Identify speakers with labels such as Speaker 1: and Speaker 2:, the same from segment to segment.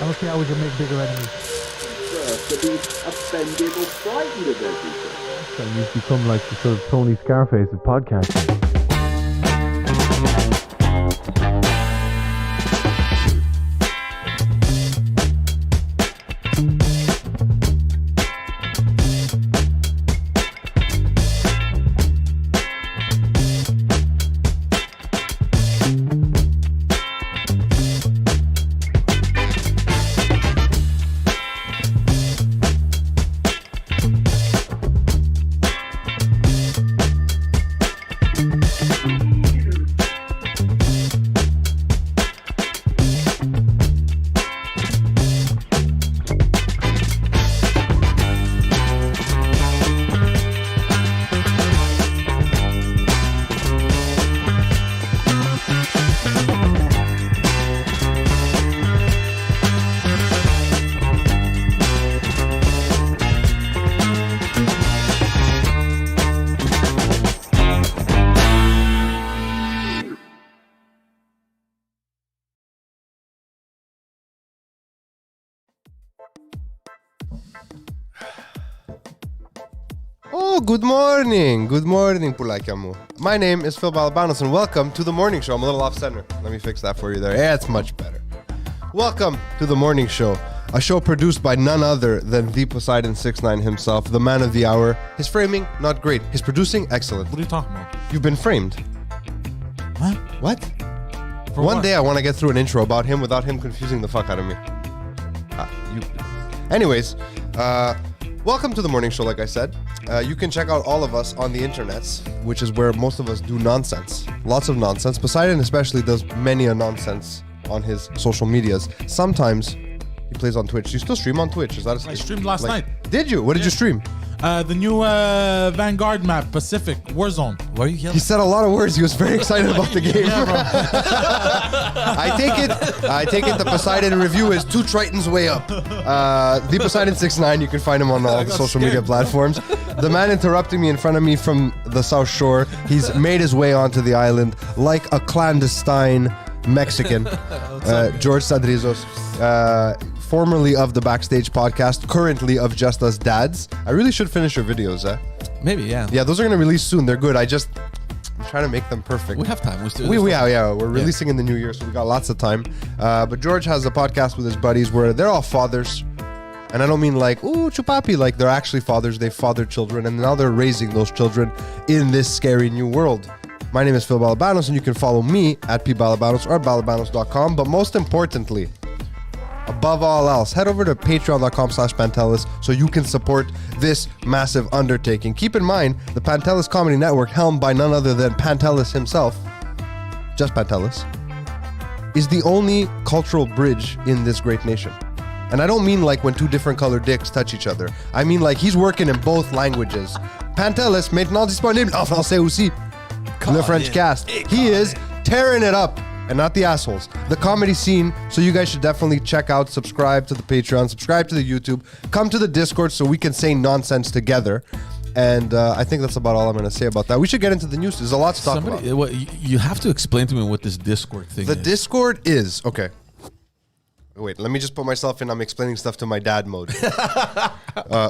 Speaker 1: don't see how we can make bigger enemies.
Speaker 2: To be offended or frightened of everything.
Speaker 3: So you've become like the sort of Tony Scarface of podcasting.
Speaker 4: Oh, good morning, Pulakiamu. My name is Phil Balabanos and welcome to the morning show. I'm a little off center. Let me fix that for you there. Yeah, it's much better. Welcome to the morning show, a show produced by none other than the Poseidon 6'9" himself, the man of the hour. His framing, not great. His producing, excellent.
Speaker 1: What are you talking about?
Speaker 4: You've been framed.
Speaker 1: Huh?
Speaker 4: What?
Speaker 1: For
Speaker 4: One
Speaker 1: what?
Speaker 4: day I want to get through an intro about him without him confusing the fuck out of me. Anyways, welcome to the morning show, like I said. You can check out all of us on the internets, which is where most of us do nonsense. Lots of nonsense. Poseidon especially does many a nonsense on his social medias. Sometimes he plays on Twitch. You still stream on Twitch? Is that
Speaker 1: I streamed last night.
Speaker 4: Did you? What did you stream?
Speaker 1: The new Vanguard map, Pacific, Warzone.
Speaker 5: Why are you yelling?
Speaker 4: He said a lot of words. He was very excited about the game.
Speaker 1: Yeah, bro.
Speaker 4: I take it the Poseidon review is two Tritons way up. The Poseidon 6'9", you can find him on all the social media platforms. The man interrupting me in front of me from the South Shore, he's made his way onto the island like a clandestine Mexican. George Sadrizos, formerly of the Backstage podcast, currently of Just Us Dads. I really should finish your videos, eh?
Speaker 5: Maybe, yeah.
Speaker 4: Yeah, those are going to release soon. They're good. I'm trying to make them perfect.
Speaker 5: We have time.
Speaker 4: We're releasing in the new year, so we got lots of time. But George has a podcast with his buddies where they're all fathers. And I don't mean like, ooh, chupapi, like they're actually fathers. They fathered children, and now they're raising those children in this scary new world. My name is Phil Balabanos, and you can follow me at pbalabanos or balabanos.com. But most importantly, above all else, head over to patreon.com/Pantelis so you can support this massive undertaking. Keep in mind, the Pantelis Comedy Network, helmed by none other than Pantelis himself, just Pantelis, is the only cultural bridge in this great nation. And I don't mean like when two different colored dicks touch each other. I mean like he's working in both languages. Pantelis, maintenant disponible en français aussi. Le French cast. He is tearing it up. And not the assholes. The comedy scene. So you guys should definitely check out, subscribe to the Patreon, subscribe to the YouTube, come to the Discord so we can say nonsense together. And I think that's about all I'm going to say about that. We should get into the news. There's a lot to talk about.
Speaker 5: You have to explain to me what this Discord thing is.
Speaker 4: The Discord is, okay. Wait, let me just put myself in. I'm explaining stuff to my dad mode.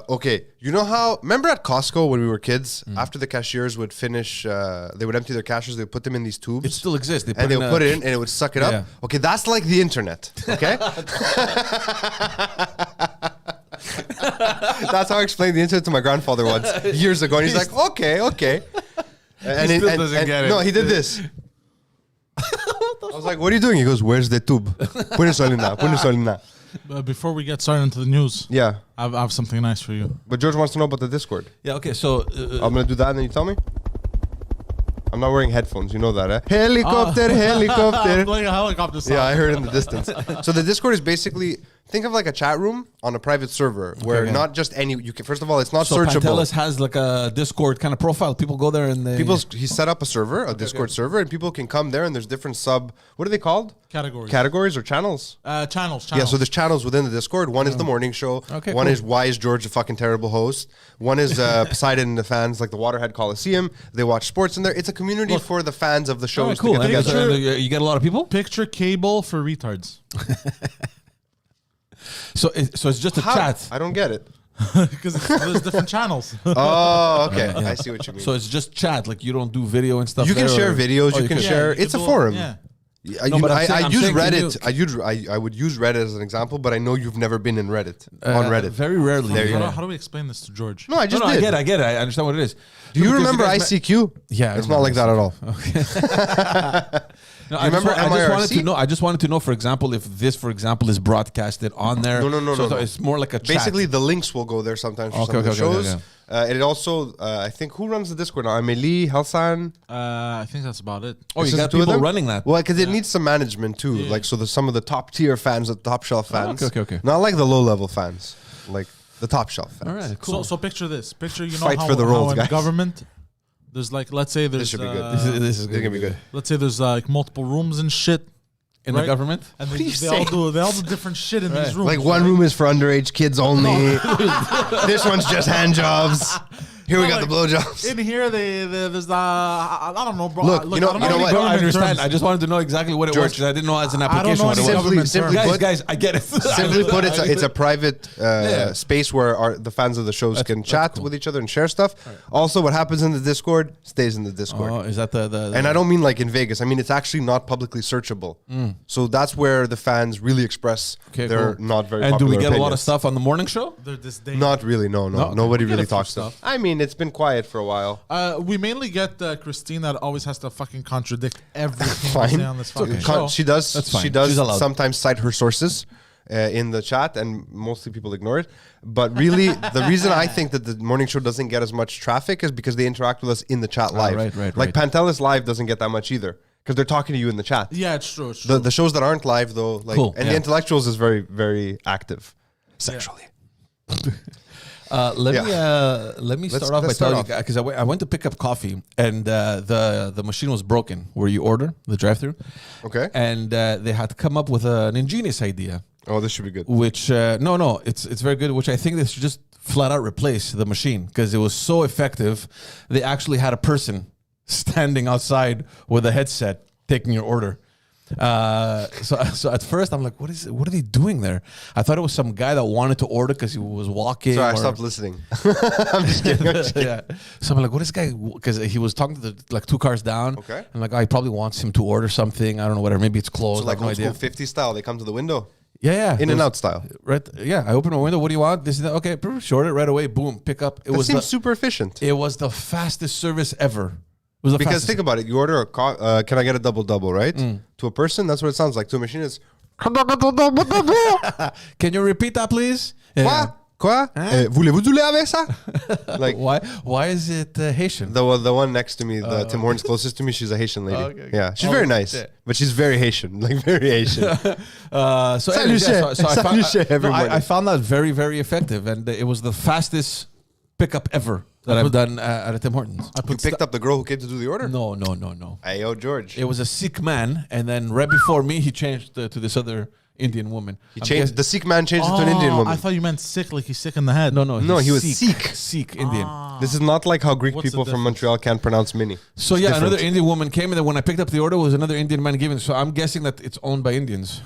Speaker 4: Okay, you know how, remember at Costco when we were kids, after the cashiers would finish, they would empty their cashiers, they would put them in these tubes.
Speaker 5: It still exists.
Speaker 4: And they would put it in and it would suck it
Speaker 5: Yeah.
Speaker 4: up. Okay, that's like the internet, okay? That's how I explained the internet to my grandfather once, years ago. And he's like, okay. And
Speaker 5: He still doesn't get it.
Speaker 4: No, he did this. I was like, what are you doing? He goes, where's the tube? Put it solina.
Speaker 1: Before we get started into the news,
Speaker 4: Yeah,
Speaker 1: I have something nice for you.
Speaker 4: but George wants to know about the Discord.
Speaker 5: Yeah, okay, so...
Speaker 4: I'm going to do that and then you tell me? I'm not wearing headphones, you know that, eh? Helicopter.
Speaker 1: I'm playing a helicopter song.
Speaker 4: Yeah, I heard it in the distance. So the Discord is basically, think of like a chat room on a private server where
Speaker 5: yeah.
Speaker 4: not just any, you can, first of all, it's not
Speaker 5: so
Speaker 4: searchable.
Speaker 5: Pantelis has like a Discord kind of profile. People go there and they...
Speaker 4: He set up a server, a Discord server, and people can come there and there's different what are they called? Categories or channels?
Speaker 1: Channels.
Speaker 4: Yeah, so there's channels within the Discord. One is the morning show.
Speaker 5: Okay,
Speaker 4: One
Speaker 5: cool.
Speaker 4: is why is George a fucking terrible host. One is Poseidon and the fans, like the Waterhead Coliseum. They watch sports in there. It's a community for the fans of the shows.
Speaker 5: Alright, cool.
Speaker 4: To get
Speaker 5: And
Speaker 4: together.
Speaker 5: you get a lot of people?
Speaker 1: Picture cable for retards.
Speaker 5: So it's just a
Speaker 4: How?
Speaker 5: chat.
Speaker 4: I don't get it.
Speaker 1: Because there's different channels.
Speaker 4: Oh, okay.
Speaker 5: Yeah.
Speaker 4: I see what you mean.
Speaker 5: So it's just chat. Like you don't do video and stuff.
Speaker 4: you can
Speaker 5: there,
Speaker 4: share
Speaker 5: or-
Speaker 4: videos.
Speaker 5: Oh,
Speaker 4: you can
Speaker 5: could.
Speaker 4: share.
Speaker 1: you
Speaker 4: It's a
Speaker 1: can
Speaker 4: forum.
Speaker 1: Yeah.
Speaker 5: No, but
Speaker 4: I
Speaker 5: I'm
Speaker 4: use
Speaker 5: saying, can
Speaker 4: Reddit. I would use Reddit as an example, but I know you've never been in Reddit on Reddit.
Speaker 5: Very rarely.
Speaker 4: There you
Speaker 1: How,
Speaker 4: go.
Speaker 1: do, how do we explain this to George?
Speaker 4: No, I just
Speaker 5: No,
Speaker 4: did.
Speaker 5: I get it. I understand what it is.
Speaker 4: Do you
Speaker 5: because
Speaker 4: remember
Speaker 5: guys
Speaker 4: ICQ?
Speaker 5: Yeah, I
Speaker 4: it's not like that at all.
Speaker 5: No,
Speaker 4: You remember
Speaker 5: I just wanted
Speaker 4: MIRC?
Speaker 5: to know. I just wanted to know, for example, if this, for example, is broadcasted on there.
Speaker 4: No.
Speaker 5: So it's more like a chat.
Speaker 4: Basically, the links will go there sometimes for
Speaker 5: Okay,
Speaker 4: some of the
Speaker 5: okay,
Speaker 4: shows.
Speaker 5: okay,
Speaker 4: It also, I think, who runs the Discord now? Amelie, Helsan.
Speaker 1: I think that's about it.
Speaker 5: Oh,
Speaker 4: It's
Speaker 5: you
Speaker 4: just
Speaker 5: got
Speaker 4: the two of
Speaker 5: people
Speaker 4: them?
Speaker 5: running that.
Speaker 4: Well, because it needs some management too. Like, so there's some of the top tier fans, the top shelf fans.
Speaker 5: okay.
Speaker 4: Not like the low level fans, like the top shelf fans.
Speaker 5: All right, cool.
Speaker 1: So picture this. Picture, you know,
Speaker 4: Fight
Speaker 1: how,
Speaker 4: for the roles,
Speaker 1: how in
Speaker 4: guys.
Speaker 1: government, there's like, let's say there's...
Speaker 4: This should be good.
Speaker 5: This is
Speaker 4: This is gonna be good.
Speaker 1: Let's say there's like multiple rooms and shit.
Speaker 5: In
Speaker 1: Right?
Speaker 5: the government.
Speaker 1: And
Speaker 4: What are you
Speaker 1: they all
Speaker 4: saying?
Speaker 1: do different shit in these rooms.
Speaker 4: Like one room is for underage kids only. This one's just hand jobs. Here we got the blowjobs.
Speaker 1: In here, there's I don't know, bro.
Speaker 4: Look, you know-
Speaker 1: I don't
Speaker 4: you know
Speaker 1: any
Speaker 4: what?
Speaker 5: No, I
Speaker 1: government
Speaker 5: understand.
Speaker 1: terms.
Speaker 5: I just wanted to know exactly what it
Speaker 4: George,
Speaker 5: was because I didn't know as an
Speaker 1: I don't
Speaker 5: application
Speaker 1: know
Speaker 5: what it
Speaker 1: any
Speaker 5: was.
Speaker 1: government
Speaker 4: Simply
Speaker 1: terms.
Speaker 4: put-
Speaker 5: Guys, I get it.
Speaker 4: Simply put, it's a private
Speaker 5: Yeah.
Speaker 4: space where the fans of the shows can chat
Speaker 5: cool.
Speaker 4: with each other and share stuff. Also, what happens in the Discord stays in the Discord.
Speaker 5: Oh, is that the
Speaker 4: And I don't mean like in Vegas. I mean it's actually not publicly searchable. So that's where the fans really express
Speaker 5: Okay,
Speaker 4: their
Speaker 5: cool.
Speaker 4: not very
Speaker 5: And do
Speaker 4: popular
Speaker 5: we get a lot of
Speaker 4: opinions.
Speaker 5: stuff on the morning show?
Speaker 1: They're disdain.
Speaker 4: Not really. No.
Speaker 5: No, okay.
Speaker 4: Nobody
Speaker 1: We get
Speaker 4: really
Speaker 1: a few
Speaker 4: talks to.
Speaker 1: stuff.
Speaker 4: I mean, it's been quiet for a while.
Speaker 1: We mainly get Christine that always has to fucking contradict everything we
Speaker 4: Fine.
Speaker 1: say on this fucking
Speaker 5: okay.
Speaker 1: show.
Speaker 4: She does.
Speaker 5: That's fine.
Speaker 4: She does
Speaker 5: She's allowed.
Speaker 4: sometimes cite her sources in the chat, and mostly people ignore it. But really, the reason I think that the morning show doesn't get as much traffic is because they interact with us in the chat live.
Speaker 5: right.
Speaker 4: Like Pantelis live doesn't get that much either because they're talking to you in the chat.
Speaker 1: Yeah, it's true. It's true.
Speaker 4: The shows that aren't live though, like,
Speaker 5: Cool,
Speaker 4: and
Speaker 5: yeah.
Speaker 4: the intellectuals is very very active sexually.
Speaker 5: Let me start off by
Speaker 4: let's start
Speaker 5: telling you because I went to pick up coffee and the machine was broken where you order the drive-thru.
Speaker 4: Okay.
Speaker 5: And they had come up with an ingenious idea,
Speaker 4: Oh, this should be good.
Speaker 5: which it's very good. Which I think they should just flat out replace the machine because it was so effective. They actually had a person standing outside with a headset taking your order. So at first I'm like, what are they doing there? I thought it was some guy that wanted to order because he was walking.
Speaker 4: Sorry, I
Speaker 5: or-
Speaker 4: stopped listening. I'm just kidding.
Speaker 5: yeah. So I'm like, what is this guy? Because he was talking to the like two cars down.
Speaker 4: Okay.
Speaker 5: I'm like, oh, he probably wants him to order something. I don't know, whatever. Maybe it's closed.
Speaker 4: So like
Speaker 5: I have no
Speaker 4: old school
Speaker 5: idea.
Speaker 4: 50 style, they come to the window.
Speaker 5: Yeah.
Speaker 4: In
Speaker 5: It
Speaker 4: and
Speaker 5: was-
Speaker 4: out style.
Speaker 5: Right. Yeah. I open my window. What do you want? This is that. Okay. Short it right away. Boom. Pick up. It
Speaker 4: That
Speaker 5: was
Speaker 4: seems super efficient.
Speaker 5: it was the fastest service ever. It was the
Speaker 4: Because
Speaker 5: fastest.
Speaker 4: think about it, you order a can I get a double, right?
Speaker 5: Mm.
Speaker 4: To a person, that's what it sounds like. To a machine, it's
Speaker 5: Can you repeat that, please? Yeah.
Speaker 4: Quoi? Voulez-vous du lait avec ça? Like
Speaker 5: Why is it Haitian?
Speaker 4: the one next to me, the Tim Hortons closest to me, she's a Haitian lady.
Speaker 5: Okay.
Speaker 4: Yeah, she's very nice,
Speaker 5: yeah.
Speaker 4: but she's very Haitian, like very Haitian.
Speaker 5: So
Speaker 4: Salut,
Speaker 5: anyways, yeah,
Speaker 4: chef. Salut, chef, every morning.
Speaker 5: I found that very, very effective, and it was the fastest pickup ever that I've done at a Tim Hortons.
Speaker 4: You picked up the girl who came to do the order?
Speaker 5: No.
Speaker 4: Hey, yo, George.
Speaker 5: It was a Sikh man, and then right before me, he changed to this other Indian woman.
Speaker 4: He changed. The Sikh man changed it to an Indian woman.
Speaker 1: I thought you meant sick, like he's sick in the head.
Speaker 5: No,
Speaker 4: No, he was
Speaker 5: Sikh.
Speaker 4: Sikh.
Speaker 5: Sikh Indian.
Speaker 4: This is not like how Greek
Speaker 1: What's the
Speaker 4: people from
Speaker 1: difference?
Speaker 4: Montreal can't pronounce mini.
Speaker 5: So
Speaker 4: It's
Speaker 5: yeah,
Speaker 4: different.
Speaker 5: another Indian woman came, and then when I picked up the order, it was another Indian man giving. So I'm guessing that it's owned by Indians.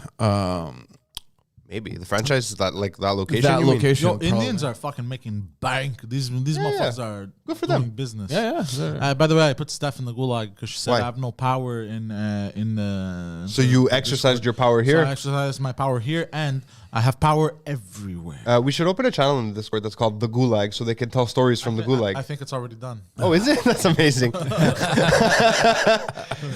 Speaker 4: Maybe the franchise is that like that location.
Speaker 5: That
Speaker 4: you mean?
Speaker 5: location.
Speaker 1: Yo,
Speaker 5: probably.
Speaker 1: Indians are fucking making bank. These motherfuckers are
Speaker 4: Good for
Speaker 1: doing
Speaker 4: them.
Speaker 1: business.
Speaker 5: Yeah.
Speaker 1: By the way, I put Steph in the gulag because she said
Speaker 4: Why?
Speaker 1: I have no power in the.
Speaker 4: So you exercised your power
Speaker 1: So
Speaker 4: here.
Speaker 1: I exercise my power here, and I have power everywhere.
Speaker 4: We should open a channel in the Discord that's called The Gulag so they can tell stories from the Gulag.
Speaker 1: I think it's already done.
Speaker 4: Oh, is it? That's amazing.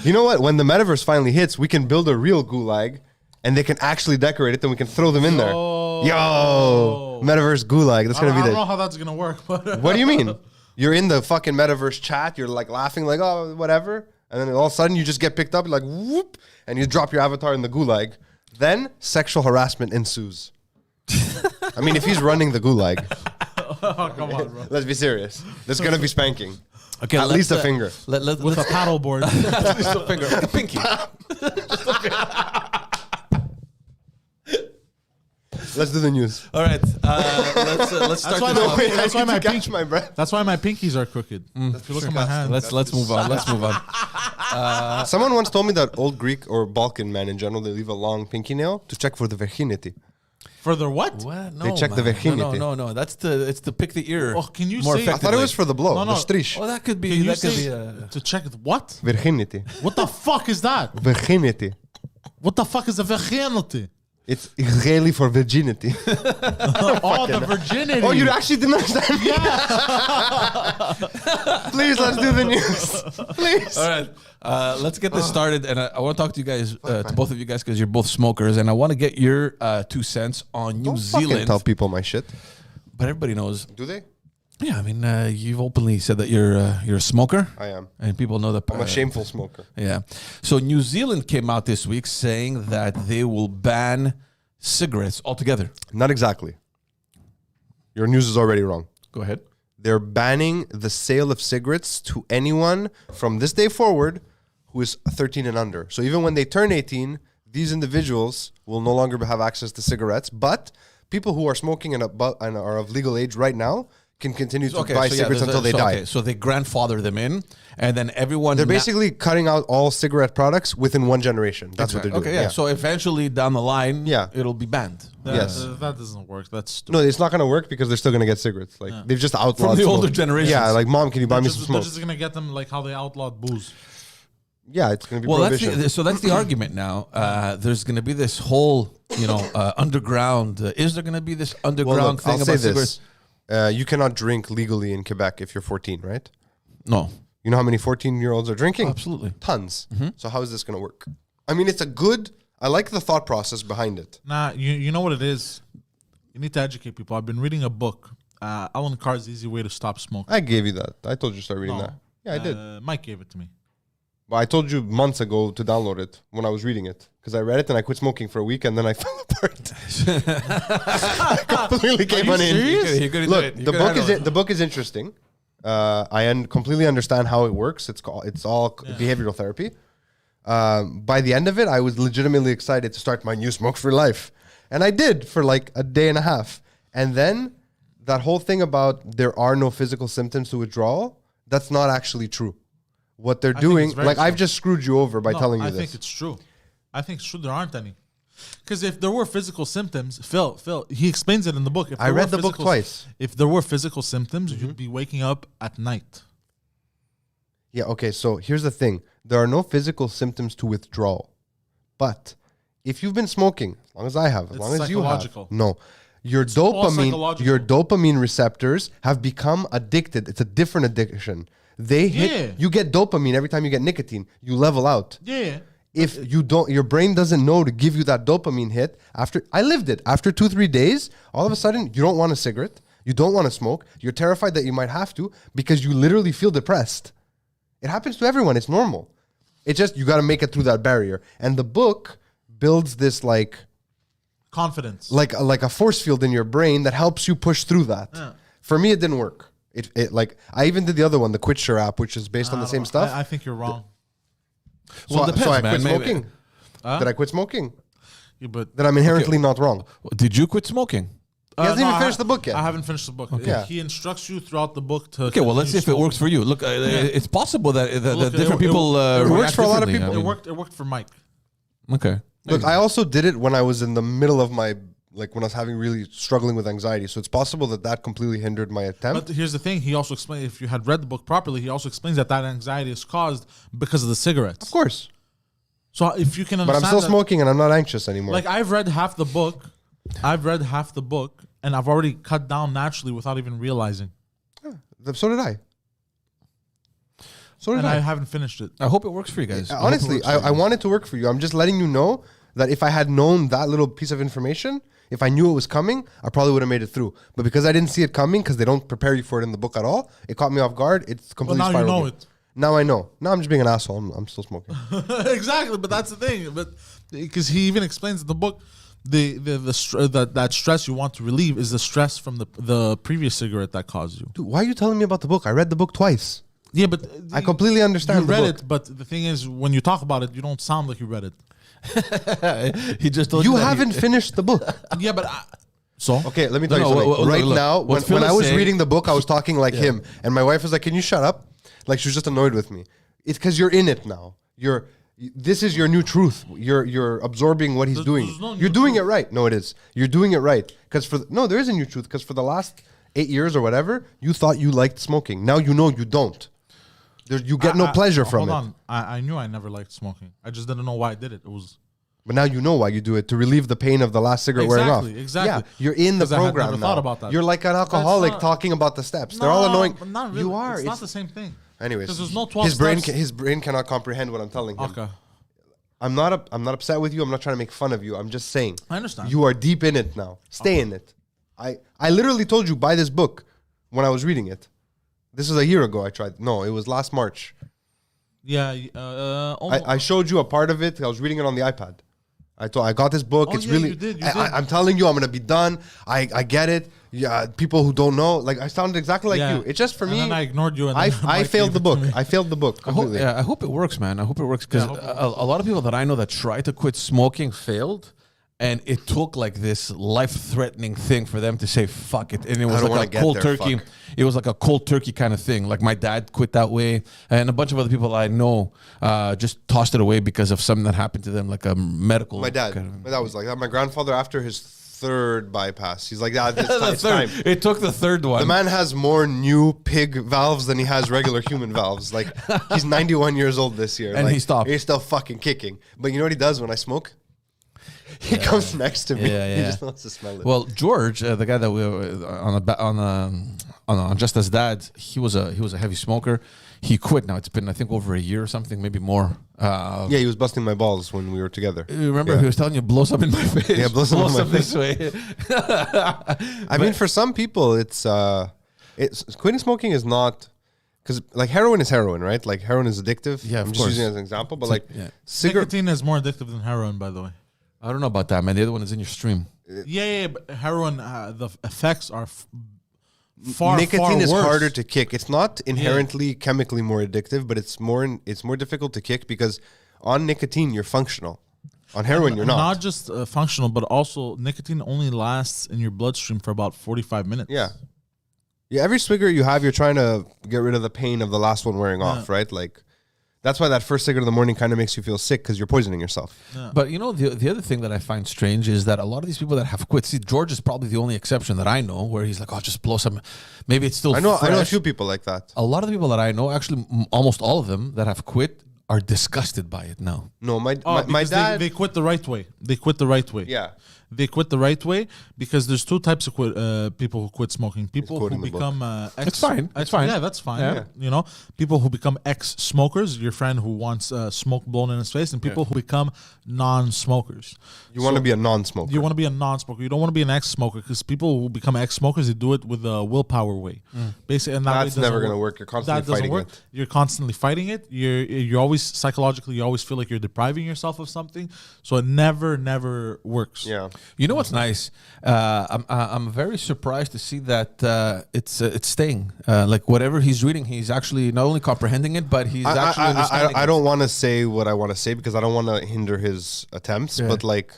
Speaker 4: You know what? When the metaverse finally hits, we can build a real Gulag and they can actually decorate it and we can throw them in there. Yo! Metaverse Gulag. That's
Speaker 1: I
Speaker 4: going to be
Speaker 1: don't know
Speaker 4: there.
Speaker 1: how that's gonna work, but
Speaker 4: What do you mean? You're in the fucking metaverse chat. You're like laughing like, oh, whatever. And then all of a sudden you just get picked up. You're like, whoop. And you drop your avatar in the Gulag. Then sexual harassment ensues. I mean, if he's running the Gulag,
Speaker 1: oh, come on, bro.
Speaker 4: let's be serious. There's going to be spanking.
Speaker 5: Okay,
Speaker 4: At least a finger.
Speaker 1: With a paddle board.
Speaker 5: At least a finger. A pinky.
Speaker 4: Let's do the news.
Speaker 5: All right. Let's start.
Speaker 1: why
Speaker 5: this
Speaker 1: no,
Speaker 5: off.
Speaker 1: wait, that's why my
Speaker 4: catch my breath.
Speaker 1: That's why my pinkies are crooked. If you look at my hand,
Speaker 5: Let's move on. Let's move on.
Speaker 4: Someone once told me that old Greek or Balkan men in general, they leave a long pinky nail to check for the virginity.
Speaker 1: For their what?
Speaker 5: What? No,
Speaker 4: They check the
Speaker 5: man.
Speaker 4: virginity.
Speaker 5: No. It's to pick the ear.
Speaker 1: Oh, can you
Speaker 5: more
Speaker 1: say-
Speaker 4: I thought it was for the blow.
Speaker 1: No, no.
Speaker 4: The strish.
Speaker 5: Oh, that could be.
Speaker 1: Can you
Speaker 5: That could
Speaker 1: say
Speaker 5: be.
Speaker 1: to check what?
Speaker 4: Virginity.
Speaker 1: What the fuck is that?
Speaker 4: Virginity.
Speaker 1: What the fuck is a virginity?
Speaker 4: It's Israeli for virginity.
Speaker 1: Oh, the virginity.
Speaker 4: Oh, you actually didn't understand?
Speaker 1: Yeah.
Speaker 4: Please, let's do the news. Please.
Speaker 5: All right, let's get this started. And I want to talk to you guys, to both of you guys, because you're both smokers, and I want to get your 2 cents on New
Speaker 4: Don't fucking
Speaker 5: Zealand.
Speaker 4: tell people my shit.
Speaker 5: But everybody knows.
Speaker 4: Do they?
Speaker 5: Yeah, I mean, you've openly said that you're a smoker.
Speaker 4: I am.
Speaker 5: And people know that.
Speaker 4: I'm a shameful smoker.
Speaker 5: Yeah. So New Zealand came out this week saying that they will ban cigarettes altogether.
Speaker 4: Not exactly. Your news is already wrong.
Speaker 5: Go ahead.
Speaker 4: They're banning the sale of cigarettes to anyone from this day forward who is 13 and under. So even when they turn 18, these individuals will no longer have access to cigarettes. But people who are smoking and are of legal age right now can continue to buy cigarettes until they die.
Speaker 5: Okay, so they grandfather them in, and then everyone.
Speaker 4: They're basically cutting out all cigarette products within one generation. That's what they're doing.
Speaker 5: Okay, yeah. So eventually down the line, it'll be banned.
Speaker 4: Yes.
Speaker 1: That doesn't work. That's stupid.
Speaker 4: No, it's not going to work because they're still going to get cigarettes. Like they've just outlawed
Speaker 5: From the older
Speaker 1: Oh,
Speaker 5: generations.
Speaker 4: Yeah, like mom, can you buy me some
Speaker 1: They're
Speaker 4: smoke?
Speaker 1: just gonna get them like how they outlawed booze.
Speaker 4: Yeah, it's going to be
Speaker 5: Well,
Speaker 4: prohibition.
Speaker 5: that's the argument now. There's going to be this whole, underground. Is there going to be this underground
Speaker 4: Well, look,
Speaker 5: thing
Speaker 4: I'll
Speaker 5: about
Speaker 4: say
Speaker 5: cigarettes?
Speaker 4: this. You cannot drink legally in Quebec if you're 14, right?
Speaker 5: No,
Speaker 4: You know how many 14-year-olds are drinking?
Speaker 5: absolutely.
Speaker 4: Tons. So how is this going to work? I mean, I like the thought process behind it.
Speaker 1: Nah, you know what it is. You need to educate people. I've been reading a book, Alan Carr's Easy Way to Stop Smoking.
Speaker 4: I gave you that. I told you to start reading that. Yeah, I did.
Speaker 1: Mike gave it to me.
Speaker 4: But I told you months ago to download it when I was reading it. Because I read it and I quit smoking for a week and then I fell apart. I completely came on in. Look, the book is interesting. I completely understand how it works. It's all behavioral therapy. By the end of it, I was legitimately excited to start my new Smoke for Life. And I did for like a day and a half. And then that whole thing about there are no physical symptoms to withdrawal, that's not actually true. What they're doing,
Speaker 1: it's very
Speaker 4: like
Speaker 1: true.
Speaker 4: I've just screwed you over by telling you
Speaker 1: I
Speaker 4: this.
Speaker 1: think it's true. I think it's true. There aren't any. Because if there were physical symptoms, Phil, he explains it in the book. If
Speaker 4: I
Speaker 1: there
Speaker 4: read
Speaker 1: were
Speaker 4: the book
Speaker 1: physical-
Speaker 4: twice.
Speaker 1: If there were physical symptoms, you'd be waking up at night.
Speaker 4: Yeah, okay, so here's the thing. There are no physical symptoms to withdrawal. But if you've been smoking, as long as I have, as
Speaker 1: It's
Speaker 4: long as you have,
Speaker 1: psychological.
Speaker 4: no. Your
Speaker 1: all
Speaker 4: dopamine
Speaker 1: psychological.
Speaker 4: receptors have become addicted. It's a different addiction. They hit
Speaker 1: Yeah.
Speaker 4: you get dopamine every time you get nicotine. You level out.
Speaker 1: Yeah.
Speaker 4: If you don't, your brain doesn't know to give you that dopamine hit. I lived it. After 2-3 days, all of a sudden, you don't want a cigarette. You don't want to smoke. You're terrified that you might have to because you literally feel depressed. It happens to everyone. It's normal. It's just, you got to make it through that barrier. And the book builds this
Speaker 1: Confidence.
Speaker 4: like a force field in your brain that helps you push through that.
Speaker 1: Yeah.
Speaker 4: For me, it didn't work. It like, I even did the other one, the Quit Sure app, which is based on the same stuff.
Speaker 1: I think you're wrong.
Speaker 5: Well, it depends,
Speaker 4: so I
Speaker 5: man.
Speaker 4: quit
Speaker 5: Maybe-
Speaker 4: smoking. Did I quit smoking?
Speaker 1: Yeah, but
Speaker 4: Then I'm inherently not wrong.
Speaker 5: Did you quit smoking?
Speaker 4: He hasn't even
Speaker 1: I
Speaker 4: finished the book yet.
Speaker 1: I haven't finished the book.
Speaker 4: Yeah.
Speaker 1: He instructs you throughout the book to.
Speaker 5: Okay, well, let's see if it works for you. Look, it's possible that
Speaker 1: Look,
Speaker 5: different
Speaker 1: it-
Speaker 5: people
Speaker 4: it works
Speaker 5: react
Speaker 4: for a lot of
Speaker 5: differently.
Speaker 4: people.
Speaker 5: I mean,
Speaker 1: It worked for Mike.
Speaker 5: Okay.
Speaker 4: Look, I also did it when I was in the middle of my, like when I was having really struggling with anxiety. So it's possible that completely hindered my attempt.
Speaker 1: But here's the thing: he also explained. If you had read the book properly, he also explains that anxiety is caused because of the cigarettes.
Speaker 4: Of course.
Speaker 1: So if you can
Speaker 4: But
Speaker 1: understand,
Speaker 4: I'm still
Speaker 1: that-
Speaker 4: smoking and I'm not anxious anymore.
Speaker 1: Like I've read half the book. And I've already cut down naturally without even realizing.
Speaker 4: So did I. So did
Speaker 1: And I
Speaker 4: I.
Speaker 1: haven't finished it.
Speaker 5: I hope it works for you guys.
Speaker 4: Honestly, I want it to work for you. I'm just letting you know that if I had known that little piece of information, if I knew it was coming, I probably would have made it through. But because I didn't see it coming, because they don't prepare you for it in the book at all, it caught me off guard. It's completely
Speaker 1: now you
Speaker 4: spiraled
Speaker 1: know
Speaker 4: me.
Speaker 1: it.
Speaker 4: Now I know. Now I'm just being an asshole. I'm still smoking.
Speaker 1: Exactly, but that's the thing. But because he even explains in the book, that stress you want to relieve is the stress from the previous cigarette that caused you.
Speaker 4: Dude, why are you telling me about the book? I read the book twice.
Speaker 1: Yeah, but
Speaker 4: I completely understand
Speaker 1: You
Speaker 4: the
Speaker 1: read
Speaker 4: book.
Speaker 1: it, but the thing is, when you talk about it, you don't sound like you read it.
Speaker 5: He just told
Speaker 4: You
Speaker 5: that he-
Speaker 4: haven't finished the book.
Speaker 1: Yeah, but so
Speaker 4: Okay, let me tell
Speaker 5: No,
Speaker 4: you something.
Speaker 5: look,
Speaker 4: right
Speaker 5: look,
Speaker 4: now,
Speaker 5: what
Speaker 4: when
Speaker 5: Phil
Speaker 4: I
Speaker 5: is
Speaker 4: was
Speaker 5: saying-
Speaker 4: reading the book, I was talking like him, and my wife was like, "Can you shut up?" Like she was just annoyed with me. It's because you're in it now. This is your new truth. You're absorbing what he's doing.
Speaker 1: there's no new
Speaker 4: You're doing
Speaker 1: truth.
Speaker 4: it right. No, it is. You're doing it right. Because there is a new truth. Because for the last 8 years or whatever, you thought you liked smoking. Now you know you don't. You get no pleasure from
Speaker 1: hold
Speaker 4: it.
Speaker 1: on. I knew I never liked smoking. I just didn't know why I did it. It was
Speaker 4: But now you know why you do it, to relieve the pain of the last cigarette wearing off.
Speaker 1: Exactly.
Speaker 4: Yeah, you're in the
Speaker 1: 'Cause I had
Speaker 4: program
Speaker 1: never
Speaker 4: now.
Speaker 1: thought about that.
Speaker 4: You're like an alcoholic
Speaker 1: not-
Speaker 4: talking about the steps. They're all annoying.
Speaker 1: But not really.
Speaker 4: You are.
Speaker 1: It's not the same thing.
Speaker 4: Anyways,
Speaker 1: 'Cause there's no 12 steps.
Speaker 4: his brain cannot comprehend what I'm telling him.
Speaker 1: Okay.
Speaker 4: I'm not upset with you. I'm not trying to make fun of you. I'm just saying.
Speaker 1: I understand.
Speaker 4: You are deep in it now. Stay in it. I literally told you buy this book when I was reading it. This is a year ago. I tried. No, it was last March.
Speaker 1: Yeah.
Speaker 4: I showed you a part of it. I was reading it on the iPad. I got this book.
Speaker 1: Oh,
Speaker 4: It's
Speaker 1: yeah,
Speaker 4: really.
Speaker 1: you did.
Speaker 4: I'm telling you, I'm gonna be done. I get it. Yeah, people who don't know, like I sounded exactly like you. It's just for me.
Speaker 1: And then I ignored you. And
Speaker 4: I
Speaker 1: then Mike
Speaker 4: failed
Speaker 1: gave
Speaker 4: the
Speaker 1: it to
Speaker 4: book.
Speaker 1: me.
Speaker 4: I failed the book completely.
Speaker 5: I hope it works, man. I hope it works because a lot of people that I know that tried to quit smoking failed, and it took like this life-threatening thing for them to say "fuck it," and it was
Speaker 4: don't wanna
Speaker 5: like a
Speaker 4: get
Speaker 5: cold
Speaker 4: there,
Speaker 5: turkey.
Speaker 4: fuck.
Speaker 5: It was like a cold turkey kind of thing. Like my dad quit that way, and a bunch of other people I know just tossed it away because of something that happened to them, like a medical.
Speaker 4: My dad was like that. My grandfather, after his third bypass, he's like, it's time.
Speaker 5: It took the third one.
Speaker 4: The man has more new pig valves than he has regular human valves. Like he's 91 years old this year,
Speaker 5: And
Speaker 4: like,
Speaker 5: he stopped.
Speaker 4: He's still fucking kicking. But you know what he does when I smoke? He comes next to me.
Speaker 5: Yeah,
Speaker 4: He
Speaker 5: yeah.
Speaker 4: just wants to smell it.
Speaker 5: Well, George, the guy that we were on Just As Dad, he was a heavy smoker. He quit. Now it's been I think over a year or something, maybe more.
Speaker 4: Yeah, he was busting my balls when we were together.
Speaker 5: Remember
Speaker 4: Yeah.
Speaker 5: he was telling you blow some in my face.
Speaker 4: Yeah, blow some in my
Speaker 5: this way.
Speaker 4: I mean, for some people, it's quitting smoking is not because like heroin is heroin, right? Like heroin is addictive.
Speaker 5: Yeah, of
Speaker 4: I'm
Speaker 5: course.
Speaker 4: just using it as an example, but like
Speaker 5: yeah.
Speaker 4: cigarette.
Speaker 1: Nicotine is more addictive than heroin, by the way.
Speaker 5: I don't know about that, man. The other one is in your stream.
Speaker 1: Yeah, but heroin, the effects are far
Speaker 4: Nicotine is
Speaker 1: worse.
Speaker 4: harder to kick. It's not inherently chemically more addictive, but it's more difficult to kick because on nicotine you're functional. On heroin you're not.
Speaker 1: Not just functional, but also nicotine only lasts in your bloodstream for about 45 minutes.
Speaker 4: Yeah. Yeah, every cigarette you have, you're trying to get rid of the pain of the last one wearing off, right? Like, that's why that first cigarette in the morning kind of makes you feel sick because you're poisoning yourself.
Speaker 1: Yeah.
Speaker 5: But you know, the other thing that I find strange is that a lot of these people that have quit. See, George is probably the only exception that I know where he's like, "Oh, just blow some." Maybe it's still.
Speaker 4: I know a
Speaker 5: fresh.
Speaker 4: few people like that.
Speaker 5: A lot of the people that I know, actually, almost all of them that have quit, are disgusted by it now.
Speaker 4: No, my
Speaker 1: Because
Speaker 4: dad.
Speaker 1: they quit the right way. They quit the right way.
Speaker 4: Yeah.
Speaker 1: They quit the right way because there's two types of people who quit smoking. People who
Speaker 4: quoting the book.
Speaker 1: become ex.
Speaker 5: It's fine. It's fine.
Speaker 1: Yeah, that's fine.
Speaker 5: Yeah.
Speaker 1: You know, people who become ex-smokers. Your friend who wants smoke blown in his face, and people who become non-smokers.
Speaker 4: You want to be a non-smoker.
Speaker 1: You want to be a non-smoker. You don't want to be an ex-smoker because people who become ex-smokers, they do it with the willpower way. Basically, and that way
Speaker 4: That's
Speaker 1: doesn't
Speaker 4: never going to work. You're constantly
Speaker 1: that doesn't
Speaker 4: fighting
Speaker 1: work.
Speaker 4: it.
Speaker 1: You're constantly fighting it. You're always psychologically. You always feel like you're depriving yourself of something. So it never works.
Speaker 4: Yeah.
Speaker 5: You know what's nice? I'm very surprised to see that it's staying. Like whatever he's reading, he's actually not only comprehending it, but he's actually understanding.
Speaker 4: I don't want to say what I want to say because I don't want to hinder his attempts.
Speaker 5: Yeah.
Speaker 4: But like,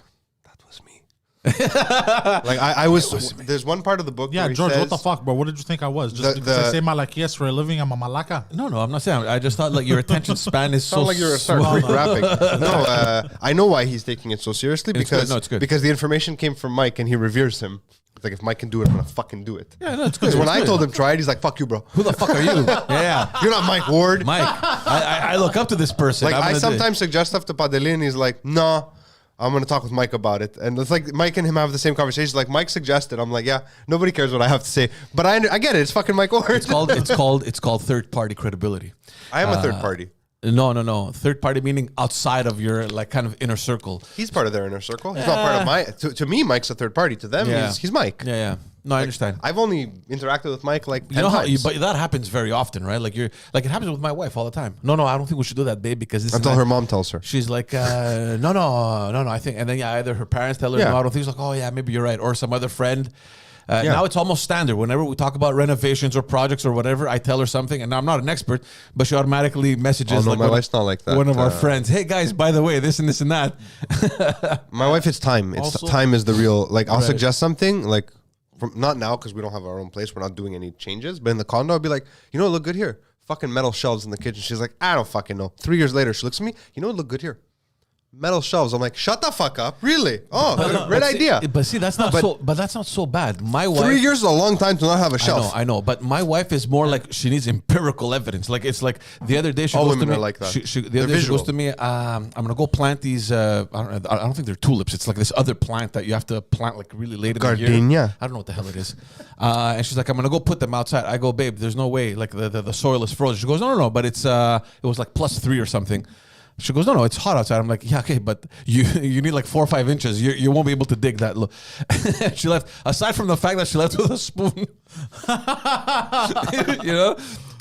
Speaker 4: that was me. Like I was. There's one part of the book.
Speaker 1: Yeah,
Speaker 4: where he
Speaker 1: George,
Speaker 4: says,
Speaker 1: what the fuck, bro? What did you think I was? Just
Speaker 4: The-
Speaker 1: because I
Speaker 4: the-
Speaker 1: say malakias for a living, I'm a malaka.
Speaker 5: No, I'm not saying. I just thought like your attention span is so
Speaker 4: Sound like you're a start
Speaker 5: small.
Speaker 4: rapping. No, I know why he's taking it so seriously
Speaker 5: It's
Speaker 4: because
Speaker 5: good. No, it's good.
Speaker 4: because the information came from Mike and he reveres him. It's like if Mike can do it, I'm gonna fucking do it.
Speaker 5: Yeah, no, it's good.
Speaker 4: Because when
Speaker 5: It's
Speaker 4: I
Speaker 5: good.
Speaker 4: told him try it, he's like, "Fuck you, bro.
Speaker 5: Who the fuck are you? yeah,
Speaker 4: You're not Mike Ward."
Speaker 5: Mike. I look up to this person.
Speaker 4: Like
Speaker 5: I'm
Speaker 4: I
Speaker 5: gonna do it.
Speaker 4: sometimes suggest stuff to Pantelis and he's like, "No, I'm gonna talk with Mike about it." And it's like Mike and him have the same conversation. Like Mike suggested, I'm like, "Yeah, nobody cares what I have to say," but I get it. It's fucking Mike Ward.
Speaker 5: It's called third party credibility.
Speaker 4: I am a third party.
Speaker 5: No. Third party meaning outside of your like kind of inner circle.
Speaker 4: He's part of their inner circle. He's not part of my. To me, Mike's a third party. To them,
Speaker 5: Yeah.
Speaker 4: he's Mike.
Speaker 5: Yeah. No, I understand.
Speaker 4: I've only interacted with Mike like 10
Speaker 5: You know how,
Speaker 4: times.
Speaker 5: but that happens very often, right? Like it happens with my wife all the time. No, I don't think we should do that, babe, because this
Speaker 4: Until
Speaker 5: is
Speaker 4: her mom tells her.
Speaker 5: She's like, no. I think, and then either her parents tell her,
Speaker 4: Yeah.
Speaker 5: no, I don't think. She's like, oh yeah, maybe you're right, or some other friend. Now it's almost standard. Whenever we talk about renovations or projects or whatever, I tell her something, and I'm not an expert, but she automatically messages.
Speaker 4: Oh, no,
Speaker 5: like
Speaker 4: my wife's not like that.
Speaker 5: One of our friends, hey guys, by the way, this and this and that.
Speaker 4: My wife, it's time. It's
Speaker 1: Also-
Speaker 4: time is the real. Like I'll
Speaker 5: Right.
Speaker 4: suggest something not now because we don't have our own place. We're not doing any changes. But in the condo, I'll be like, you know, look good here. fucking metal shelves in the kitchen. She's like, I don't fucking know. 3 years later, she looks at me. You know what look good here? Metal shelves. I'm like, shut the fuck up. Really? Oh, great idea.
Speaker 5: But see, that's not that's not so bad. My wife.
Speaker 4: 3 years is a long time to not have a shelf.
Speaker 5: I know. But my wife is more like she needs empirical evidence. Like it's like the other day she
Speaker 4: All
Speaker 5: goes to
Speaker 4: women
Speaker 5: me.
Speaker 4: are like that.
Speaker 5: The other day she goes to me. I'm gonna go plant these. I don't think they're tulips. It's like this other plant that you have to plant like really late in the year.
Speaker 4: Gardenia.
Speaker 5: I don't know what the hell it is. And she's like, I'm gonna go put them outside. I go, babe, there's no way. Like the soil is frozen. She goes, no. But it was like +3 or something. She goes, no, it's hot outside. I'm like, yeah, okay, but you need like 4 or 5 inches. You won't be able to dig that. She left. Aside from the fact that she left with a spoon, you know.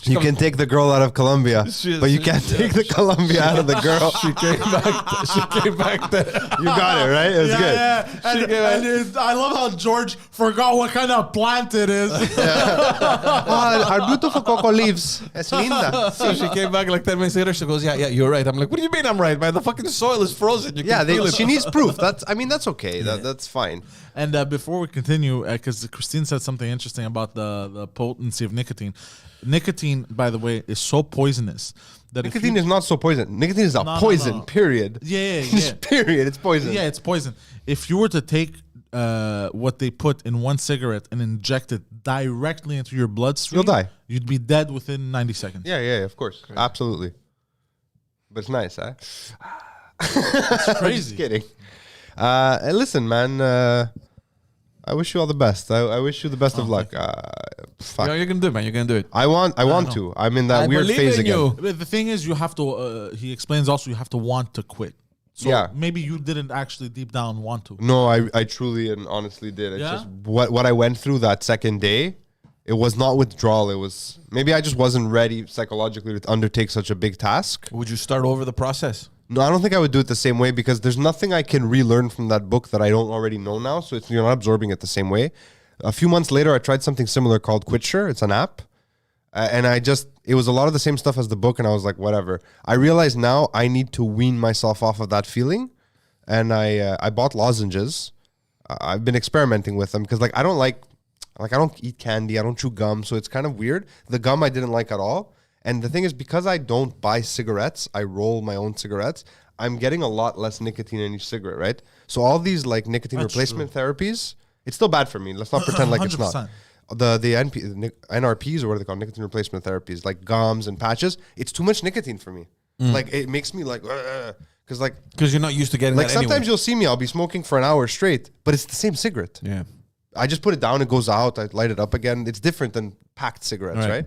Speaker 4: You can take the girl out of Colombia, but you can't take the Colombia out of the girl.
Speaker 5: She came back.
Speaker 4: You got it right. It was good.
Speaker 1: And I love how George forgot what kind of plant it is.
Speaker 4: Our beautiful cocoa leaves. Es linda.
Speaker 5: So she came back like 10 minutes later. She goes, yeah, you're right. I'm like, what do you mean I'm right, man? The fucking soil is frozen. You can feel it.
Speaker 4: She needs proof. That's okay. That's fine.
Speaker 1: And before we continue, because Christine said something interesting about the potency of nicotine. Nicotine, by the way, is so poisonous that
Speaker 4: Nicotine is not so poison. Nicotine is a poison, period.
Speaker 1: Yeah.
Speaker 4: Period. It's poison.
Speaker 1: Yeah, it's poison. If you were to take what they put in one cigarette and inject it directly into your bloodstream,
Speaker 4: You'll die.
Speaker 1: You'd be dead within 90 seconds.
Speaker 4: Yeah, of course. Great. Absolutely. But it's nice, huh?
Speaker 1: It's crazy.
Speaker 4: Just kidding. Listen, man. I wish you all the best. I wish you the best of luck. Fuck.
Speaker 5: You're gonna do it, man. You're gonna do it.
Speaker 4: I want to. I'm in that weird phase again.
Speaker 1: But the thing is, you have to. He explains also you have to want to quit. So maybe you didn't actually deep down want to.
Speaker 4: No, I truly and honestly did. It's just what I went through that second day. It was not withdrawal. It was maybe I just wasn't ready psychologically to undertake such a big task.
Speaker 5: Would you start over the process?
Speaker 4: No, I don't think I would do it the same way because there's nothing I can relearn from that book that I don't already know now. So you're not absorbing it the same way. A few months later, I tried something similar called Quitsure. It's an app. And it was a lot of the same stuff as the book. And I was like, whatever. I realize now I need to wean myself off of that feeling. And I bought lozenges. I've been experimenting with them because I don't eat candy. I don't chew gum. So it's kind of weird. The gum I didn't like at all. And the thing is, because I don't buy cigarettes, I roll my own cigarettes, I'm getting a lot less nicotine in each cigarette, right? So all these nicotine replacement therapies, it's still bad for me. Let's not pretend like it's not. The NRPs, or what are they called? Nicotine replacement therapies, like gums and patches, it's too much nicotine for me. It makes me because
Speaker 5: you're not used to getting that
Speaker 4: sometimes
Speaker 5: anyway.
Speaker 4: You'll see me, I'll be smoking for an hour straight, but it's the same cigarette.
Speaker 5: Yeah.
Speaker 4: I just put it down, it goes out, I light it up again. It's different than packed cigarettes, right?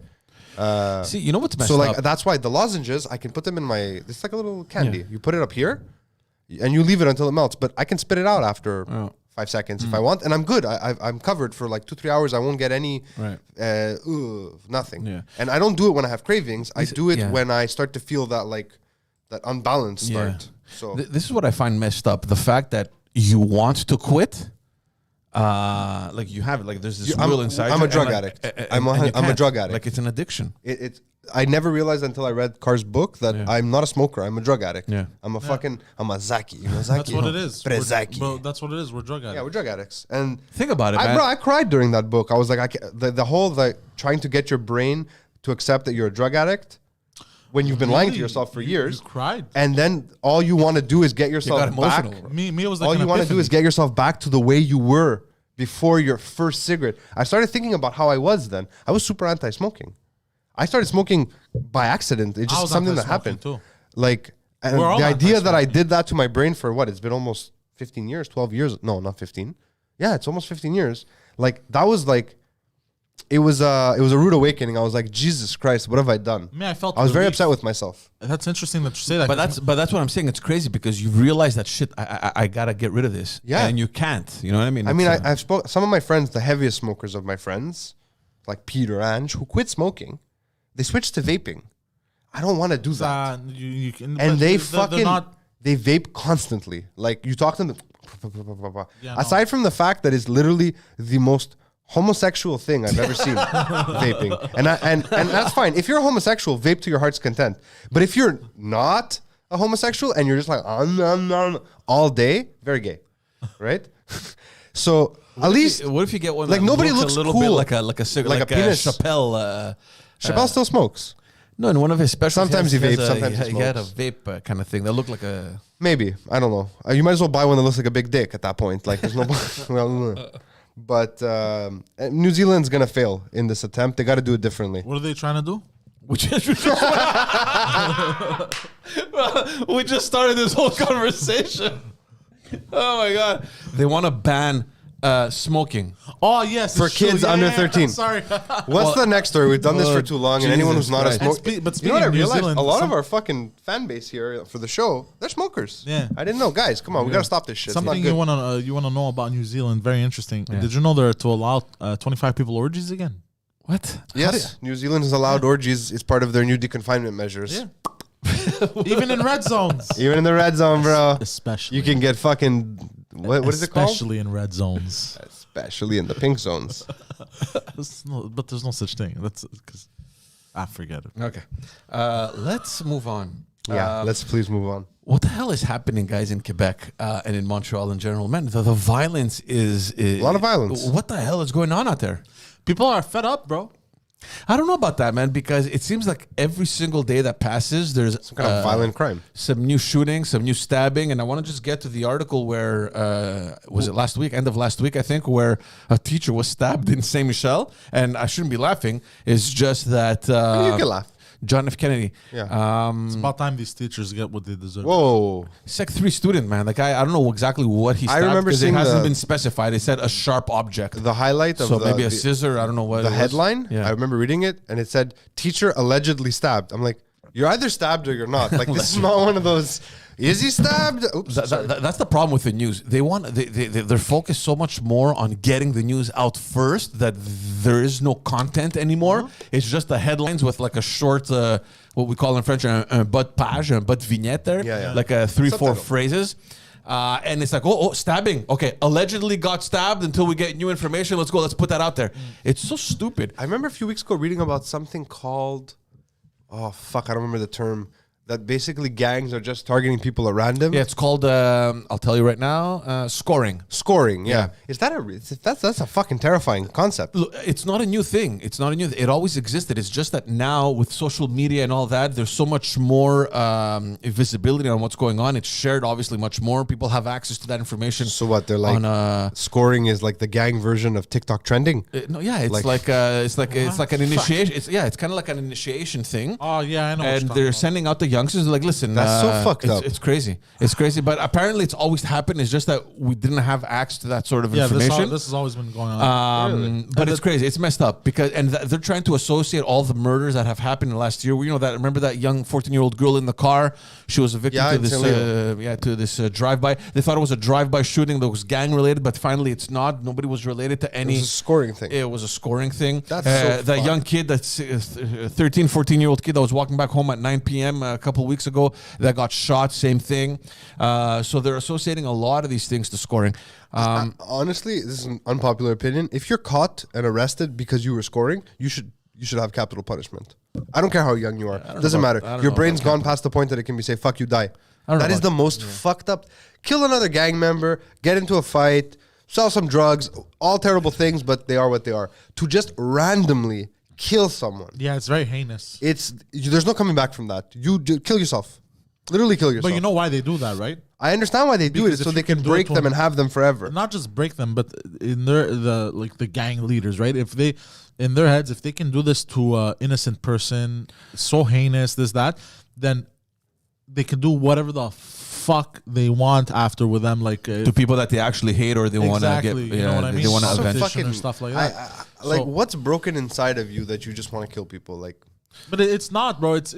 Speaker 5: See, you know what's messed up?
Speaker 4: That's why the lozenges, I can put them in it's like a little candy. You put it up here and you leave it until it melts, but I can spit it out after 5 seconds if I want, and I'm good. I'm covered for like 2-3 hours. I won't get any nothing.
Speaker 5: Yeah.
Speaker 4: And I don't do it when I have cravings. I do it when I start to feel that that unbalance start. So
Speaker 5: this is what I find messed up. The fact that you want to quit, you have it. There's this will inside.
Speaker 4: I'm a drug addict. I'm a drug addict.
Speaker 5: Like it's an addiction.
Speaker 4: I never realized until I read Carr's book that I'm not a smoker. I'm a drug addict.
Speaker 5: Yeah.
Speaker 4: I'm a Zaki. You know, Zaki.
Speaker 1: That's what it is.
Speaker 4: Prezaki.
Speaker 1: That's what it is. We're drug addicts.
Speaker 4: Yeah, we're drug addicts. And
Speaker 5: think about it, man.
Speaker 4: I cried during that book. I was like, the whole trying to get your brain to accept that you're a drug addict when you've been lying to yourself for years.
Speaker 1: You cried.
Speaker 4: And then all you want to do is get yourself back.
Speaker 1: Me, it was like
Speaker 4: all you want to do is get yourself back to the way you were before your first cigarette. I started thinking about how I was then. I was super anti-smoking. I started smoking by accident. It's just something that happened.
Speaker 1: Too.
Speaker 4: And the idea that I did that to my brain for it's been almost 15 years, 12 years. No, not 15. Yeah, it's almost 15 years. That was it was a rude awakening. I was like, Jesus Christ, what have I done?
Speaker 1: I
Speaker 4: was very upset with myself.
Speaker 1: That's interesting that you say that.
Speaker 5: But that's what I'm saying. It's crazy because you realize that shit. I gotta get rid of this.
Speaker 4: Yeah,
Speaker 5: and you can't. You know what I mean?
Speaker 4: I've spoke some of my friends, the heaviest smokers of my friends, like Peter, Ange, who quit smoking. They switched to vaping. I don't want to do that.
Speaker 1: You can,
Speaker 4: and they vape constantly. You talk to them. Aside from the fact that it's literally the most homosexual thing I've ever seen, vaping, and that's fine. If you're a homosexual, vape to your heart's content. But if you're not a homosexual and you're just all day, very gay, right? So at least,
Speaker 5: what if you get one?
Speaker 4: Nobody looks
Speaker 5: a little
Speaker 4: cool,
Speaker 5: bit like a cigarette, like a
Speaker 4: penis.
Speaker 5: Chappelle.
Speaker 4: Chappelle still smokes.
Speaker 5: No, in one of his specials,
Speaker 4: Sometimes he vapes,
Speaker 5: has
Speaker 4: sometimes he
Speaker 5: he had a
Speaker 4: smokes.
Speaker 5: vape kind of thing that looked like a.
Speaker 4: Maybe. I don't know. You might as well buy one that looks like a big dick at that point. Like, there's no. Well, but New Zealand's going to fail in this attempt. They got to do it differently.
Speaker 1: What are they trying to do?
Speaker 5: Which is we just started this whole conversation. Oh my god! They want to ban smoking.
Speaker 1: Oh yes,
Speaker 4: For
Speaker 1: it's true.
Speaker 4: kids under 13.
Speaker 1: Sorry.
Speaker 4: What's the next story? We've done this for too long, and anyone who's not a
Speaker 5: Jesus
Speaker 1: Christ.
Speaker 4: smoker.
Speaker 1: But
Speaker 4: You know what I
Speaker 1: speaking of New
Speaker 4: realized?
Speaker 1: Zealand,
Speaker 4: A lot of
Speaker 1: some-
Speaker 4: our fucking fan base here for the show, they're smokers.
Speaker 1: Yeah.
Speaker 4: I didn't know. Guys, come on. We got to stop this shit.
Speaker 1: Something
Speaker 4: it's
Speaker 1: you
Speaker 4: not good.
Speaker 1: want to know about New Zealand? Very interesting.
Speaker 5: Yeah.
Speaker 1: Did you know they're to allow 25 people orgies again?
Speaker 5: What?
Speaker 4: Yes, New Zealand has allowed orgies. It's part of their new deconfinement measures.
Speaker 1: Even in red zones.
Speaker 4: Even in the red zone, bro.
Speaker 1: Especially.
Speaker 4: You can get fucking... What is it called?
Speaker 1: Especially in red zones.
Speaker 4: Especially in the pink zones.
Speaker 1: But there's no such thing. That's because I forget it.
Speaker 5: Okay. Let's move on.
Speaker 4: Yeah, let's please move on.
Speaker 5: What the hell is happening, guys, in Quebec and in Montreal in general? Man, the violence is
Speaker 4: A lot of violence.
Speaker 5: What the hell is going on out there?
Speaker 1: People are fed up, bro.
Speaker 5: I don't know about that, man, because it seems like every single day that passes, there's
Speaker 4: Some kind of violent crime.
Speaker 5: some new shooting, some new stabbing, and I want to just get to the article where was it last week, end of last week, I think, where a teacher was stabbed in Saint Michel, and I shouldn't be laughing. It's just that
Speaker 4: You can laugh.
Speaker 5: John F. Kennedy.
Speaker 4: Yeah.
Speaker 1: It's about time these teachers get what they deserve.
Speaker 4: Whoa.
Speaker 5: Sec 3 student, man. Like I don't know exactly what he stabbed.
Speaker 4: remember
Speaker 5: 'cause
Speaker 4: seeing
Speaker 5: it hasn't
Speaker 4: the-
Speaker 5: been specified. It said a sharp object.
Speaker 4: The highlight of
Speaker 5: So
Speaker 4: the,
Speaker 5: maybe a
Speaker 4: the,
Speaker 5: scissor. I don't know what
Speaker 4: the
Speaker 5: it was.
Speaker 4: headline,
Speaker 5: Yeah.
Speaker 4: I remember reading it, and it said, teacher allegedly stabbed. I'm like, you're either stabbed or you're not. Like, this is not one of those, is he stabbed? Oops, sorry.
Speaker 5: That's the problem with the news. They're focused so much more on getting the news out first that there is no content anymore.
Speaker 4: Mm-hmm.
Speaker 5: It's just the headlines with like a short, what we call in French, un bas de page, un bas de vignette there,
Speaker 4: Yeah.
Speaker 5: like a 3-4
Speaker 4: Subtitle.
Speaker 5: phrases. And it's like, stabbing. Okay, allegedly got stabbed until we get new information. Let's go. Let's put that out there. It's so stupid.
Speaker 4: I remember a few weeks ago reading about something called, oh, fuck, I don't remember the term, that basically gangs are just targeting people at random.
Speaker 5: Yeah, it's called, I'll tell you right now, scoring.
Speaker 4: Scoring, yeah. Is that that's a fucking terrifying concept.
Speaker 5: Look, it's not a new thing. It's not a new. It always existed. It's just that now with social media and all that, there's so much more visibility on what's going on. It's shared obviously much more. People have access to that information.
Speaker 4: So what, they're like,
Speaker 5: on
Speaker 4: scoring is like the gang version of TikTok trending?
Speaker 5: no, yeah, it's
Speaker 4: Like-
Speaker 5: it's like an initiation. It's kind of like an initiation thing.
Speaker 1: Oh yeah, I know. what
Speaker 5: And
Speaker 1: you're
Speaker 5: they're
Speaker 1: talking
Speaker 5: sending out the youngsters. They're like, listen,
Speaker 4: That's so fucked up.
Speaker 5: It's crazy. It's crazy. But apparently, it's always happened. It's just that we didn't have access to that sort of
Speaker 1: about.
Speaker 5: information.
Speaker 1: This has always been going on.
Speaker 5: But it's crazy. It's messed up because they're trying to associate all the murders that have happened in the last year. You know that? Remember that young 14-year-old girl in the car? She was a victim
Speaker 4: Yeah,
Speaker 5: to
Speaker 4: in
Speaker 5: this
Speaker 4: St.
Speaker 5: to this drive-by. They thought it was a drive-by shooting that was gang related, but finally it's not. Nobody was related to any.
Speaker 4: It was a scoring thing.
Speaker 5: It was a scoring thing.
Speaker 4: That's so
Speaker 5: that
Speaker 4: fucked.
Speaker 5: young kid, that's 13, 14-year-old kid that was walking back home at 9 p.m. a couple of weeks ago that got shot. Same thing. So they're associating a lot of these things to scoring.
Speaker 4: Honestly, this is an unpopular opinion. If you're caught and arrested because you were scoring, you should have capital punishment. I don't care how young you are. Doesn't
Speaker 5: I
Speaker 4: matter.
Speaker 5: don't
Speaker 4: Your
Speaker 5: know
Speaker 4: brain's
Speaker 5: about
Speaker 4: gone past the point that it can be say, fuck you, die.
Speaker 5: don't know
Speaker 4: That is
Speaker 5: about-
Speaker 4: the most fucked up. Kill another gang member, get into a fight, sell some drugs, all terrible things, but they are what they are. To just randomly kill someone,
Speaker 1: Yeah, it's very heinous.
Speaker 4: there's no coming back from that. Kill yourself. Literally kill yourself.
Speaker 1: But you know why they do that, right?
Speaker 4: I understand why they do
Speaker 1: Because
Speaker 4: it, so
Speaker 1: if
Speaker 4: they
Speaker 1: you
Speaker 4: can
Speaker 1: can do
Speaker 4: break
Speaker 1: it to
Speaker 4: them
Speaker 1: them-
Speaker 4: and have them forever.
Speaker 1: Not just break them, but in the gang leaders, right? If they, in their heads, if they can do this to an innocent person, so heinous, this, that, then they can do whatever the fuck they want after with them, like
Speaker 5: To people that they actually hate or they want to get,
Speaker 1: exactly, you know what I mean?
Speaker 5: they want to
Speaker 1: So
Speaker 5: avenge.
Speaker 1: fucking- or stuff like that.
Speaker 4: Like,
Speaker 1: So-
Speaker 4: what's broken inside of you that you just want to kill people? Like,
Speaker 1: But it's not, bro. It's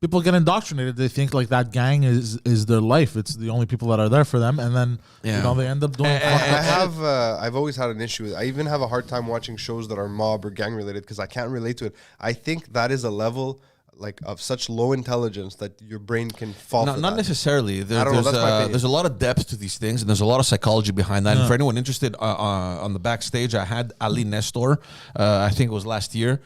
Speaker 1: people get indoctrinated. They think like that gang is their life. It's the only people that are there for them, and then
Speaker 5: Yeah.
Speaker 1: they end up doing.
Speaker 4: I've always had an issue with. I even have a hard time watching shows that are mob or gang related because I can't relate to it. I think that is a level like of such low intelligence that your brain can fall.
Speaker 5: Not,
Speaker 4: for
Speaker 5: not
Speaker 4: that.
Speaker 5: necessarily.
Speaker 4: I don't know, that's my opinion.
Speaker 5: There's a lot of depth to these things, and there's a lot of psychology behind that. And for anyone interested, on the backstage, I had Ali Nestor, I think it was last year,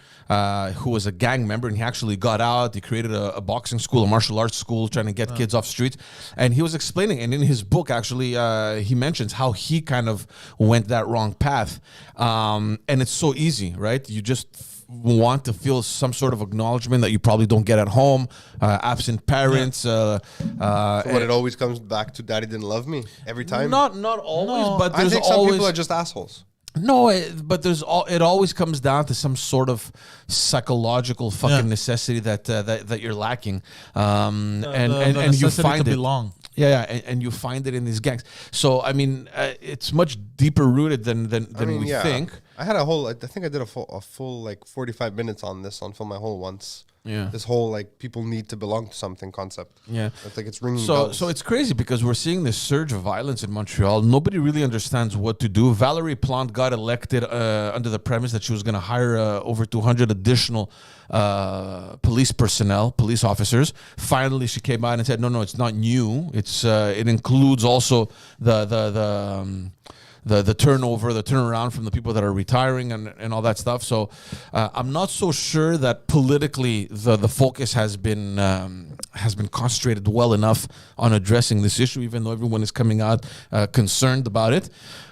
Speaker 5: who was a gang member, and he actually got out. He created a boxing school, a martial arts school, trying to get kids off streets. And he was explaining, and in his book, actually, he mentions how he kind of went that wrong path. And it's so easy, right? You just want to feel some sort of acknowledgement that you probably don't get at home, absent parents.
Speaker 4: So what it always comes back to, daddy didn't love me every time.
Speaker 5: Not always, but
Speaker 4: I
Speaker 5: there's
Speaker 4: think some
Speaker 5: always
Speaker 4: people are just assholes.
Speaker 5: no. But it always comes down to some sort of psychological fucking necessity that you're lacking, and you find
Speaker 1: to
Speaker 5: it.
Speaker 1: belong.
Speaker 5: Yeah, and you find it in these gangs. So I mean, it's much deeper rooted than we think.
Speaker 4: I had a whole. I think I did a full like 45 minutes on this on Film My Hole once.
Speaker 5: Yeah.
Speaker 4: This whole like people need to belong to something concept.
Speaker 5: Yeah.
Speaker 4: It's like it's ringing
Speaker 5: So
Speaker 4: bells.
Speaker 5: it's crazy because we're seeing this surge of violence in Montreal. Nobody really understands what to do. Valerie Plante got elected under the premise that she was going to hire over 200 additional police personnel, police officers. Finally, she came out and said, "No, it's not new. It includes also the turnover, the turnaround from the people that are retiring and all that stuff." So I'm not so sure that politically the focus has been concentrated well enough on addressing this issue, even though everyone is coming out concerned about it.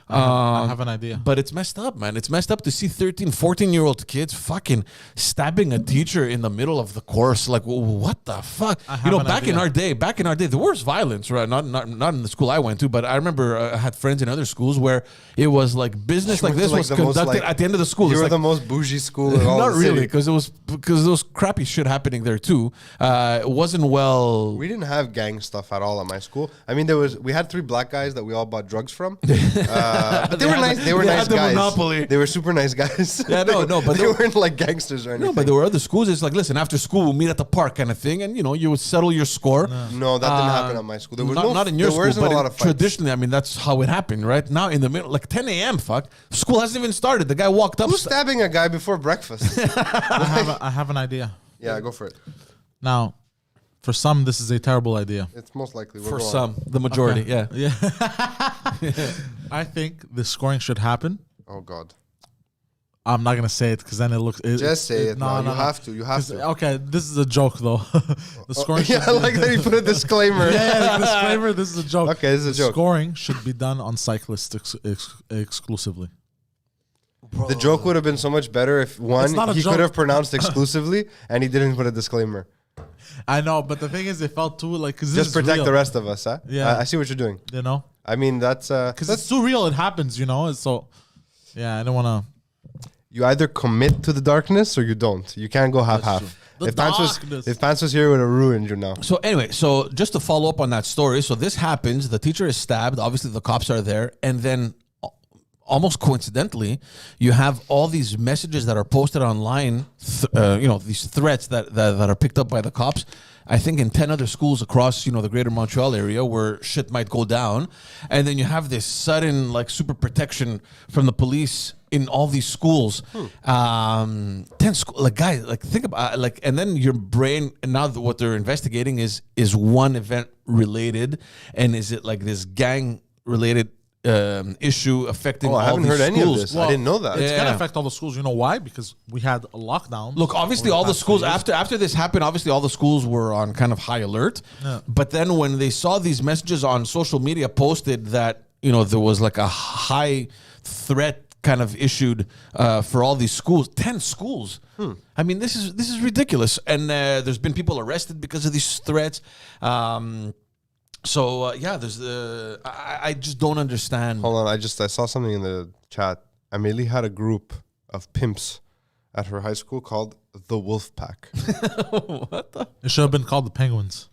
Speaker 1: I have an idea.
Speaker 5: But it's messed up, man. It's messed up to see 13, 14-year-old kids fucking stabbing a teacher in the middle of the course. Like, what the fuck? You know, back in our day, there was violence, right? Not in the school I went to, but I remember I had friends in other schools where it was like business like this was conducted at the end of the school.
Speaker 4: You were
Speaker 5: like,
Speaker 4: the most bougie school in all
Speaker 5: not
Speaker 4: the
Speaker 5: really,
Speaker 4: city.
Speaker 5: because there was crappy shit happening there too. It wasn't well.
Speaker 4: We didn't have gang stuff at all at my school. I mean, we had 3 black guys that we all bought drugs from. But they were nice. They were
Speaker 5: they
Speaker 4: nice
Speaker 5: had the
Speaker 4: guys.
Speaker 5: monopoly.
Speaker 4: They were super nice guys.
Speaker 5: Yeah, no, but
Speaker 4: they weren't like gangsters or anything.
Speaker 5: No, but there were other schools. It's like, listen, after school we'll meet at the park kind of thing, and you would settle your score.
Speaker 4: No, that didn't happen at my school. There was
Speaker 5: not in your school,
Speaker 4: wasn't
Speaker 5: but
Speaker 4: a lot of fights.
Speaker 5: traditionally, I mean, that's how it happened, right? Now in the middle, like 10 a.m. Fuck, school hasn't even started. The guy walked up.
Speaker 4: Who's stabbing a guy before breakfast?
Speaker 1: I have an idea.
Speaker 4: Yeah, go for it.
Speaker 1: Now, for some, this is a terrible idea.
Speaker 4: It's most likely
Speaker 5: For some, the majority, yeah.
Speaker 1: Yeah. I think the scoring should happen.
Speaker 4: Oh God.
Speaker 1: I'm not gonna say it because then it looks.
Speaker 4: Just say it. No, you have to. You have to.
Speaker 1: Okay, this is a joke though. The scoring.
Speaker 4: Yeah, I like that you put a disclaimer.
Speaker 1: Yeah, disclaimer. This is a joke.
Speaker 4: Okay, this is a joke.
Speaker 1: Scoring should be done on cyclists exclusively.
Speaker 4: The joke would have been so much better if
Speaker 1: It's not a
Speaker 4: he
Speaker 1: joke.
Speaker 4: could have pronounced exclusively and he didn't put a disclaimer.
Speaker 1: I know, but the thing is, it felt too like because
Speaker 4: Just protect the rest of us, huh?
Speaker 1: Yeah.
Speaker 4: I see what you're doing.
Speaker 1: You know,
Speaker 4: I mean, that's
Speaker 1: because it's too real. It happens. You know, so yeah, I don't want to.
Speaker 4: you either commit to the darkness or you don't. You can't go half-half.
Speaker 1: The
Speaker 4: If
Speaker 1: darkness.
Speaker 4: Pants was here, it would have ruined you now.
Speaker 5: So anyway, so just to follow up on that story, so this happens. The teacher is stabbed. Obviously, the cops are there, and then almost coincidentally, you have all these messages that are posted online. These threats that are picked up by the cops. I think in 10 other schools across, the greater Montreal area where shit might go down. And then you have this sudden, like, super protection from the police in all these schools. 10 schools, like, guys, like, think about, like, and then your brain, and now what they're investigating is one event related, and is it like this gang related issue affecting all
Speaker 4: I haven't
Speaker 5: these
Speaker 4: heard any of
Speaker 5: schools?
Speaker 4: this. I didn't know that.
Speaker 1: It's
Speaker 5: Yeah.
Speaker 1: gonna affect all the schools. You know why? Because we had a lockdown.
Speaker 5: Look, obviously, all the schools after this happened, obviously, all the schools were on kind of high alert.
Speaker 1: Yeah.
Speaker 5: But then when they saw these messages on social media posted that there was like a high threat kind of issued for all these schools, 10 schools. I mean, this is ridiculous. And there's been people arrested because of these threats. There's I just don't understand.
Speaker 4: Hold on, I saw something in the chat. Amélie had a group of pimps at her high school called the Wolf Pack.
Speaker 1: It should have been called the Penguins.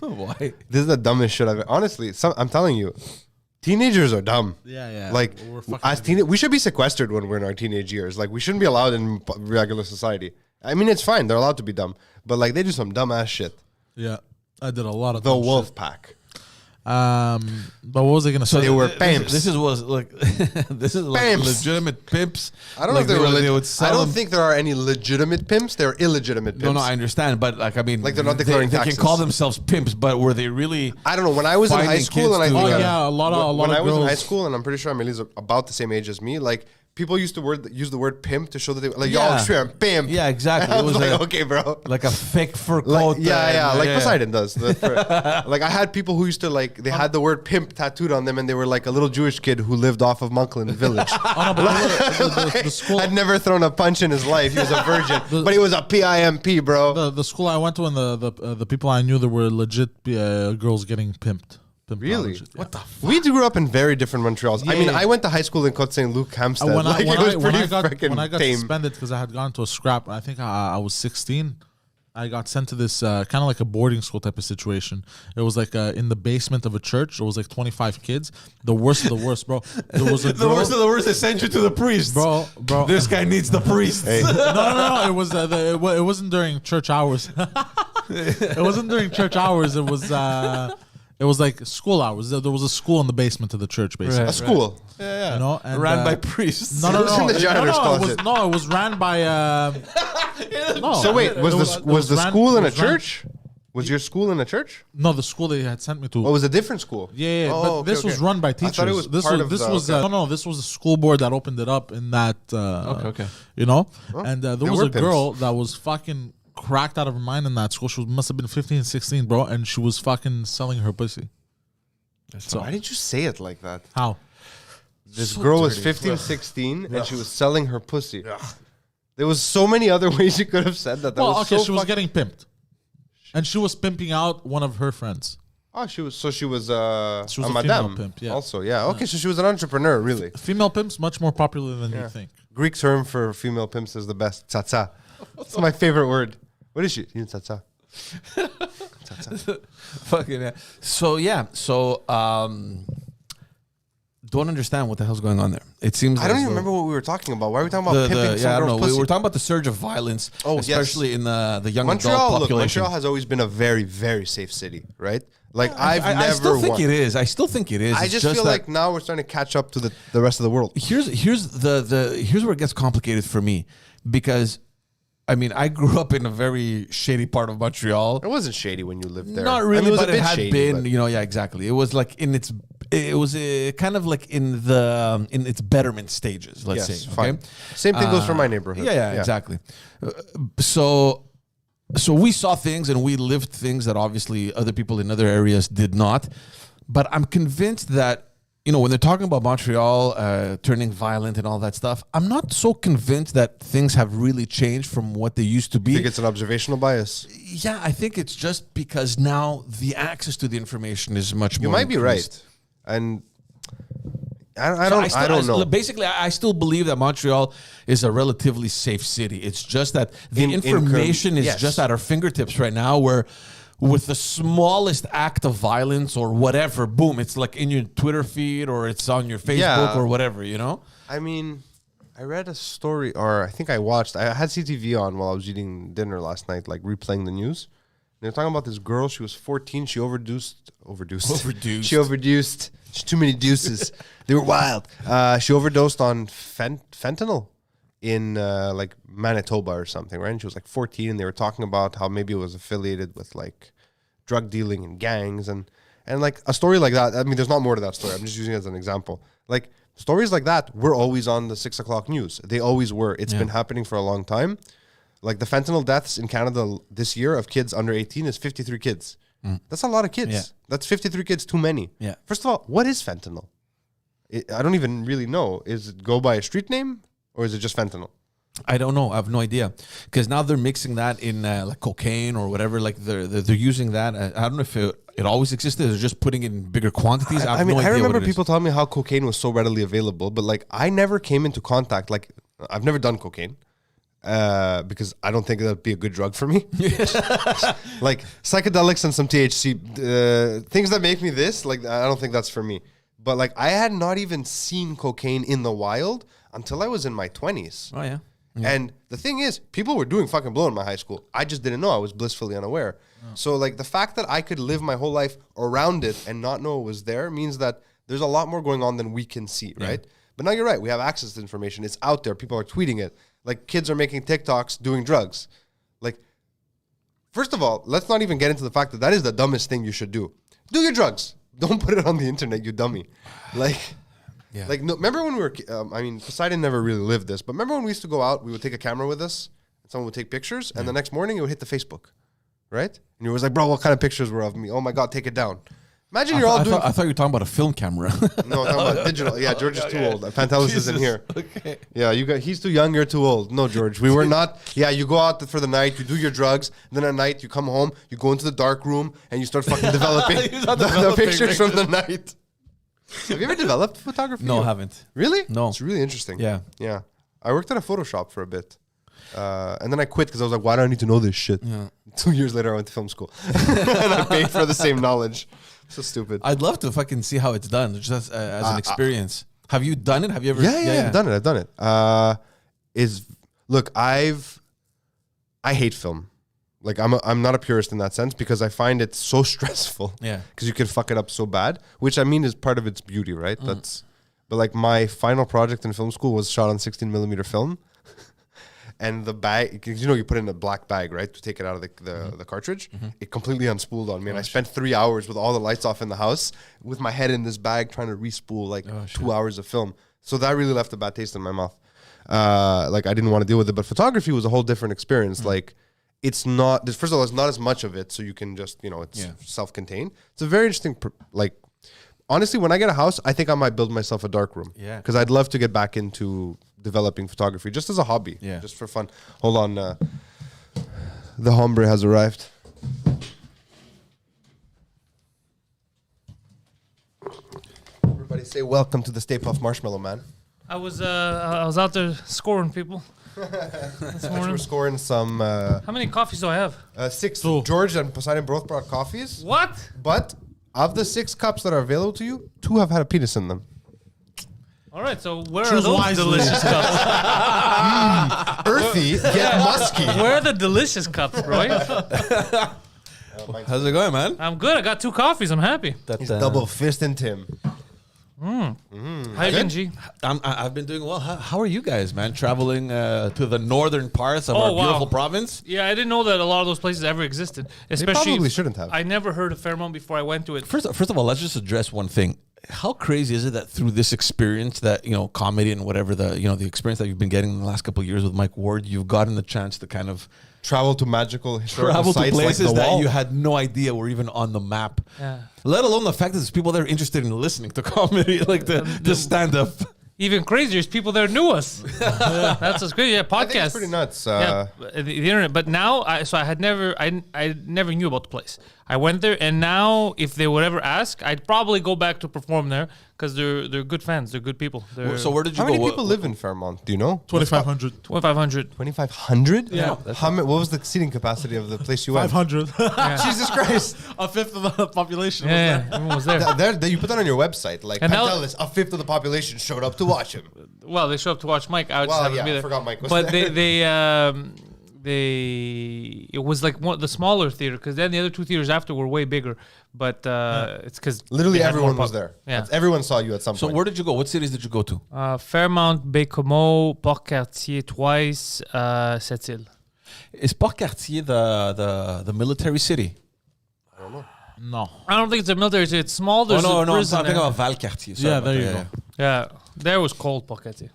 Speaker 5: Why?
Speaker 4: This is the dumbest shit I've honestly. I'm telling you, teenagers are dumb.
Speaker 1: Yeah.
Speaker 4: Like we should be sequestered when we're in our teenage years. Like we shouldn't be allowed in regular society. I mean, it's fine; they're allowed to be dumb, but like they do some dumb ass shit.
Speaker 1: Yeah, I did a lot of
Speaker 4: The
Speaker 1: dumb
Speaker 4: Wolf
Speaker 1: shit.
Speaker 4: Pack.
Speaker 1: But what was I gonna say?
Speaker 4: They were pimps.
Speaker 5: This is like
Speaker 4: Pimps.
Speaker 5: legitimate pimps.
Speaker 4: I don't know if they were.
Speaker 5: would
Speaker 4: I
Speaker 5: sell
Speaker 4: don't
Speaker 5: them.
Speaker 4: think there are any legitimate pimps. They're illegitimate pimps.
Speaker 5: No, I understand, but like I mean,
Speaker 4: Like, they're not declaring
Speaker 5: they
Speaker 4: taxes.
Speaker 5: can call themselves pimps, but were they really?
Speaker 4: I don't know. When I was in high
Speaker 5: Finding
Speaker 4: school, and I
Speaker 5: kids
Speaker 4: think
Speaker 5: to-
Speaker 1: Oh, yeah, a lot
Speaker 4: when
Speaker 1: of
Speaker 4: I was in
Speaker 1: girls.
Speaker 4: high school, and I'm pretty sure Amelie's about the same age as me. Like people used to use the word pimp to show that they like,
Speaker 5: Yeah.
Speaker 4: yo, sure, I'm pimp.
Speaker 5: Yeah, exactly.
Speaker 4: I
Speaker 5: It
Speaker 4: was
Speaker 5: was
Speaker 4: like,
Speaker 5: a-
Speaker 4: okay, bro.
Speaker 5: like a fake fur
Speaker 4: Like,
Speaker 5: coat.
Speaker 4: like Poseidon does. Like I had people who used to like they had the word pimp tattooed on them, and they were like a little Jewish kid who lived off of Monkland Village.
Speaker 1: Oh, no, but the school,
Speaker 4: Had never thrown a punch in his life. He was a virgin, but he was a PIMP, bro.
Speaker 1: the school I went to and the people I knew, there were legit girls getting pimped.
Speaker 4: Really? What the? We grew up in very different Montreals. I mean,
Speaker 1: Yeah.
Speaker 4: I went to high school in Côte Saint Luc, Hampstead.
Speaker 1: When
Speaker 4: Like, it was pretty freaking
Speaker 1: when I got
Speaker 4: tame.
Speaker 1: suspended because I had gone to a scrap, I think I was 16. I got sent to this kind of like a boarding school type of situation. It was like in the basement of a church. It was like 25 kids. The worst of the worst, bro. There was a
Speaker 5: The
Speaker 1: girl,
Speaker 5: worst of the worst, they sent you to the priest.
Speaker 1: bro.
Speaker 5: This guy needs the priest.
Speaker 1: No. It was it wasn't during church hours. It wasn't during church hours. It was like school hours. There was a school in the basement of the church, basically.
Speaker 5: Right.
Speaker 4: A school.
Speaker 1: You know, and,
Speaker 5: Ran by priests.
Speaker 1: No,
Speaker 4: It was in the janitor's closet.
Speaker 1: It was ran by. No.
Speaker 4: So wait, was the
Speaker 1: ran-
Speaker 4: school in
Speaker 1: it
Speaker 4: a
Speaker 1: was ran-
Speaker 4: church? Was your school in a church?
Speaker 1: No, the school they had sent me to.
Speaker 4: Oh, it was a different school.
Speaker 1: Yeah,
Speaker 4: Oh,
Speaker 1: but
Speaker 4: okay,
Speaker 1: this was
Speaker 4: okay.
Speaker 1: run by
Speaker 4: I
Speaker 1: teachers.
Speaker 4: thought it was
Speaker 1: this
Speaker 4: part
Speaker 1: was
Speaker 4: of
Speaker 1: this
Speaker 4: the-
Speaker 1: was
Speaker 4: okay.
Speaker 1: no, this was the school board that opened it up in that.
Speaker 5: Okay.
Speaker 1: You know, and there
Speaker 4: They
Speaker 1: was
Speaker 4: were
Speaker 1: a
Speaker 4: pimps.
Speaker 1: girl that was fucking cracked out of her mind in that school. She must have been 15, 16, bro, and she was fucking selling her pussy. So
Speaker 4: Why did you say it like that?
Speaker 1: how?
Speaker 4: This girl was 15, 16, and she was selling her pussy. There was so many other ways you could have said that.
Speaker 1: Well,
Speaker 4: was
Speaker 1: okay,
Speaker 4: so
Speaker 1: she was
Speaker 4: fuck-
Speaker 1: getting pimped, and she was pimping out one of her friends.
Speaker 4: Oh, she was
Speaker 1: She was
Speaker 4: a
Speaker 1: a female
Speaker 4: madame.
Speaker 1: pimp, yeah.
Speaker 4: Also, yeah. Okay, so she was an entrepreneur, really.
Speaker 1: Female pimps much more popular than you think.
Speaker 4: Greek term for female pimps is the best. Tsatsa. It's my favorite word. What is she? Tsatsa.
Speaker 5: Fucking yeah. So yeah. So don't understand what the hell's going on there. It seems
Speaker 4: I don't
Speaker 5: as
Speaker 4: even
Speaker 5: though
Speaker 4: remember what we were talking about. Why are we talking about pimping
Speaker 5: I
Speaker 4: some
Speaker 5: don't
Speaker 4: girl's
Speaker 5: know.
Speaker 4: pussy?
Speaker 5: We were talking about the surge of violence,
Speaker 4: Oh, yes.
Speaker 5: especially in the young
Speaker 4: Montreal,
Speaker 5: adult
Speaker 4: look,
Speaker 5: population.
Speaker 4: Montreal has always been a very, very safe city, right? Like I've
Speaker 5: I
Speaker 4: never
Speaker 5: still think
Speaker 4: won.
Speaker 5: it is. I still think it is.
Speaker 4: I
Speaker 5: It's
Speaker 4: just feel
Speaker 5: that-
Speaker 4: like now we're starting to catch up to the rest of the world.
Speaker 5: here's here's where it gets complicated for me, because I mean I grew up in a very shady part of Montreal.
Speaker 4: It wasn't shady when you lived there.
Speaker 5: Not
Speaker 4: I mean,
Speaker 5: really,
Speaker 4: it was
Speaker 5: but
Speaker 4: a
Speaker 5: it
Speaker 4: bit
Speaker 5: had
Speaker 4: shady,
Speaker 5: been,
Speaker 4: but-
Speaker 5: you know, yeah, exactly. It was like it was kind of like in its betterment stages, let's
Speaker 4: Yes,
Speaker 5: say.
Speaker 4: fine.
Speaker 5: Okay?
Speaker 4: Same thing goes for my neighborhood.
Speaker 5: Yeah, exactly. So we saw things and we lived things that obviously other people in other areas did not. But I'm convinced that, you know, when they're talking about Montreal turning violent and all that stuff, I'm not so convinced that things have really changed from what they used to
Speaker 4: I
Speaker 5: be.
Speaker 4: think it's an observational bias.
Speaker 5: Yeah, I think it's just because now the access to the information is much more.
Speaker 4: You might be
Speaker 5: increased.
Speaker 4: right, and I
Speaker 5: So
Speaker 4: don't know.
Speaker 5: Basically, I still believe that Montreal is a relatively safe city. It's just that the
Speaker 4: In
Speaker 5: information is
Speaker 4: yes.
Speaker 5: just at our fingertips right now, where with the smallest act of violence or whatever, boom, it's like in your Twitter feed or it's on your Facebook
Speaker 4: Yeah.
Speaker 5: or whatever, you know?
Speaker 4: I mean, I read a story, or I think I watched. I had CTV on while I was eating dinner last night, like replaying the news. They're talking about this girl. She was 14. She overdosed. She overdosed. Too many deuces. They were wild. She overdosed on fentanyl in like Manitoba or something, right? And she was like 14, and they were talking about how maybe it was affiliated with like drug dealing and gangs and like a story like that. I mean, there's not more to that story. I'm just using it as an example. Like stories like that were always on the 6 o'clock news. They always were. It's been happening for a long time. Like the fentanyl deaths in Canada this year of kids under 18 is 53 kids. That's a lot of kids.
Speaker 5: Yeah.
Speaker 4: That's 53 kids too many.
Speaker 5: Yeah.
Speaker 4: First of all, what is fentanyl? I don't even really know. Is it go by a street name or is it just fentanyl?
Speaker 5: I don't know. I have no idea, because now they're mixing that in like cocaine or whatever. Like they're using that. I don't know if it always existed. They're just putting it in bigger quantities. I have no idea
Speaker 4: I
Speaker 5: what
Speaker 4: remember
Speaker 5: it is.
Speaker 4: people telling me how cocaine was so readily available, but like I never came into contact. Like I've never done cocaine because I don't think that'd be a good drug for me. Like psychedelics and some THC, things that make me this. Like I don't think that's for me. But like I had not even seen cocaine in the wild until I was in my 20s.
Speaker 5: Oh yeah.
Speaker 4: And the thing is, people were doing fucking blow in my high school. I just didn't know. I was blissfully unaware. So like the fact that I could live my whole life around it and not know it was there means that there's a lot more going on than we can see, right? But now you're right. We have access to information. It's out there. People are tweeting it. Like kids are making TikToks doing drugs. Like, first of all, let's not even get into the fact that that is the dumbest thing you should do. Do your drugs. Don't put it on the internet, you dummy. Like,
Speaker 5: Yeah.
Speaker 4: Like, no, remember when we were? I mean, Poseidon never really lived this, but remember when we used to go out? We would take a camera with us, and someone would take pictures, and the next morning it would hit the Facebook, right? And you was like, bro, what kind of pictures were of me? Oh my god, take it down. Imagine you're all doing.
Speaker 5: I thought you were talking about a film camera.
Speaker 4: No, I'm talking about digital. Yeah, George is too old. Pantelis isn't here.
Speaker 5: Okay.
Speaker 4: Yeah, he's too young, you're too old. No, George, we were not. Yeah, you go out for the night, you do your drugs, and then at night you come home, you go into the dark room, and you start fucking developing the pictures from the night. Have you ever developed photography?
Speaker 5: No, I haven't.
Speaker 4: Really?
Speaker 5: No.
Speaker 4: It's really interesting.
Speaker 5: Yeah.
Speaker 4: Yeah. I worked at a Photoshop for a bit. And then I quit because I was like, why do I need to know this shit?
Speaker 5: Yeah.
Speaker 4: 2 years later, I went to film school. And I paid for the same knowledge. So stupid.
Speaker 5: I'd love to fucking see how it's done, just as an experience. Have you done it? Have you ever?
Speaker 4: Yeah, I've done it. Look, I hate film. Like I'm not a purist in that sense because I find it so stressful.
Speaker 5: Yeah.
Speaker 4: Because you can fuck it up so bad, which I mean is part of its beauty, right? But like my final project in film school was shot on 16mm film. And the bag, because you put it in a black bag, right, to take it out of the cartridge. It completely unspooled on me, and I spent 3 hours with all the lights off in the house, with my head in this bag trying to respool 2 hours of film. So that really left a bad taste in my mouth. Like I didn't want to deal with it. But photography was a whole different experience. Like it's not. First of all, it's not as much of it, so you can just it's self-contained. It's a very interesting honestly, when I get a house, I think I might build myself a dark room.
Speaker 5: Yeah.
Speaker 4: Because I'd love to get back into developing photography just as a hobby.
Speaker 5: Yeah.
Speaker 4: Just for fun. Hold on. The hombre has arrived. Everybody say welcome to the Stay Puft Marshmallow Man.
Speaker 6: I was out there scoring people this
Speaker 4: We're
Speaker 6: morning.
Speaker 4: scoring some
Speaker 6: How many coffees do I have?
Speaker 4: 6.
Speaker 1: Two.
Speaker 4: George and Poseidon both brought coffees.
Speaker 6: What?
Speaker 4: But of the 6 cups that are available to you, 2 have had a penis in them.
Speaker 6: All right, so where are
Speaker 1: Choose
Speaker 6: those
Speaker 1: wisely.
Speaker 6: delicious cups?
Speaker 4: Earthy, yet musky.
Speaker 6: Where are the delicious cups, bro?
Speaker 5: How's it going, man?
Speaker 6: I'm good. I got 2 coffees. I'm happy.
Speaker 4: He's double fisting Tim.
Speaker 6: Hi, Benji.
Speaker 5: I've been doing well. How are you guys, man? Traveling to the northern parts of our
Speaker 6: wow.
Speaker 5: beautiful province?
Speaker 6: Yeah, I didn't know that a lot of those places ever existed. Especially,
Speaker 4: probably shouldn't have.
Speaker 6: I never heard of Fairmont before I went to it.
Speaker 5: First of all, let's just address one thing. How crazy is it that through this experience, that comedy and whatever the experience that you've been getting in the last couple of years with Mike Ward, you've gotten the chance to kind of
Speaker 4: Travel to magical historical
Speaker 5: travel to
Speaker 4: sites
Speaker 5: places
Speaker 4: like the
Speaker 5: that
Speaker 4: wall.
Speaker 5: you had no idea were even on the map.
Speaker 6: Yeah.
Speaker 5: Let alone the fact that there's people that are interested in listening to comedy, like the stand up.
Speaker 6: Even crazier is people there knew us. That's what's crazy. Yeah,
Speaker 4: I think
Speaker 6: podcast.
Speaker 4: it's pretty nuts.
Speaker 6: Yeah, the internet. But now, I never knew about the place. I went there, and now if they would ever ask, I'd probably go back to perform there because they're good fans. They're good people.
Speaker 5: So where did you
Speaker 4: How
Speaker 5: go?
Speaker 4: many people live in Fairmont? Do you know?
Speaker 1: 2,500.
Speaker 6: 2,500.
Speaker 4: 2,500?
Speaker 6: Yeah.
Speaker 4: What was the seating capacity of the place you went?
Speaker 1: 500.
Speaker 4: Jesus Christ.
Speaker 1: A fifth of the population.
Speaker 6: Yeah, everyone was there.
Speaker 4: You put that on your website. Like,
Speaker 6: And now-
Speaker 4: Pantelis, a fifth of the population showed up to watch him.
Speaker 6: Well, they show up to watch Mike. I just
Speaker 4: Well,
Speaker 6: happened to be
Speaker 4: yeah, I
Speaker 6: there.
Speaker 4: forgot Mike was
Speaker 6: But
Speaker 4: there.
Speaker 6: it was like the smaller theater because then the other 2 theaters after were way bigger. But it's because
Speaker 4: Literally everyone was there.
Speaker 6: Yeah.
Speaker 4: Everyone saw you at some
Speaker 5: So
Speaker 4: point.
Speaker 5: where did you go? What cities did you go to?
Speaker 6: Fairmont, Baie-Comeau, Port-Cartier twice, Sept-Îles.
Speaker 5: Is Port-Cartier the military city?
Speaker 1: No.
Speaker 6: I don't think it's a military city. It's small. There's
Speaker 5: no,
Speaker 6: a
Speaker 5: I'm
Speaker 6: prison
Speaker 5: talking
Speaker 6: there.
Speaker 5: about Val-Cartier. Sorry
Speaker 1: Yeah,
Speaker 5: about
Speaker 1: there you
Speaker 5: that,
Speaker 1: go.
Speaker 6: Yeah, there was cold Port-Cartier.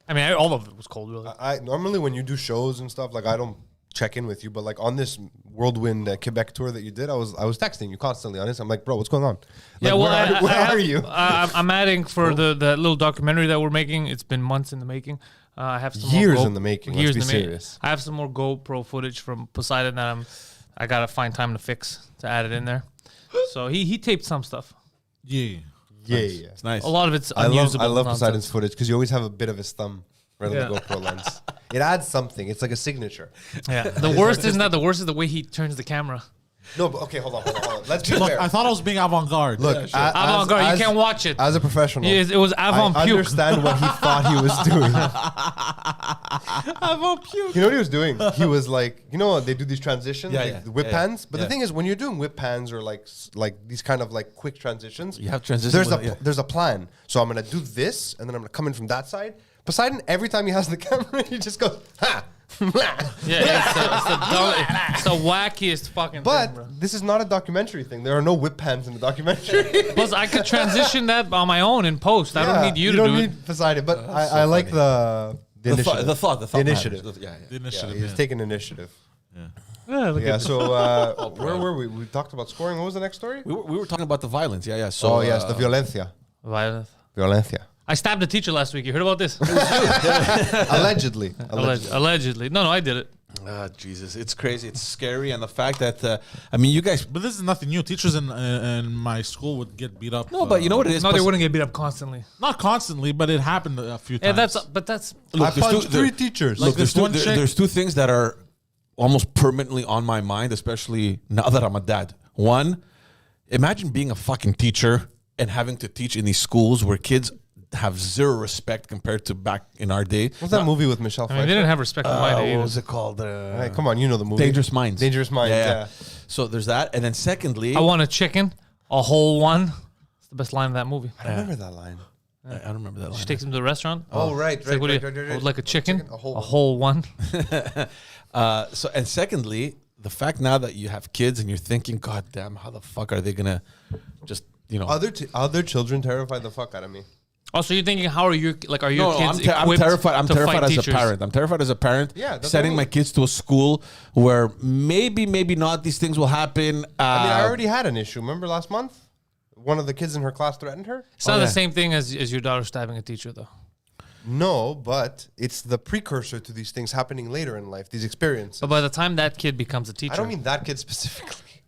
Speaker 6: I mean, all of it was cold, really.
Speaker 4: I normally when you do shows and stuff, like I don't check in with you, but like on this whirlwind Quebec tour that you did, I was texting you constantly on this. I'm like, bro, what's going on? Like, where are you?
Speaker 6: I'm adding for the little documentary that we're making. It's been months in the making. I have some
Speaker 4: Years
Speaker 6: more
Speaker 4: in the making,
Speaker 6: Years
Speaker 4: let's
Speaker 6: in
Speaker 4: be
Speaker 6: the
Speaker 4: serious.
Speaker 6: I have some more GoPro footage from Poseidon that I gotta find time to fix to add it in there. So he taped some stuff.
Speaker 1: Yeah.
Speaker 4: Yeah.
Speaker 5: It's nice.
Speaker 6: A lot of it's
Speaker 4: I
Speaker 6: unusable.
Speaker 4: love
Speaker 6: nonsense.
Speaker 4: Poseidon's footage because you always have a bit of his thumb right on
Speaker 6: Yeah.
Speaker 4: the GoPro lens. It adds something. It's like a signature.
Speaker 6: Yeah. The worst isn't that. The worst is the way he turns the camera.
Speaker 4: No, but okay, hold on. Let's be
Speaker 1: Look,
Speaker 4: fair.
Speaker 1: I thought I was being avant-garde.
Speaker 4: Look,
Speaker 6: Avant-garde. You can't watch it.
Speaker 4: As a professional,
Speaker 6: It was
Speaker 4: I
Speaker 6: avant-puke.
Speaker 4: understand what he thought he was doing.
Speaker 5: Avant-puke.
Speaker 4: You know what he was doing? He was like, they do these transitions,
Speaker 5: Yeah,
Speaker 4: like
Speaker 5: yeah.
Speaker 4: the whip
Speaker 5: Yeah,
Speaker 4: pans. But
Speaker 5: yeah.
Speaker 4: the thing is, when you're doing whip pans or like these kind of like quick transitions,
Speaker 5: You have transition
Speaker 4: There's
Speaker 5: with it, yeah.
Speaker 4: there's a plan. So I'm gonna do this, and then I'm gonna come in from that side. Poseidon, every time he has the camera, he just goes ha.
Speaker 6: It's the wackiest fucking
Speaker 4: But
Speaker 6: thing, bro.
Speaker 4: this is not a documentary thing. There are no whip hands in the documentary.
Speaker 6: Plus, I could transition that on my own in post. I don't need you to
Speaker 4: don't
Speaker 6: do
Speaker 4: need
Speaker 6: it.
Speaker 4: Poseidon, but I like the initiative.
Speaker 5: The thought
Speaker 4: initiative.
Speaker 5: matters. Yeah.
Speaker 1: The initiative.
Speaker 4: He's
Speaker 1: Yeah.
Speaker 4: taking initiative.
Speaker 6: Yeah, look
Speaker 4: Yeah.
Speaker 6: at
Speaker 4: So where were we? We talked about scoring. What was the next story?
Speaker 5: We were talking about the violence. Yeah. So,
Speaker 4: Oh yes, the violencia.
Speaker 6: violence.
Speaker 4: Violencia.
Speaker 6: I stabbed a teacher last week. You heard about this?
Speaker 4: Allegedly.
Speaker 6: Allegedly. No, I did it.
Speaker 5: Jesus, it's crazy. It's scary, and the fact that I mean, you guys.
Speaker 1: But this is nothing new. Teachers in my school would get beat up.
Speaker 5: No, but you know what it is.
Speaker 6: No, they wouldn't get beat up constantly.
Speaker 1: Not constantly, but it happened a few
Speaker 6: Yeah,
Speaker 1: times.
Speaker 6: that's.
Speaker 5: Look,
Speaker 4: I
Speaker 5: there's
Speaker 4: punched
Speaker 5: two-
Speaker 4: three
Speaker 5: there-
Speaker 4: teachers.
Speaker 1: Like
Speaker 5: Look, there's
Speaker 1: this one chick-
Speaker 5: there's two things that are almost permanently on my mind, especially now that I'm a dad. One, imagine being a fucking teacher and having to teach in these schools where kids have zero respect compared to back in our day.
Speaker 4: What's that movie with Michelle
Speaker 6: I
Speaker 4: Pfeiffer?
Speaker 6: mean, they didn't have respect for my day
Speaker 5: What
Speaker 6: either.
Speaker 5: was it called?
Speaker 4: Hey, come on, you know the movie.
Speaker 5: Dangerous Minds.
Speaker 4: Dangerous Minds. Yeah.
Speaker 5: So there's that, and then secondly,
Speaker 6: I want a chicken, a whole one. It's the best line of that movie.
Speaker 4: I remember that line.
Speaker 5: I don't remember that line.
Speaker 6: She takes him to the restaurant.
Speaker 4: Oh, right,
Speaker 6: It's like, what do you- I would like a chicken, a whole one.
Speaker 5: So and secondly, the fact now that you have kids and you're thinking, God damn, how the fuck are they gonna just
Speaker 4: Other children terrify the fuck out of me.
Speaker 6: Also, you're thinking, how are your are your
Speaker 5: No,
Speaker 6: kids
Speaker 5: I'm
Speaker 6: equipped
Speaker 5: terrified. I'm
Speaker 6: to
Speaker 5: terrified
Speaker 6: fight
Speaker 5: as
Speaker 6: teachers?
Speaker 5: a parent. I'm terrified as a parent.
Speaker 4: Yeah, that's
Speaker 5: sending
Speaker 4: what I
Speaker 5: my kids to a school where maybe not these things will happen.
Speaker 4: I mean, I already had an issue. Remember last month? One of the kids in her class threatened her?
Speaker 6: It's not
Speaker 5: yeah.
Speaker 6: the same thing as your daughter stabbing a teacher, though.
Speaker 4: No, but it's the precursor to these things happening later in life, these experiences.
Speaker 6: But by the time that kid becomes a teacher,
Speaker 4: I don't mean that kid specifically.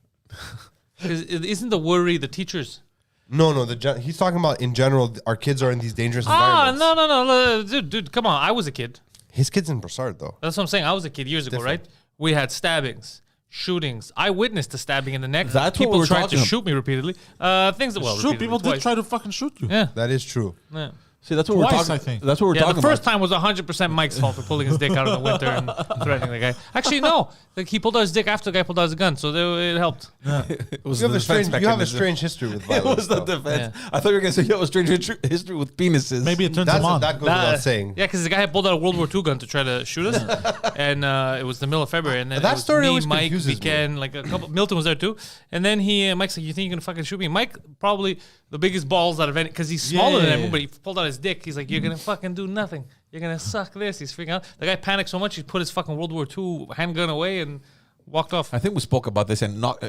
Speaker 6: isn't the worry the teachers?
Speaker 4: No, he's talking about in general, our kids are in these dangerous
Speaker 6: Ah,
Speaker 4: environments.
Speaker 6: no, dude, come on. I was a kid.
Speaker 4: His kid's in Broussard, though.
Speaker 6: That's what I'm saying. I was a kid years ago,
Speaker 4: Different.
Speaker 6: right? We had stabbings, shootings. I witnessed the stabbing in the neck.
Speaker 5: That's what
Speaker 6: people
Speaker 5: we're
Speaker 6: tried
Speaker 5: talking
Speaker 6: to
Speaker 5: about.
Speaker 6: shoot me repeatedly. Things that
Speaker 1: Shoot, people did
Speaker 6: twice.
Speaker 1: try to fucking shoot you.
Speaker 6: Yeah,
Speaker 4: That is true.
Speaker 6: yeah.
Speaker 5: See, that's what we're
Speaker 1: Twice,
Speaker 5: talking.
Speaker 1: I think.
Speaker 5: That's what we're
Speaker 6: Yeah,
Speaker 5: talking
Speaker 6: the first
Speaker 5: about.
Speaker 6: time was 100% Mike's fault for pulling his dick out in the winter and threatening the guy. Actually, no. Like, he pulled out his dick after the guy pulled out his gun, so it helped.
Speaker 5: It was
Speaker 4: You have,
Speaker 5: the
Speaker 4: a strange,
Speaker 5: defense
Speaker 4: you have a
Speaker 5: mechanism.
Speaker 4: strange history with
Speaker 5: It
Speaker 4: violence.
Speaker 5: was the
Speaker 4: though.
Speaker 5: defense. I thought you were gonna say you have a strange history with penises.
Speaker 1: Maybe it turns
Speaker 4: That's
Speaker 1: them on.
Speaker 4: that goes without saying.
Speaker 6: Yeah, because the guy had pulled out a World War II gun to try to shoot us, and it was the middle of February, and then
Speaker 4: That
Speaker 6: it was
Speaker 4: story
Speaker 6: me,
Speaker 4: always
Speaker 6: Mike,
Speaker 4: confuses me.
Speaker 6: Beacon, like a couple. Milton was there too, and then Mike's like, "You think you're gonna fucking shoot me?" Mike probably the biggest balls out of any, because he's smaller than everyone, but he pulled out his dick. He's like, "You're gonna fucking do nothing. You're gonna suck this." He's freaking out. The guy panicked so much he put his fucking World War II handgun away and walked off.
Speaker 5: I think we spoke about this and knock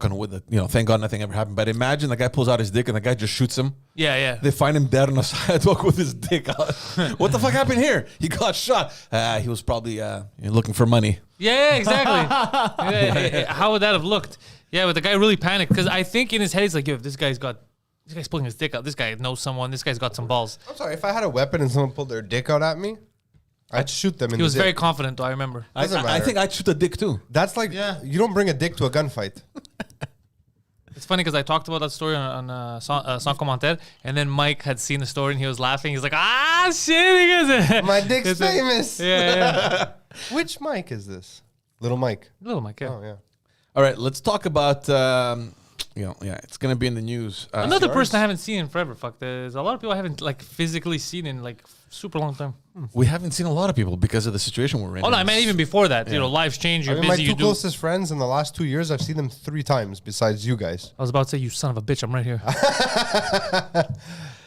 Speaker 5: on wood that thank God nothing ever happened. But imagine the guy pulls out his dick and the guy just shoots him.
Speaker 6: Yeah.
Speaker 5: They find him dead on a sidewalk with his dick out. What the fuck happened here? He got shot. He was probably looking for money.
Speaker 6: Yeah, exactly. Yeah, how would that have looked? Yeah, but the guy really panicked because I think in his head he's like, "Yo, this guy's pulling his dick out. This guy knows someone. This guy's got some balls."
Speaker 4: I'm sorry, if I had a weapon and someone pulled their dick out at me, I'd shoot them in
Speaker 6: He was
Speaker 4: the
Speaker 6: very
Speaker 4: dick.
Speaker 6: confident, though. I remember.
Speaker 4: Doesn't
Speaker 5: I
Speaker 4: matter.
Speaker 5: think I'd shoot a dick too.
Speaker 4: That's like, you don't bring a dick to a gunfight.
Speaker 6: It's funny because I talked about that story on Sans Commentaire, and then Mike had seen the story and he was laughing. He's like, "Ah, shit!" He goes,
Speaker 4: My dick's
Speaker 6: It's a-
Speaker 4: famous.
Speaker 6: Yeah.
Speaker 4: Which Mike is this? Little Mike.
Speaker 6: Little Mike. Yeah.
Speaker 4: Oh, yeah.
Speaker 5: All right, let's talk about. It's gonna be in the news.
Speaker 6: Another person I haven't seen in forever. Fuck, there's a lot of people I haven't like physically seen in like super long time.
Speaker 5: We haven't seen a lot of people because of the situation we're in.
Speaker 6: Oh no, I meant even before that. You know, lives change.
Speaker 4: I
Speaker 6: You're
Speaker 4: mean, my
Speaker 6: busy.
Speaker 4: two
Speaker 6: You do.
Speaker 4: closest friends in the last 2 years, I've seen them 3 times besides you guys.
Speaker 6: I was about to say, "You son of a bitch!" I'm right here.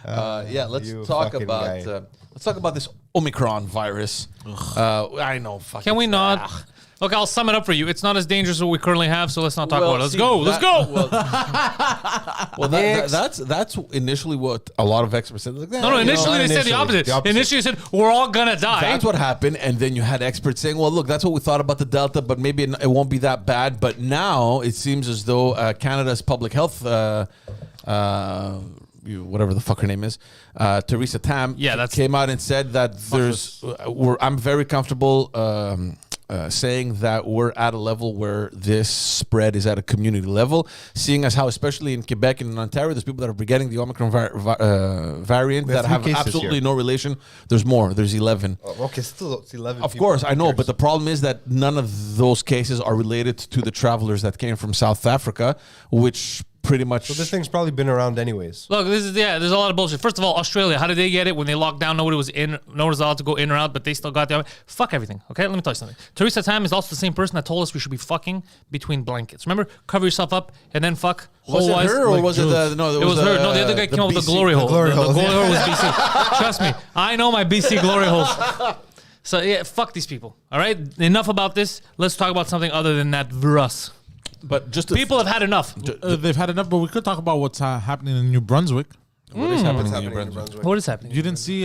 Speaker 5: Let's
Speaker 4: You
Speaker 5: talk
Speaker 4: fucking
Speaker 5: about
Speaker 4: guy.
Speaker 5: let's talk about this Omicron virus. I know. Fuck.
Speaker 6: Can we not? Look, I'll sum it up for you. It's not as dangerous as what we currently have, so let's not talk about it. Let's go. Let's go.
Speaker 5: Well, that's initially what a lot of experts said. Like,
Speaker 6: No, initially they said the opposite.
Speaker 4: the opposite.
Speaker 6: Initially they said, we're all going to die.
Speaker 5: That's what happened, and then you had experts saying, "Well, look, that's what we thought about the Delta, but maybe it won't be that bad." But now it seems as though Canada's public health, whatever the fuck her name is, Theresa Tam, came out and said that I'm very comfortable. Saying that we're at a level where this spread is at a community level, seeing as how, especially in Quebec and in Ontario, there's people that are getting the Omicron variant
Speaker 4: We have
Speaker 5: that
Speaker 4: 3
Speaker 5: have
Speaker 4: cases
Speaker 5: absolutely
Speaker 4: here.
Speaker 5: no relation. There's more. There's 11.
Speaker 4: Oh, okay, still it's 11
Speaker 5: Of
Speaker 4: people.
Speaker 5: course, I know,
Speaker 4: Who
Speaker 5: but the
Speaker 4: cares?
Speaker 5: problem is that none of those cases are related to the travelers that came from South Africa, which pretty much.
Speaker 4: So this thing's probably been around anyways.
Speaker 6: Look, there's a lot of bullshit. First of all, Australia, how did they get it when they locked down? Nobody was allowed to go in or out, but they still got there. Fuck everything. Okay, let me tell you something. Teresa Tam is also the same person that told us we should be fucking between blankets. Remember, cover yourself up and then fuck.
Speaker 5: Was it her or was it the no?
Speaker 6: It was her. No, the other guy came up with the glory hole.
Speaker 4: glory hole.
Speaker 6: The glory hole was BC. Trust me, I know my BC glory holes. So yeah, fuck these people. All right, enough about this. Let's talk about something other than that virus.
Speaker 5: But just
Speaker 6: People have had enough.
Speaker 1: They've had enough, but we could talk about what's happening in New Brunswick.
Speaker 5: what is happening in
Speaker 4: Happening
Speaker 5: New
Speaker 4: in
Speaker 5: Brunswick?
Speaker 6: What is happening?
Speaker 1: You didn't see?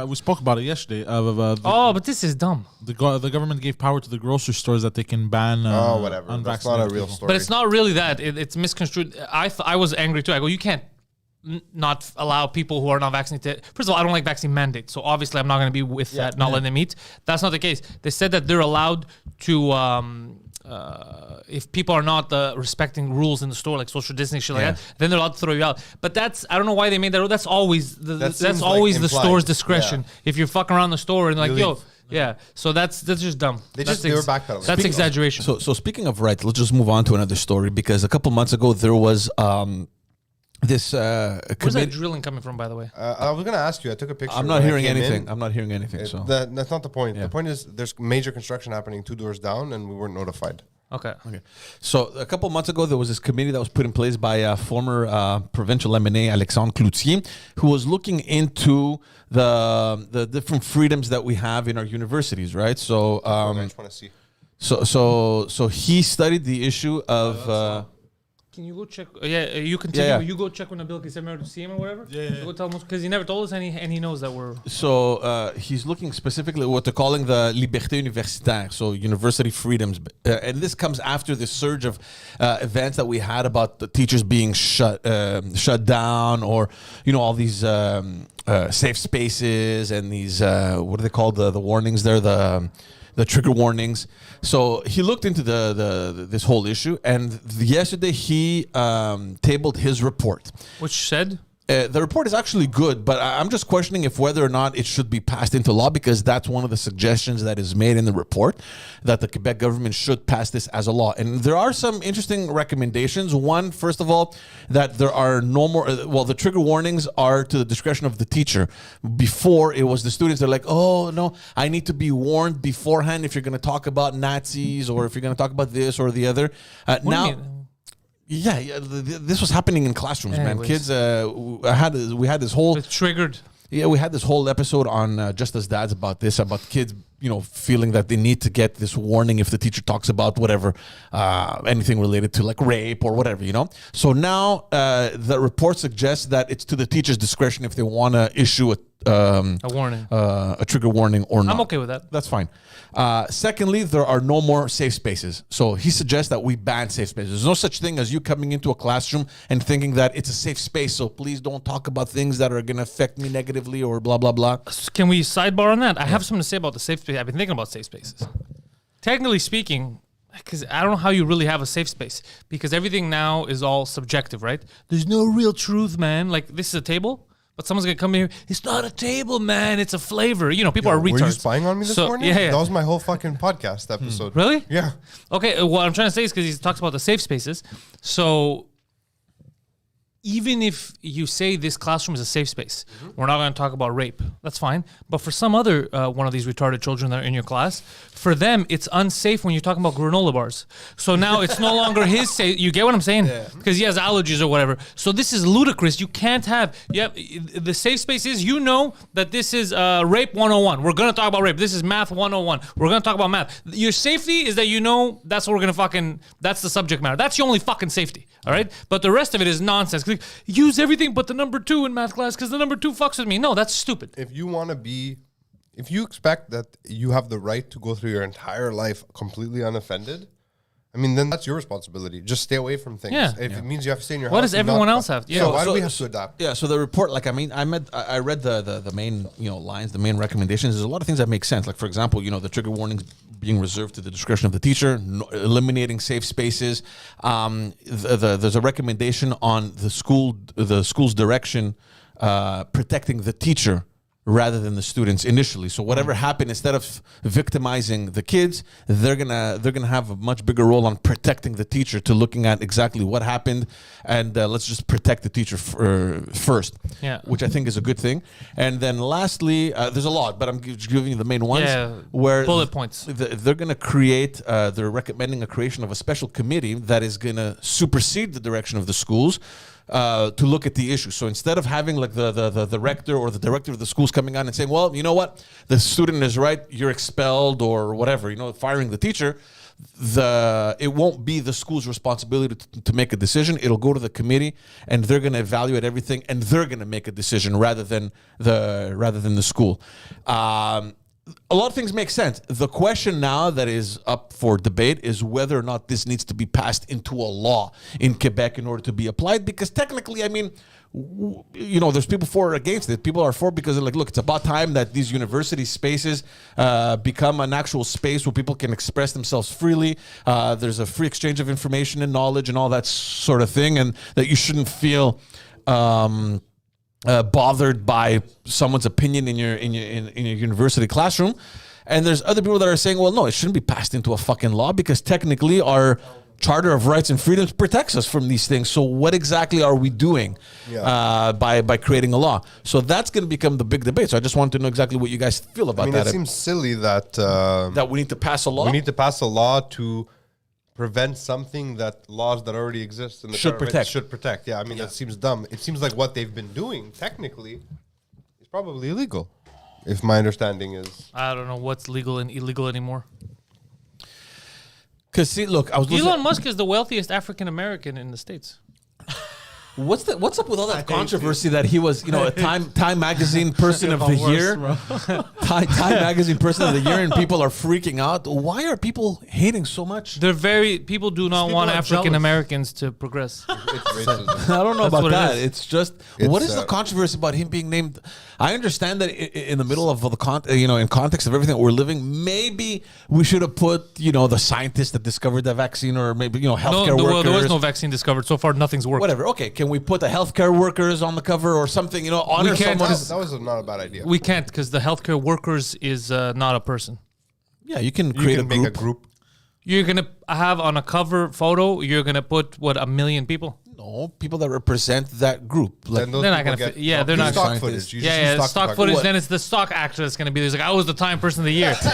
Speaker 1: We spoke about it yesterday.
Speaker 6: But this is dumb.
Speaker 1: The government gave power to the grocery stores that they can ban.
Speaker 4: Whatever. That's not a
Speaker 1: unvaccinated
Speaker 4: real
Speaker 1: people.
Speaker 4: story.
Speaker 6: But it's not really that. It's misconstrued. I was angry too. I go, you can't not allow people who are not vaccinated. First of all, I don't like vaccine mandates, so obviously I'm not going to be with that, not letting them eat. That's not the case. They said that they're allowed to, if people are not respecting rules in the store, like social distancing, shit like that, then they're allowed to throw you out. But that's, I don't know why they made that rule. That's always
Speaker 4: seems
Speaker 6: always
Speaker 4: like
Speaker 6: the
Speaker 4: implied.
Speaker 6: store's discretion.
Speaker 4: Yeah.
Speaker 6: If you're fucking around the store and like,
Speaker 4: You
Speaker 6: yo,
Speaker 4: leave.
Speaker 6: yeah. So that's just dumb.
Speaker 4: They were backpedaling.
Speaker 6: That's exaggeration.
Speaker 5: So speaking of rights, let's just move on to another story because a couple months ago there was this
Speaker 6: Where's that
Speaker 5: committee.
Speaker 6: drilling coming from, by the way?
Speaker 4: I was gonna ask you. I took a picture.
Speaker 5: I'm not
Speaker 4: when I
Speaker 5: hearing
Speaker 4: came
Speaker 5: anything.
Speaker 4: in.
Speaker 5: I'm not hearing anything. So
Speaker 4: That's not the point. The point is there's major construction happening 2 doors down, and we weren't notified.
Speaker 6: Okay.
Speaker 5: So a couple months ago, there was this committee that was put in place by former provincial MNA Alexandre Cloutier, who was looking into the different freedoms that we have in our universities, right? So
Speaker 4: I just want to see.
Speaker 5: so he studied the issue of.
Speaker 6: Can you go check? You continue.
Speaker 5: Yeah.
Speaker 6: You go check when Nabil Kissemir to see him or whatever. Yeah. Go tell him because he never told us, and he knows that we're.
Speaker 5: So he's looking specifically at what they're calling the liberté universitaire, so university freedoms, and this comes after the surge of events that we had about the teachers being shut down, or all these safe spaces and these what are they called, the warnings there, the trigger warnings. So he looked into this whole issue, and yesterday he tabled his report.
Speaker 6: Which said?
Speaker 5: The report is actually good, but I'm just questioning if whether or not it should be passed into law, because that's one of the suggestions that is made in the report, that the Quebec government should pass this as a law. And there are some interesting recommendations. One, first of all, that there are no more, the trigger warnings are to the discretion of the teacher. Before, it was the students that are like, oh, no, I need to be warned beforehand if you're going to talk about Nazis or if you're going to talk about this or the other.
Speaker 6: What do you mean?
Speaker 5: Yeah, this was happening in classrooms, man.
Speaker 6: Anyways.
Speaker 5: Kids, we had this whole
Speaker 6: It's triggered.
Speaker 5: we had this whole episode on Just As Dads about this, about kids, feeling that they need to get this warning if the teacher talks about whatever, anything related to like rape or whatever, So now the report suggests that it's to the teacher's discretion if they want to issue
Speaker 6: A warning.
Speaker 5: a trigger warning or not.
Speaker 6: I'm okay with that.
Speaker 5: That's fine. Secondly, there are no more safe spaces. So he suggests that we ban safe spaces. There's no such thing as you coming into a classroom and thinking that it's a safe space, so please don't talk about things that are going to affect me negatively or blah, blah, blah.
Speaker 6: Can we sidebar on that? I have something to say about the safe space. I've been thinking about safe spaces. Technically speaking, because I don't know how you really have a safe space, because everything now is all subjective, right? There's no real truth, man. Like, this is a table, but someone's going to come here. It's not a table, man. It's a flavor. People are retards.
Speaker 4: Were you spying on me this morning?
Speaker 6: Yeah.
Speaker 4: That was my whole fucking podcast episode.
Speaker 6: Really?
Speaker 4: Yeah.
Speaker 6: Okay, what I'm trying to say is because he talks about the safe spaces. So even if you say this classroom is a safe space, we're not going to talk about rape. That's fine. But for some other one of these retarded children that are in your class, for them, it's unsafe when you're talking about granola bars. So now it's no longer his safe. You get what I'm saying? Because he has allergies or whatever. So this is ludicrous. You can't have... the safe space is, that this is rape 101. We're going to talk about rape. This is math 101. We're going to talk about math. Your safety is that that's what we're going to fucking... That's the subject matter. That's your only fucking safety. All right? But the rest of it is nonsense. Use everything but the number 2 in math class because the number 2 fucks with me. No, that's stupid.
Speaker 4: If you expect that you have the right to go through your entire life completely unaffected, then that's your responsibility. Just stay away from things.
Speaker 6: Yeah.
Speaker 4: If it means you have to stay in your house.
Speaker 6: What does
Speaker 4: and
Speaker 6: everyone
Speaker 4: not-
Speaker 6: else have?
Speaker 4: Yeah. Why do we have to adapt?
Speaker 5: Yeah, so the report, I read the main, lines, the main recommendations. There's a lot of things that make sense. Like, for example, the trigger warnings being reserved to the discretion of the teacher, eliminating safe spaces. There's a recommendation on the school's direction, protecting the teacher, rather than the students initially. So whatever happened, instead of victimizing the kids, they're gonna have a much bigger role on protecting the teacher, to looking at exactly what happened, and let's just protect the teacher first.
Speaker 6: Yeah.
Speaker 5: Which I think is a good thing. And then lastly, there's a lot, but I'm giving you the main ones.
Speaker 6: Yeah,
Speaker 5: where
Speaker 6: bullet points.
Speaker 5: They're gonna create. They're recommending a creation of a special committee that is gonna supersede the direction of the schools. To look at the issue. So instead of having like the rector or the director of the schools coming on and saying, well, you know what, the student is right, you're expelled or whatever, firing the teacher, it won't be the school's responsibility to make a decision. It'll go to the committee, and they're going to evaluate everything, and they're going to make a decision rather than the school. A lot of things make sense. The question now that is up for debate is whether or not this needs to be passed into a law in Quebec in order to be applied. Because technically, I mean, there's people for or against it. People are for because they're like, look, it's about time that these university spaces become an actual space where people can express themselves freely. There's a free exchange of information and knowledge and all that sort of thing, and that you shouldn't feel bothered by someone's opinion in your university classroom. And there's other people that are saying, well, no, it shouldn't be passed into a fucking law because technically our Charter of Rights and Freedoms protects us from these things. So what exactly are we doing by creating a law? So that's going to become the big debate. So I just wanted to know exactly what you guys feel about that.
Speaker 4: It seems silly that
Speaker 5: that we need to pass a law.
Speaker 4: We need to pass a law to prevent something that laws that already exist in the
Speaker 5: Should protect.
Speaker 4: Should protect. Yeah, I mean, that seems dumb. It seems like what they've been doing technically is probably illegal, if my understanding is.
Speaker 6: I don't know what's legal and illegal anymore.
Speaker 5: Because see, look, I was
Speaker 6: Elon Musk is the wealthiest African American in the States.
Speaker 5: What's up with all that controversy that he was, a Time Magazine Person of the Year, Time Magazine Person of the Year, and people are freaking out. Why are people hating so much?
Speaker 6: People do not want African Americans to progress.
Speaker 4: It's racism.
Speaker 5: I don't know
Speaker 6: That's
Speaker 5: about
Speaker 6: what it
Speaker 5: that.
Speaker 6: is.
Speaker 5: It's just what is the controversy about him being named? I understand that in the middle of in context of everything that we're living, maybe we should have put the scientist that discovered the vaccine, or maybe healthcare workers.
Speaker 6: There was no vaccine discovered so far. Nothing's worked.
Speaker 5: Whatever. Okay, can we put the healthcare workers on the cover or something? Honor someone.
Speaker 4: That was not a bad idea.
Speaker 6: We can't because the healthcare workers is not a person.
Speaker 5: Yeah, you can create
Speaker 4: make a group.
Speaker 6: You're gonna have on a cover photo. You're gonna put 1 million people.
Speaker 5: No, people that represent that group. Like,
Speaker 6: They're not gonna. They're not
Speaker 4: stock
Speaker 6: gonna.
Speaker 4: footage. You
Speaker 6: Yeah,
Speaker 4: just use
Speaker 6: stock footage. Then it's the stock actor that's gonna be there. It's like I was the Time Person of the Year. It's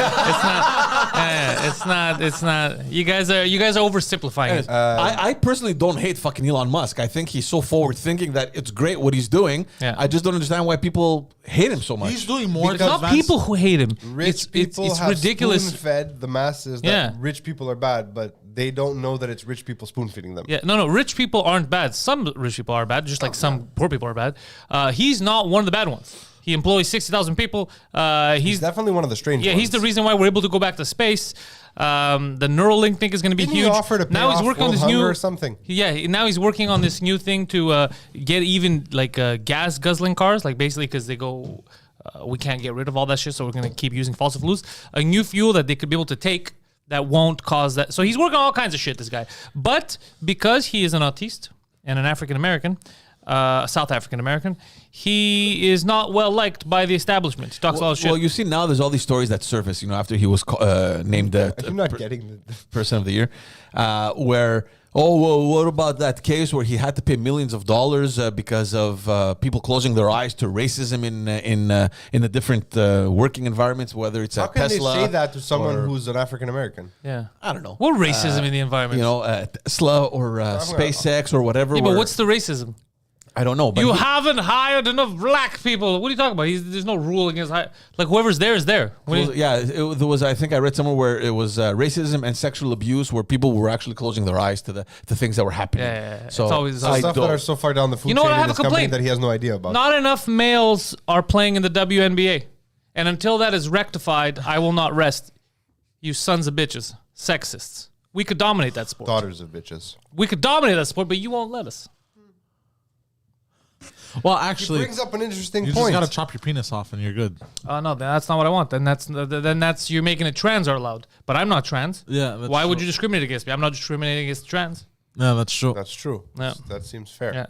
Speaker 6: not. It's not. You guys are oversimplifying it.
Speaker 5: I personally don't hate fucking Elon Musk. I think he's so forward thinking that it's great what he's doing.
Speaker 6: Yeah.
Speaker 5: I just don't understand why people hate him so much.
Speaker 1: He's doing more.
Speaker 6: It's not people who hate him.
Speaker 4: Rich people
Speaker 6: it's
Speaker 4: have
Speaker 6: ridiculous.
Speaker 4: spoon-fed the masses that rich people are bad, but they don't know that it's rich people spoon-feeding them.
Speaker 6: Yeah, no. Rich people aren't bad. Some rich people are bad, just like some poor people are bad. He's not one of the bad ones. He employs 60,000 people.
Speaker 4: He's definitely one of the strange ones.
Speaker 6: Yeah, he's the reason why we're able to go back to space. The Neuralink thing is going to be
Speaker 4: Didn't
Speaker 6: huge.
Speaker 4: he offer to pay
Speaker 6: Now he's
Speaker 4: off
Speaker 6: working on
Speaker 4: world
Speaker 6: this new
Speaker 4: hunger or something?
Speaker 6: Yeah, now he's working on this new thing to get even like gas guzzling cars, like basically because they go, we can't get rid of all that shit, so we're going to keep using fossil fuels. A new fuel that they could be able to take that won't cause that. So he's working on all kinds of shit, this guy. But because he is an autiste and an African American, South African American, he is not well liked by the establishment. He talks all shit.
Speaker 5: Well, you see now there's all these stories that surface, after he was named
Speaker 4: I'm not getting the
Speaker 5: Person of the Year, where, what about that case where he had to pay millions of dollars because of people closing their eyes to racism in the different working environments, whether it's
Speaker 4: How
Speaker 5: at
Speaker 4: can
Speaker 5: Tesla.
Speaker 4: they say that to someone who's an African American?
Speaker 6: Yeah.
Speaker 5: I don't know.
Speaker 6: What racism in the environment?
Speaker 5: Tesla or SpaceX or whatever.
Speaker 6: Yeah, but
Speaker 5: where-
Speaker 6: what's the racism?
Speaker 5: I don't know. But
Speaker 6: You haven't hired enough black people. What are you talking about? There's no rule against like whoever's there is there. What do you-
Speaker 5: there was. I think I read somewhere where it was racism and sexual abuse, where people were actually closing their eyes to the things that were happening.
Speaker 6: Yeah.
Speaker 5: So
Speaker 6: It's always
Speaker 4: Stuff that are so far down the food
Speaker 6: You know
Speaker 4: chain
Speaker 6: what? I
Speaker 4: in
Speaker 6: have a
Speaker 4: this company
Speaker 6: complaint.
Speaker 4: that he has no idea about.
Speaker 6: Not enough males are playing in the WNBA, and until that is rectified, I will not rest. You sons of bitches, sexists. We could dominate that sport.
Speaker 4: Daughters of bitches.
Speaker 6: We could dominate that sport, but you won't let us.
Speaker 1: Well,
Speaker 4: He
Speaker 1: actually,
Speaker 4: brings up an interesting
Speaker 1: you
Speaker 4: point.
Speaker 1: just gotta chop your penis off and you're good.
Speaker 6: No, that's not what I want. Then that's you're making it trans are allowed, but I'm not trans.
Speaker 1: Yeah, that's
Speaker 6: Why would
Speaker 1: true.
Speaker 6: you discriminate against me? I'm not discriminating against trans.
Speaker 1: Yeah, that's true.
Speaker 4: That's true.
Speaker 6: Yeah.
Speaker 4: That seems fair.
Speaker 6: Yeah.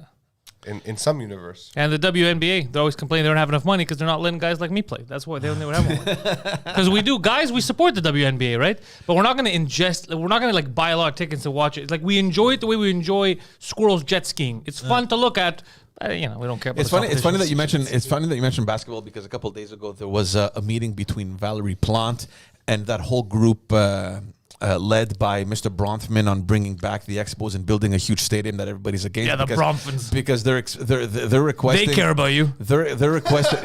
Speaker 4: in some universe.
Speaker 6: And the WNBA, they're always complaining they don't have enough money because they're not letting guys like me play. That's why they don't have more. Because we do, guys, we support the WNBA, right? But we're not going to we're not going to like buy a lot of tickets to watch it. Like we enjoy it the way we enjoy squirrels jet skiing. It's fun to look at. You know, we don't care about
Speaker 5: It's funny. It's funny that you mentioned. It's funny that you mentioned basketball because a couple of days ago there was a meeting between Valerie Plante and that whole group led by Mr. Bronfman on bringing back the Expos and building a huge stadium that everybody's against.
Speaker 6: Yeah, the Bronfmans.
Speaker 5: Because they're requesting.
Speaker 6: They care about you.
Speaker 5: They're requesting.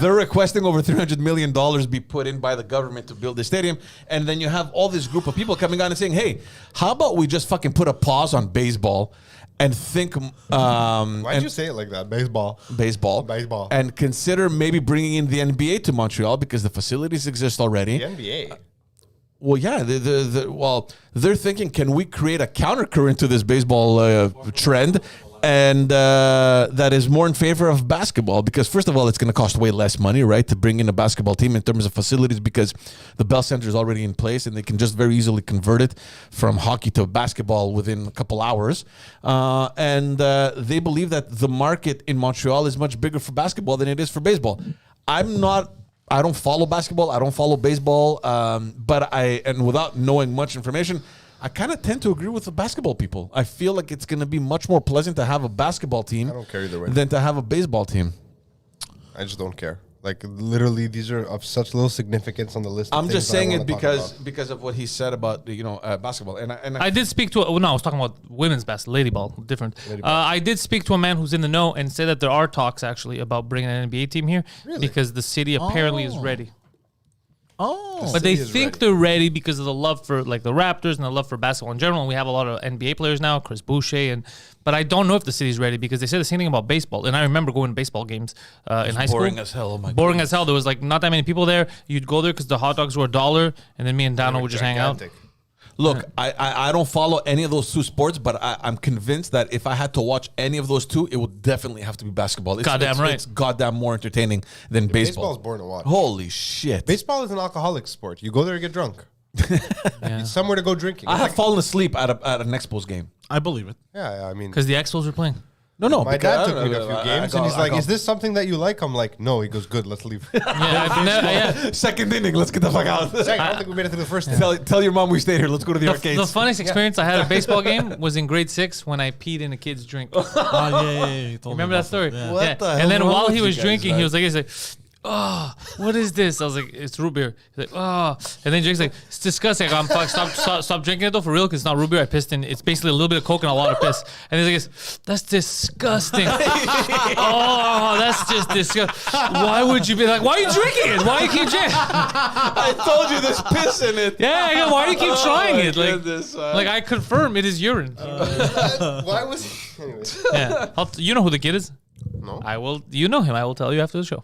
Speaker 5: They're requesting over $300 million be put in by the government to build the stadium, and then you have all this group of people coming on and saying, "Hey, how about we just fucking put a pause on baseball?" And think.
Speaker 4: Why'd you say it like that? Baseball.
Speaker 5: Baseball. And consider maybe bringing in the NBA to Montreal because the facilities exist already.
Speaker 4: The NBA.
Speaker 5: Well, yeah. They're thinking, can we create a countercurrent to this baseball trend? And that is more in favor of basketball because, first of all, it's going to cost way less money, right, to bring in a basketball team in terms of facilities because the Bell Center is already in place and they can just very easily convert it from hockey to basketball within a couple hours. And they believe that the market in Montreal is much bigger for basketball than it is for baseball. I don't follow basketball. I don't follow baseball. And without knowing much information, I kind of tend to agree with the basketball people. I feel like it's going to be much more pleasant to have a basketball team
Speaker 4: I don't care either way.
Speaker 5: than to have a baseball team.
Speaker 4: I just don't care. Like literally, these are of such little significance on the list.
Speaker 5: I'm just saying it because of what he said about basketball.
Speaker 6: I did speak to I was talking about women's basketball, lady ball, different. I did speak to a man who's in the know and say that there are talks actually about bringing an NBA team here because the city apparently is ready.
Speaker 1: Oh,
Speaker 6: But they think they're ready because of the love for like the Raptors and the love for basketball in general. And we have a lot of NBA players now, Chris Boucher, but I don't know if the city's ready because they said the same thing about baseball. And I remember going to baseball games in high school.
Speaker 5: Boring as hell. Oh my
Speaker 6: boring
Speaker 5: God.
Speaker 6: as hell. There was like not that many people there. You'd go there because the hot dogs were $1, and then me and Dano would just hang out.
Speaker 5: Look, I don't follow any of those two sports, but I'm convinced that if I had to watch any of those two, it would definitely have to be baskall. It's goddamn more entertaining than baseball.
Speaker 4: Baseball's boring to watch.
Speaker 5: Holy shit.
Speaker 4: Baseball is an alcoholic sport. You go there and get drunk. It's somewhere to go drinking.
Speaker 5: I have fallen asleep at an Expos game.
Speaker 1: I believe it.
Speaker 4: Yeah, I mean,
Speaker 6: Because the Expos were playing.
Speaker 5: No.
Speaker 4: my dad took me to a few games, and he's like, "Is this something that you like?" I'm like, "No." He goes, "Good, let's leave."
Speaker 5: Second inning, let's get the fuck out.
Speaker 4: I don't think we made it to the first inning.
Speaker 5: Tell your mom we stayed here. Let's go to the arcades.
Speaker 6: The funniest experience I had at a baseball game was in grade 6 when I peed in a kid's drink.
Speaker 1: Yeah. You told me
Speaker 6: Remember that
Speaker 1: about
Speaker 6: story?
Speaker 1: Yeah.
Speaker 5: What the hell
Speaker 6: And then
Speaker 5: is wrong
Speaker 6: while
Speaker 5: with
Speaker 6: he
Speaker 5: you
Speaker 6: was
Speaker 5: guys,
Speaker 6: drinking,
Speaker 5: man?
Speaker 6: he's like, "Oh, what is this?" I was like, "It's root beer." He's like, "Oh," and then Jake's like, "It's disgusting." I go, stop drinking it though for real because it's not root beer. I pissed in. It's basically a little bit of Coke and a lot of piss. And he's like, "That's disgusting." Oh, that's just disgusting. Why would you be like? Why are you drinking it? Why do you keep drinking?
Speaker 5: I told you there's piss in it.
Speaker 6: Yeah, I go, why do you keep trying it? Like,
Speaker 5: goodness,
Speaker 6: like I confirm it is urine.
Speaker 4: Why was he? Anyways.
Speaker 6: Yeah, you know who the kid is?
Speaker 4: No.
Speaker 6: I will. You know him. I will tell you after the show.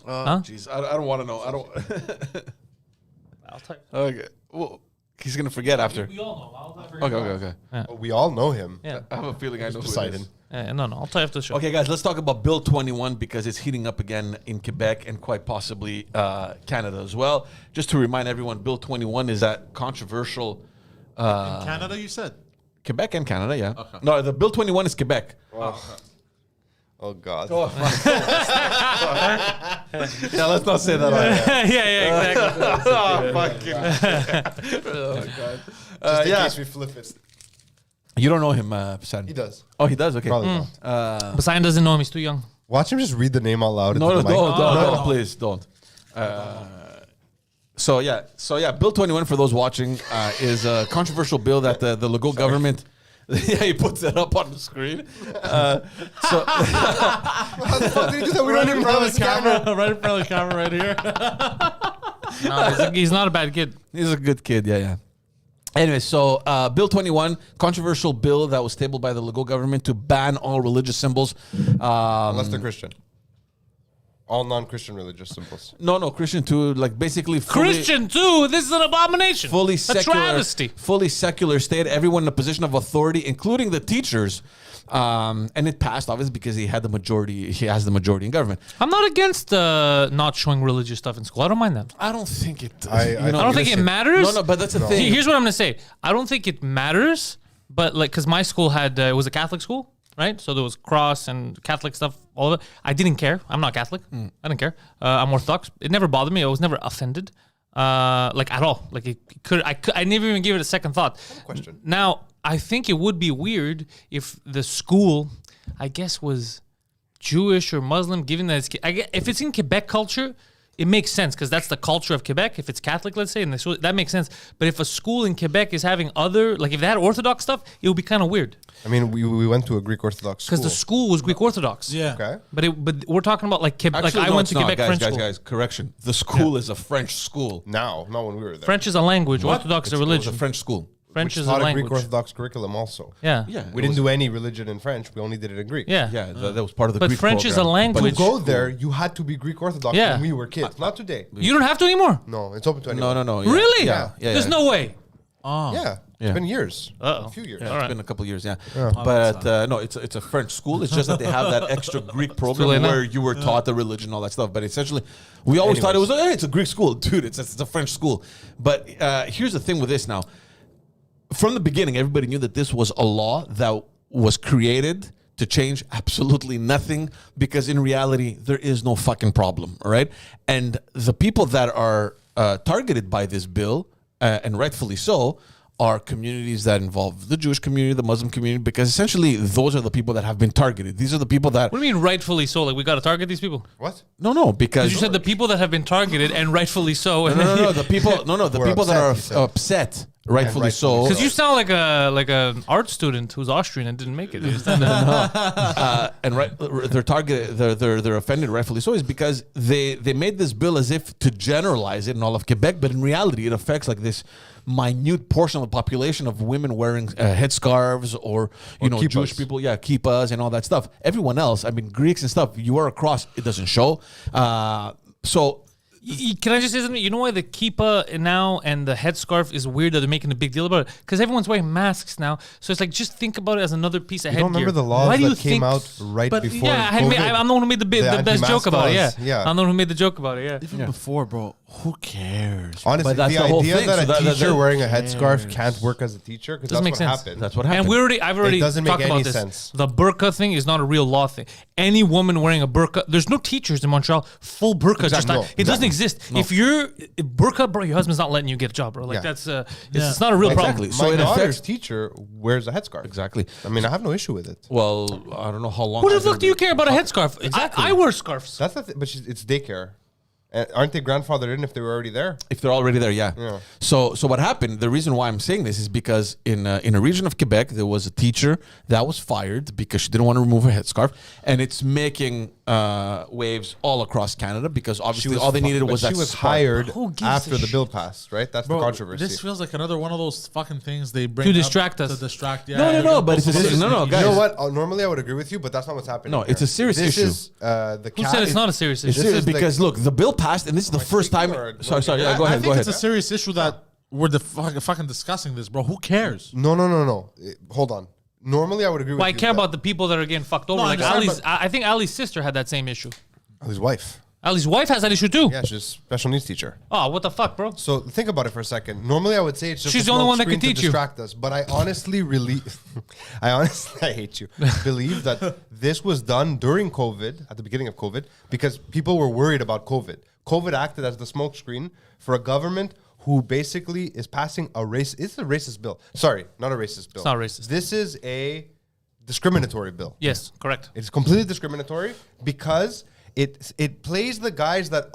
Speaker 5: Jeez, I don't want to know. I don't.
Speaker 6: I'll tell you.
Speaker 5: Okay. Well, he's gonna forget after.
Speaker 6: We all know.
Speaker 5: Okay.
Speaker 4: We all know him.
Speaker 6: Yeah.
Speaker 5: I have a feeling I know who it
Speaker 4: Poseidon.
Speaker 5: is.
Speaker 6: No. I'll tell you after the show.
Speaker 5: Okay, guys, let's talk about Bill 21 because it's heating up again in Quebec and quite possibly Canada as well. Just to remind everyone, Bill 21 is that controversial.
Speaker 1: Canada, you said.
Speaker 5: Quebec and Canada, yeah.
Speaker 1: Okay.
Speaker 5: No, the Bill 21 is Quebec.
Speaker 4: Oh God.
Speaker 5: Yeah, let's not say that.
Speaker 6: yeah, exactly.
Speaker 5: Oh, fucking. Oh, God.
Speaker 4: Just in case we flip it.
Speaker 5: You don't know him, Poseidon?
Speaker 4: He does.
Speaker 5: Oh, he does? Okay.
Speaker 4: Probably not.
Speaker 6: Poseidon doesn't know him. He's too young.
Speaker 4: Watch him just read the name out loud.
Speaker 5: No,
Speaker 4: into the mic.
Speaker 5: don't, please, don't. So yeah, Bill 21, for those watching, is a controversial bill that the Legault government... Yeah, he puts it up on the screen.
Speaker 4: How the fuck did he do that? We don't even have a camera.
Speaker 1: right in front of the camera right here.
Speaker 6: No, he's not a bad kid.
Speaker 5: He's a good kid, yeah. Anyway, so Bill 21, controversial bill that was tabled by the Legault government to ban all religious symbols.
Speaker 4: Unless they're Christian. All non-Christian religious symbols.
Speaker 5: No, Christian too. Like basically
Speaker 6: Christian too. This is an abomination.
Speaker 5: Fully
Speaker 6: a
Speaker 5: secular,
Speaker 6: travesty.
Speaker 5: Fully secular state. Everyone in a position of authority, including the teachers. And it passed, obviously, because he had the majority. He has the majority in government.
Speaker 6: I'm not against not showing religious stuff in school. I don't mind that.
Speaker 5: I don't think it.
Speaker 4: I
Speaker 6: don't think it matters.
Speaker 5: No, but that's the thing.
Speaker 6: Here's what I'm gonna say. I don't think it matters, but like, cause my school had it was a Catholic school. right? So there was cross and Catholic stuff, all of it. I didn't care. I'm not Catholic. I didn't care. I'm Orthodox. It never bothered me. I was never offended, like at all. Like I never even gave it a second thought.
Speaker 4: question.
Speaker 6: Now, I think it would be weird if the school, I guess, was Jewish or Muslim, given that if it's in Quebec culture, it makes sense because that's the culture of Quebec. If it's Catholic, let's say, and that makes sense. But if a school in Quebec is having if they had Orthodox stuff, it would be kind of weird.
Speaker 4: I mean, we went to a Greek Orthodox school.
Speaker 6: Because the school was Greek Orthodox.
Speaker 1: Yeah.
Speaker 4: Okay.
Speaker 6: But we're talking about like Quebec.
Speaker 5: Actually,
Speaker 6: Like I
Speaker 5: no,
Speaker 6: went
Speaker 5: it's
Speaker 6: to
Speaker 5: not.
Speaker 6: Quebec French school.
Speaker 5: Guys, correction. The school is a French school.
Speaker 4: Now, not when we were there.
Speaker 6: French is a language. Orthodox is a
Speaker 5: It was a
Speaker 6: religion.
Speaker 5: French school.
Speaker 6: French
Speaker 4: Which
Speaker 6: is a
Speaker 4: taught a
Speaker 6: language.
Speaker 4: Greek Orthodox curriculum also.
Speaker 6: Yeah.
Speaker 5: Yeah.
Speaker 4: We didn't do any religion in French. We only did it in Greek.
Speaker 6: Yeah.
Speaker 5: Yeah, that was part of the
Speaker 6: But
Speaker 5: Greek
Speaker 6: French is a
Speaker 5: program.
Speaker 4: To
Speaker 6: language.
Speaker 4: go there, you had to be Greek Orthodox
Speaker 6: Yeah.
Speaker 4: when we were kids. Not today.
Speaker 6: You don't have to anymore.
Speaker 4: No, it's open to anyone.
Speaker 5: No. Yeah.
Speaker 6: Really?
Speaker 5: Yeah.
Speaker 6: There's no way.
Speaker 4: Yeah. It's been years.
Speaker 6: Uh-oh.
Speaker 4: A few years.
Speaker 5: Yeah, it's been a couple of years, yeah. But no, it's a French school. It's just that they have that extra Greek program
Speaker 6: late now.
Speaker 5: where you were taught the religion, all that stuff. But essentially, we always thought it was, hey, it's a Greek school. Dude, it's a French school. But here's the thing with this now. From the beginning, everybody knew that this was a law that was created to change absolutely nothing because in reality, there is no fucking problem, all right? And the people that are targeted by this bill, and rightfully so, are communities that involve the Jewish community, the Muslim community, because essentially those are the people that have been targeted. These are the people that...
Speaker 6: What do you mean rightfully so? Like we got to target these people?
Speaker 4: What?
Speaker 5: No, because...
Speaker 6: You said the people that have been targeted and rightfully so.
Speaker 5: No, the people... the
Speaker 4: We're
Speaker 5: people that are
Speaker 4: upset, you said.
Speaker 5: upset, rightfully so.
Speaker 6: Because you sound like an art student who's Austrian and didn't make it.
Speaker 5: And they're targeted, they're offended, rightfully so, is because they made this bill as if to generalize it in all of Quebec, but in reality, it affects like this minute portion of the population of women wearing headscarves or
Speaker 4: kippas.
Speaker 5: Jewish people, kippas and all that stuff. Everyone else, I mean, Greeks and stuff, you wear a cross, it doesn't show. So.
Speaker 6: Can I just say something? You know why the kippah now and the headscarf is weird that they're making a big deal about it? Because everyone's wearing masks now. So it's like, just think about it as another piece of
Speaker 4: You
Speaker 6: headgear.
Speaker 4: don't remember the laws
Speaker 6: Why do you
Speaker 4: that came
Speaker 6: think-
Speaker 4: out right
Speaker 1: But
Speaker 4: before
Speaker 6: Yeah,
Speaker 4: COVID?
Speaker 6: I'm the one who made the best
Speaker 4: anti-mask
Speaker 6: joke about it.
Speaker 4: laws,
Speaker 6: Yeah.
Speaker 4: yeah.
Speaker 6: I'm the one who made the joke about it. Yeah.
Speaker 1: Even before, bro, who cares?
Speaker 4: Honestly,
Speaker 5: But that's
Speaker 4: the
Speaker 5: the whole
Speaker 4: idea
Speaker 5: thing.
Speaker 4: that
Speaker 5: So
Speaker 4: a
Speaker 5: that-
Speaker 4: teacher
Speaker 5: that-
Speaker 4: wearing a headscarf can't work as a teacher, because
Speaker 6: Doesn't
Speaker 4: that's
Speaker 6: make
Speaker 4: what
Speaker 6: sense.
Speaker 4: happened.
Speaker 5: That's what happened.
Speaker 6: And I've already
Speaker 4: doesn't make
Speaker 6: talked
Speaker 4: any
Speaker 6: about this.
Speaker 4: sense.
Speaker 6: The burqa thing is not a real law thing. Any woman wearing a burqa, there's no teachers in Montreal. Full burqa, just
Speaker 4: Exactly.
Speaker 6: not,
Speaker 4: No,
Speaker 6: it doesn't
Speaker 4: exactly.
Speaker 6: exist. If you're burqa, bro, your husband's not letting you get a job, bro. Like
Speaker 4: Yeah.
Speaker 6: that's it's not a real
Speaker 5: Exactly.
Speaker 6: problem.
Speaker 5: So
Speaker 4: My
Speaker 5: it
Speaker 4: daughter's
Speaker 5: affects-
Speaker 4: teacher wears a headscarf.
Speaker 5: Exactly.
Speaker 4: I mean, I have no issue with it.
Speaker 5: Well, I don't know how long.
Speaker 6: Who the
Speaker 5: has it
Speaker 6: fuck do you
Speaker 5: been-
Speaker 6: care about a headscarf?
Speaker 4: Exactly.
Speaker 6: I wear scarves.
Speaker 4: That's the but it's daycare. Aren't they grandfathered in if they were already there?
Speaker 5: If they're already there, yeah. So what happened? The reason why I'm saying this is because in a region of Quebec there was a teacher that was fired because she didn't want to remove her headscarf, and it's making waves all across Canada because obviously all they needed was
Speaker 4: she
Speaker 5: that
Speaker 4: was
Speaker 5: spark.
Speaker 4: hired
Speaker 6: Who gives
Speaker 4: after
Speaker 6: a
Speaker 4: the
Speaker 6: shit?
Speaker 4: bill passed, right? That's
Speaker 1: Bro,
Speaker 4: the controversy.
Speaker 1: this feels like another one of those fucking things they bring
Speaker 6: To
Speaker 1: up
Speaker 6: distract us.
Speaker 1: To distract, yeah.
Speaker 5: No, but it's a serious. No,
Speaker 4: you
Speaker 5: guys.
Speaker 4: know what? Normally I would agree with you, but that's not what's happening.
Speaker 5: No,
Speaker 4: here.
Speaker 5: it's a serious
Speaker 4: this
Speaker 5: issue.
Speaker 4: Is, the
Speaker 6: Who said it's not a serious
Speaker 5: It's
Speaker 6: issue?
Speaker 5: serious
Speaker 4: is the-
Speaker 5: because look, the bill passed, and this is the first time.
Speaker 4: speaking or-
Speaker 5: Sorry.
Speaker 4: Yeah,
Speaker 5: Go
Speaker 1: I
Speaker 5: ahead.
Speaker 1: think
Speaker 5: Go ahead.
Speaker 1: it's a serious issue that we're fucking discussing this, bro. Who cares?
Speaker 4: No. Hold on. Normally I would agree with
Speaker 6: Well, I
Speaker 4: you.
Speaker 6: care
Speaker 4: that-
Speaker 6: about the people that are getting fucked over.
Speaker 1: No, I
Speaker 6: Like
Speaker 1: understand,
Speaker 6: Ali's, I think Ali's sister had that same issue.
Speaker 4: his wife.
Speaker 6: Ali's wife has that issue too.
Speaker 4: Yeah, she's a special needs teacher.
Speaker 6: Oh, what the fuck, bro?
Speaker 4: So think about it for a second. Normally, I would say it's just
Speaker 6: She's
Speaker 4: a
Speaker 6: the only
Speaker 4: small
Speaker 6: one that can
Speaker 4: screen to
Speaker 6: teach you.
Speaker 4: distract us. But I honestly, I hate you. Believe that this was done during COVID, at the beginning of COVID, because people were worried about COVID. COVID acted as the smokescreen for a government who basically is passing a race. It's a racist bill. Sorry, not a racist bill.
Speaker 6: It's not racist.
Speaker 4: This is a discriminatory bill.
Speaker 6: Yes, correct.
Speaker 4: It's completely discriminatory because it plays the guys that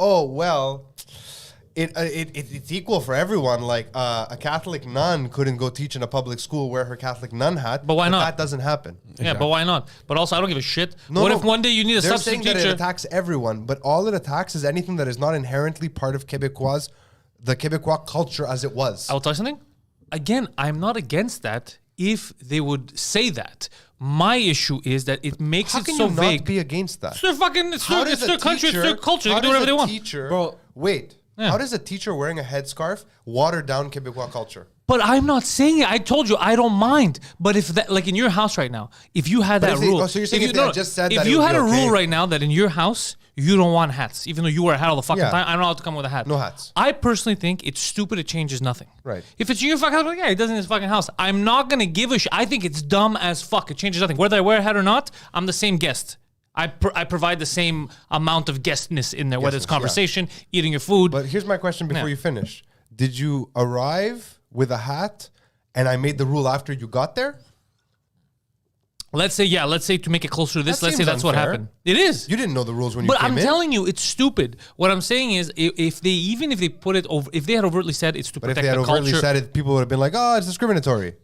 Speaker 4: it's equal for everyone. Like a Catholic nun couldn't go teach in a public school, wear her Catholic nun hat.
Speaker 6: But why not?
Speaker 4: That doesn't happen.
Speaker 6: Yeah, but why not? But also, I don't give a shit.
Speaker 4: No,
Speaker 6: what
Speaker 4: no,
Speaker 6: if one day you need a
Speaker 4: they're
Speaker 6: substitute
Speaker 4: saying that
Speaker 6: teacher?
Speaker 4: it attacks everyone, but all it attacks is anything that is not inherently part of the Quebecois culture as it was.
Speaker 6: I will tell you something. Again, I'm not against that if they would say that. My issue is that it makes
Speaker 4: How
Speaker 6: it
Speaker 4: can
Speaker 6: so
Speaker 4: you not
Speaker 6: vague.
Speaker 4: be against that?
Speaker 6: It's their fucking, it's
Speaker 4: How
Speaker 6: their,
Speaker 4: does
Speaker 6: it's
Speaker 4: a
Speaker 6: their country, it's
Speaker 4: teacher-
Speaker 6: their culture. They
Speaker 4: how
Speaker 6: can do whatever
Speaker 4: does
Speaker 6: they
Speaker 4: a
Speaker 6: want.
Speaker 4: Teacher,
Speaker 1: Bro.
Speaker 4: wait.
Speaker 6: Yeah.
Speaker 4: How does a teacher wearing a headscarf water down Quebecois culture?
Speaker 6: But I'm not saying it. I told you I don't mind. But if that, like in your house right now, if you had
Speaker 4: But
Speaker 6: that
Speaker 4: if they-
Speaker 6: rule,
Speaker 4: oh, so you're saying
Speaker 6: if
Speaker 4: if they had just said
Speaker 6: if
Speaker 4: that it
Speaker 6: you
Speaker 4: would
Speaker 6: had
Speaker 4: be
Speaker 6: a rule
Speaker 4: okay.
Speaker 6: right now that in your house you don't want hats, even though you wear a hat all the fucking
Speaker 4: Yeah.
Speaker 6: time. I'm not allowed to come with a hat.
Speaker 4: No hats.
Speaker 6: I personally think it's stupid. It changes nothing.
Speaker 4: Right.
Speaker 6: If it's in your fucking house, yeah, it does in his fucking house. I'm not gonna give a shit. I think it's dumb as fuck. It changes nothing. Whether I wear a hat or not, I'm the same guest. I provide the same amount of guestness in there, whether it's
Speaker 4: Guestness, yeah.
Speaker 6: conversation, eating your food.
Speaker 4: But here's my question before
Speaker 6: Yeah.
Speaker 4: you finish. Did you arrive with a hat and I made the rule after you got there?
Speaker 6: Let's say to make it closer to this,
Speaker 4: That
Speaker 6: let's say
Speaker 4: seems
Speaker 6: that's what
Speaker 4: unfair.
Speaker 6: happened. It is.
Speaker 4: You didn't know the rules when you
Speaker 6: But
Speaker 4: came
Speaker 6: I'm
Speaker 4: in.
Speaker 6: telling you, it's stupid. What I'm saying is, if they put it over, if they had overtly said it's to
Speaker 4: But if
Speaker 6: protect
Speaker 4: they had
Speaker 6: the
Speaker 4: overtly
Speaker 6: culture,
Speaker 4: said it, people would have been like, "Oh, it's discriminatory."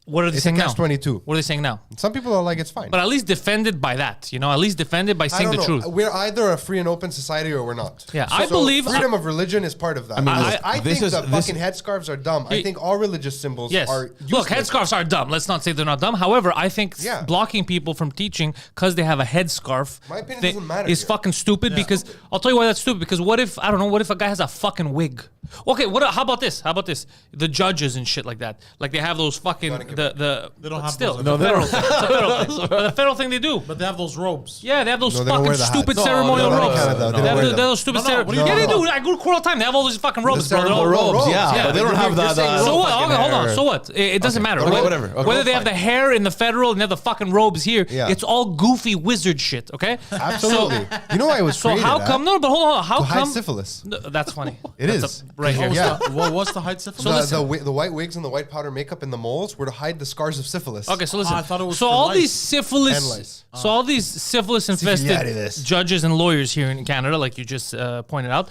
Speaker 6: what are they
Speaker 4: It's
Speaker 6: saying
Speaker 4: a
Speaker 6: now?
Speaker 4: catch-22.
Speaker 6: What are they saying now?
Speaker 4: Some people are like, "It's fine."
Speaker 6: But at least defended by that, at least defended by
Speaker 4: I
Speaker 6: saying
Speaker 4: don't
Speaker 6: the
Speaker 4: know.
Speaker 6: truth.
Speaker 4: We're either a free and open society or we're not.
Speaker 6: Yeah, I believe-
Speaker 4: freedom of religion is part of that. I
Speaker 5: this
Speaker 4: think
Speaker 5: is-
Speaker 4: the
Speaker 5: this-
Speaker 4: fucking headscarves are dumb. I think all religious symbols
Speaker 6: Yes.
Speaker 4: are useless.
Speaker 6: Look, headscarves are dumb. Let's not say they're not dumb. However, I think
Speaker 4: Yeah.
Speaker 6: blocking people from teaching because they have a headscarf
Speaker 4: My opinion doesn't matter
Speaker 6: is
Speaker 4: here.
Speaker 6: fucking stupid because I'll tell you why that's stupid. Because what if a guy has a fucking wig? Okay, how about this? The judges and shit like that. Like they have those fucking the
Speaker 1: They don't have
Speaker 6: still
Speaker 1: those.
Speaker 6: no, they don't. It's a federal thing. The federal thing they do.
Speaker 1: But they have those robes.
Speaker 6: Yeah, they have those
Speaker 4: No, they don't
Speaker 6: fucking
Speaker 4: wear the
Speaker 6: stupid
Speaker 4: hats.
Speaker 6: ceremonial
Speaker 4: No, not in
Speaker 6: robes.
Speaker 4: Canada. They don't
Speaker 6: They have
Speaker 4: wear
Speaker 6: the-
Speaker 4: them.
Speaker 6: those stupid
Speaker 1: No, no, what are you
Speaker 6: Yeah, they
Speaker 1: talking
Speaker 6: do. I go to Coral time. They have all these fucking robes, bro. They're
Speaker 5: ceremonial
Speaker 6: all-
Speaker 5: robes,
Speaker 6: Yeah,
Speaker 5: but they don't have
Speaker 4: you're saying
Speaker 5: the
Speaker 6: So what?
Speaker 4: fucking
Speaker 6: Okay, hold on.
Speaker 4: hair.
Speaker 6: So what? It doesn't matter.
Speaker 5: Okay, whatever. Okay,
Speaker 6: Whether they
Speaker 4: fine.
Speaker 6: have the hair in the federal and they have the fucking robes here,
Speaker 4: Yeah.
Speaker 6: it's all goofy wizard shit. Okay.
Speaker 4: Absolutely. You know why it was
Speaker 6: So
Speaker 4: created?
Speaker 6: how come? No, but hold on. How
Speaker 4: To hide
Speaker 6: come?
Speaker 4: syphilis.
Speaker 6: No, that's funny.
Speaker 4: It
Speaker 6: That's
Speaker 4: is.
Speaker 6: right here.
Speaker 4: Yeah.
Speaker 1: What's the height syphilis?
Speaker 4: The white wigs and the white powder makeup and the moles were to hide the scars of syphilis.
Speaker 6: Okay, so listen.
Speaker 1: I thought it was
Speaker 6: so
Speaker 1: for
Speaker 6: all
Speaker 1: lice.
Speaker 6: these syphilis,
Speaker 4: And lice.
Speaker 6: so all these syphilis infested
Speaker 4: Syphilitis.
Speaker 6: judges and lawyers here in Canada, like you just pointed out,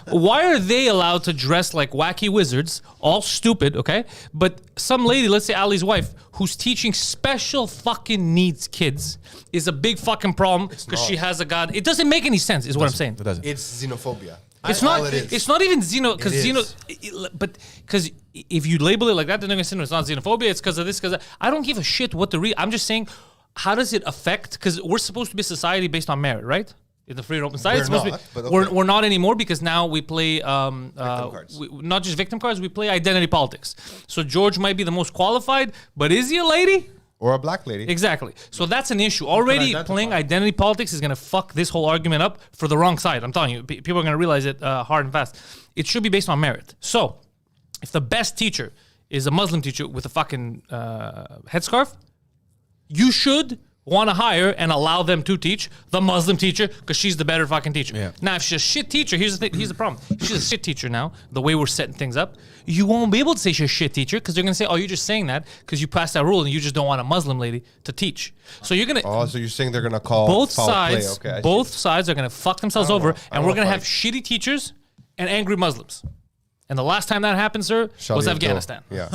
Speaker 6: why are they allowed to dress like wacky wizards, all stupid? Okay, but some lady, let's say Ali's wife, who's teaching special fucking needs kids, is a big fucking problem because she has a god. It doesn't make any sense, is what I'm saying.
Speaker 5: It doesn't.
Speaker 4: It's xenophobia.
Speaker 6: It's
Speaker 4: That's all
Speaker 6: not.
Speaker 4: it is.
Speaker 6: It's not even xeno. Because
Speaker 4: It
Speaker 6: xeno.
Speaker 4: is.
Speaker 6: But because if you label it like that, then they're gonna say no, it's not xenophobia. It's because of this. Because I don't give a shit what the I'm just saying, how does it affect? Because we're supposed to be a society based on merit, right? In the free and open society,
Speaker 4: We're
Speaker 6: it's supposed
Speaker 4: not,
Speaker 6: to
Speaker 4: but
Speaker 6: be.
Speaker 4: okay.
Speaker 6: We're not anymore because now we play
Speaker 4: cards.
Speaker 6: not just victim cards. We play identity politics. So George might be the most qualified, but is he a lady?
Speaker 4: Or a black lady.
Speaker 6: Exactly. So that's an issue. Already
Speaker 1: identify.
Speaker 6: playing identity politics is going to fuck this whole argument up for the wrong side. I'm telling you, people are going to realize it hard and fast. It should be based on merit. So if the best teacher is a Muslim teacher with a fucking headscarf, you should want to hire and allow them to teach the Muslim teacher because she's the better fucking teacher.
Speaker 5: Yeah.
Speaker 6: Now, if she's a shit teacher, here's the problem. If she's a shit teacher now, the way we're setting things up, you won't be able to say she's a shit teacher because they're going to say, oh, you're just saying that because you passed that rule and you just don't want a Muslim lady to teach. So you're going to...
Speaker 4: Oh, so you're saying they're gonna call
Speaker 6: both
Speaker 4: foul
Speaker 6: sides,
Speaker 4: play. Okay, I see.
Speaker 6: both sides are gonna fuck themselves
Speaker 4: I don't
Speaker 6: over,
Speaker 4: know. I
Speaker 6: and
Speaker 4: don't
Speaker 6: we're
Speaker 4: know
Speaker 6: gonna
Speaker 4: if
Speaker 6: have shitty teachers and angry Muslims. And the last time that happened, sir, was
Speaker 4: Charlie Hebdo.
Speaker 6: Afghanistan.
Speaker 4: Yeah.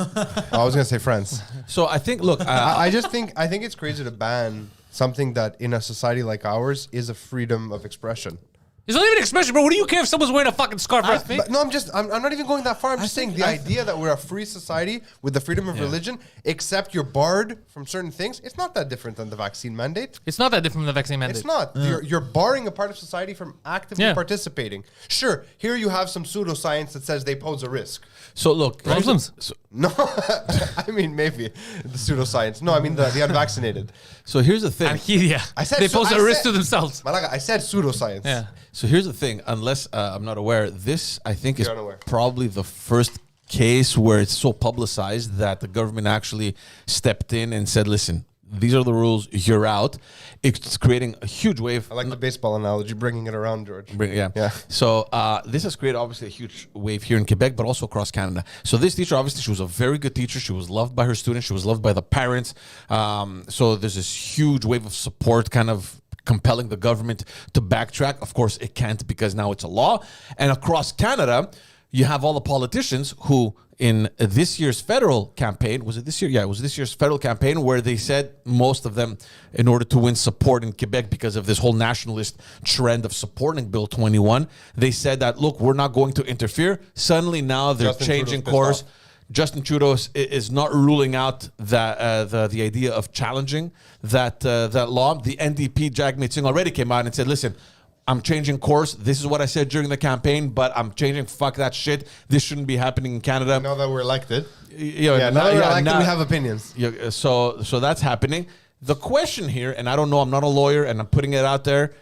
Speaker 4: I was gonna say France.
Speaker 5: So I think, look,
Speaker 4: I just think it's crazy to ban something that in a society like ours is a freedom of expression.
Speaker 6: It's not even an expression, bro. What do you care if someone's wearing a fucking scarf?
Speaker 1: I think-
Speaker 4: But no, I'm not even going that far. I'm just saying the idea that we're a free society with the freedom of religion, except you're barred from certain things. It's not that different than the vaccine mandate.
Speaker 6: It's not that different from the vaccine mandate.
Speaker 4: It's not. You're barring a part of society from actively
Speaker 6: Yeah.
Speaker 4: participating. Sure, here you have some pseudoscience that says they pose a risk.
Speaker 5: so look,
Speaker 6: Muslims.
Speaker 4: No, I mean maybe the pseudoscience. No, I mean the unvaccinated.
Speaker 5: So here's the thing.
Speaker 6: Yeah.
Speaker 4: I said
Speaker 6: they
Speaker 4: so-
Speaker 6: pose
Speaker 4: I
Speaker 6: a risk
Speaker 4: said-
Speaker 6: to themselves.
Speaker 4: Malaga, I said pseudoscience.
Speaker 6: Yeah.
Speaker 5: So here's the thing. Unless I'm not aware, this I think is
Speaker 4: You're unaware.
Speaker 5: probably the first case where it's so publicized that the government actually stepped in and said, "Listen, these are the rules. You're out." It's creating a huge wave.
Speaker 4: I like the baseball analogy, bringing it around, George.
Speaker 5: Yeah.
Speaker 4: Yeah.
Speaker 5: So this has created obviously a huge wave here in Quebec, but also across Canada. So this teacher, obviously, she was a very good teacher. She was loved by her students. She was loved by the parents. So there's this huge wave of support, kind of compelling the government to backtrack. Of course, it can't because now it's a law. And across Canada, you have all the politicians who, in this year's federal campaign, was it this year? Yeah, it was this year's federal campaign where they said, most of them, in order to win support in Quebec because of this whole nationalist trend of supporting Bill 21, they said that, look, we're not going to interfere. Suddenly now they're
Speaker 4: Justin
Speaker 5: changing
Speaker 4: Trudeau's
Speaker 5: course.
Speaker 4: pissed
Speaker 5: Justin Trudeau is not ruling out that the idea of challenging that law. The NDP, Jagmeet Singh, already came out and said, listen, I'm changing course. This is what I said during the campaign, but I'm changing. Fuck that shit. This shouldn't be happening in Canada.
Speaker 4: Now that we're elected.
Speaker 5: You know,
Speaker 4: Yeah, now that we're elected, we have opinions.
Speaker 5: yeah, so that's happening. The question here, and I don't know, I'm not a lawyer, and I'm putting it out there.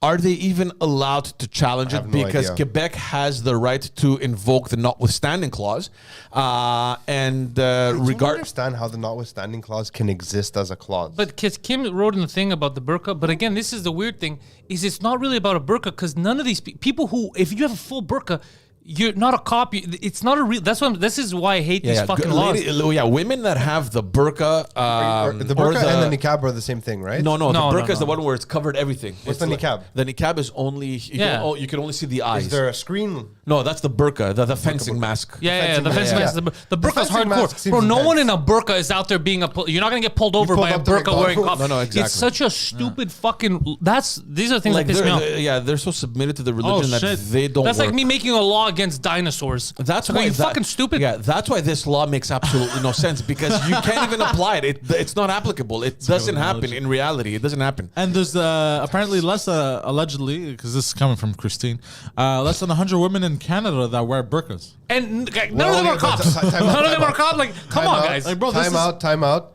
Speaker 5: are they even allowed to challenge it?
Speaker 4: have no
Speaker 5: Because
Speaker 4: idea.
Speaker 5: Quebec has the right to invoke the notwithstanding clause.
Speaker 4: I don't
Speaker 5: Regard.
Speaker 4: understand how the notwithstanding clause can exist as a clause.
Speaker 6: But because Kim wrote in the thing about the burqa, but again, this is the weird thing: is it's not really about a burqa because none of these people who, if you have a full burqa, you're not a cop. It's not a real. This is why I hate these fucking laws.
Speaker 5: Women that have the burqa,
Speaker 4: the burqa and the niqab are the same thing, right?
Speaker 5: No,
Speaker 6: No,
Speaker 5: the burqa
Speaker 6: no,
Speaker 5: is the
Speaker 6: no.
Speaker 5: one where it's covered everything.
Speaker 4: What's
Speaker 5: It's
Speaker 4: the niqab?
Speaker 5: The niqab is only you can only see the eyes.
Speaker 4: Is there a screen?
Speaker 5: No, that's the burqa, the fencing mask.
Speaker 6: Yeah, the fencing mask. The burqa's
Speaker 4: fencing mask
Speaker 6: hardcore,
Speaker 4: seems
Speaker 6: bro. No
Speaker 4: intense.
Speaker 6: one in a burqa is out there being you're not gonna get pulled over
Speaker 4: pulled
Speaker 6: by a
Speaker 4: up to
Speaker 6: burqa wearing
Speaker 4: McDonald's.
Speaker 6: cops.
Speaker 5: No, exactly.
Speaker 6: It's such a stupid fucking. These are the things that piss me off.
Speaker 5: they're so submitted to the religion that
Speaker 1: shit.
Speaker 5: they don't.
Speaker 6: That's like
Speaker 5: work.
Speaker 6: me making a law against dinosaurs.
Speaker 5: That's
Speaker 6: Like,
Speaker 5: why
Speaker 6: are you
Speaker 5: that-
Speaker 6: fucking stupid.
Speaker 5: Yeah, that's why this law makes absolutely no sense because you can't even apply it. It's not applicable. It doesn't happen in reality. It doesn't happen.
Speaker 1: And there's apparently less, allegedly, because this is coming from Christine, less than 100 women in Canada that wear burqas.
Speaker 6: And none of them are cops. None of them are cops. Like, come on, guys.
Speaker 1: Like, bro, this
Speaker 4: Time out.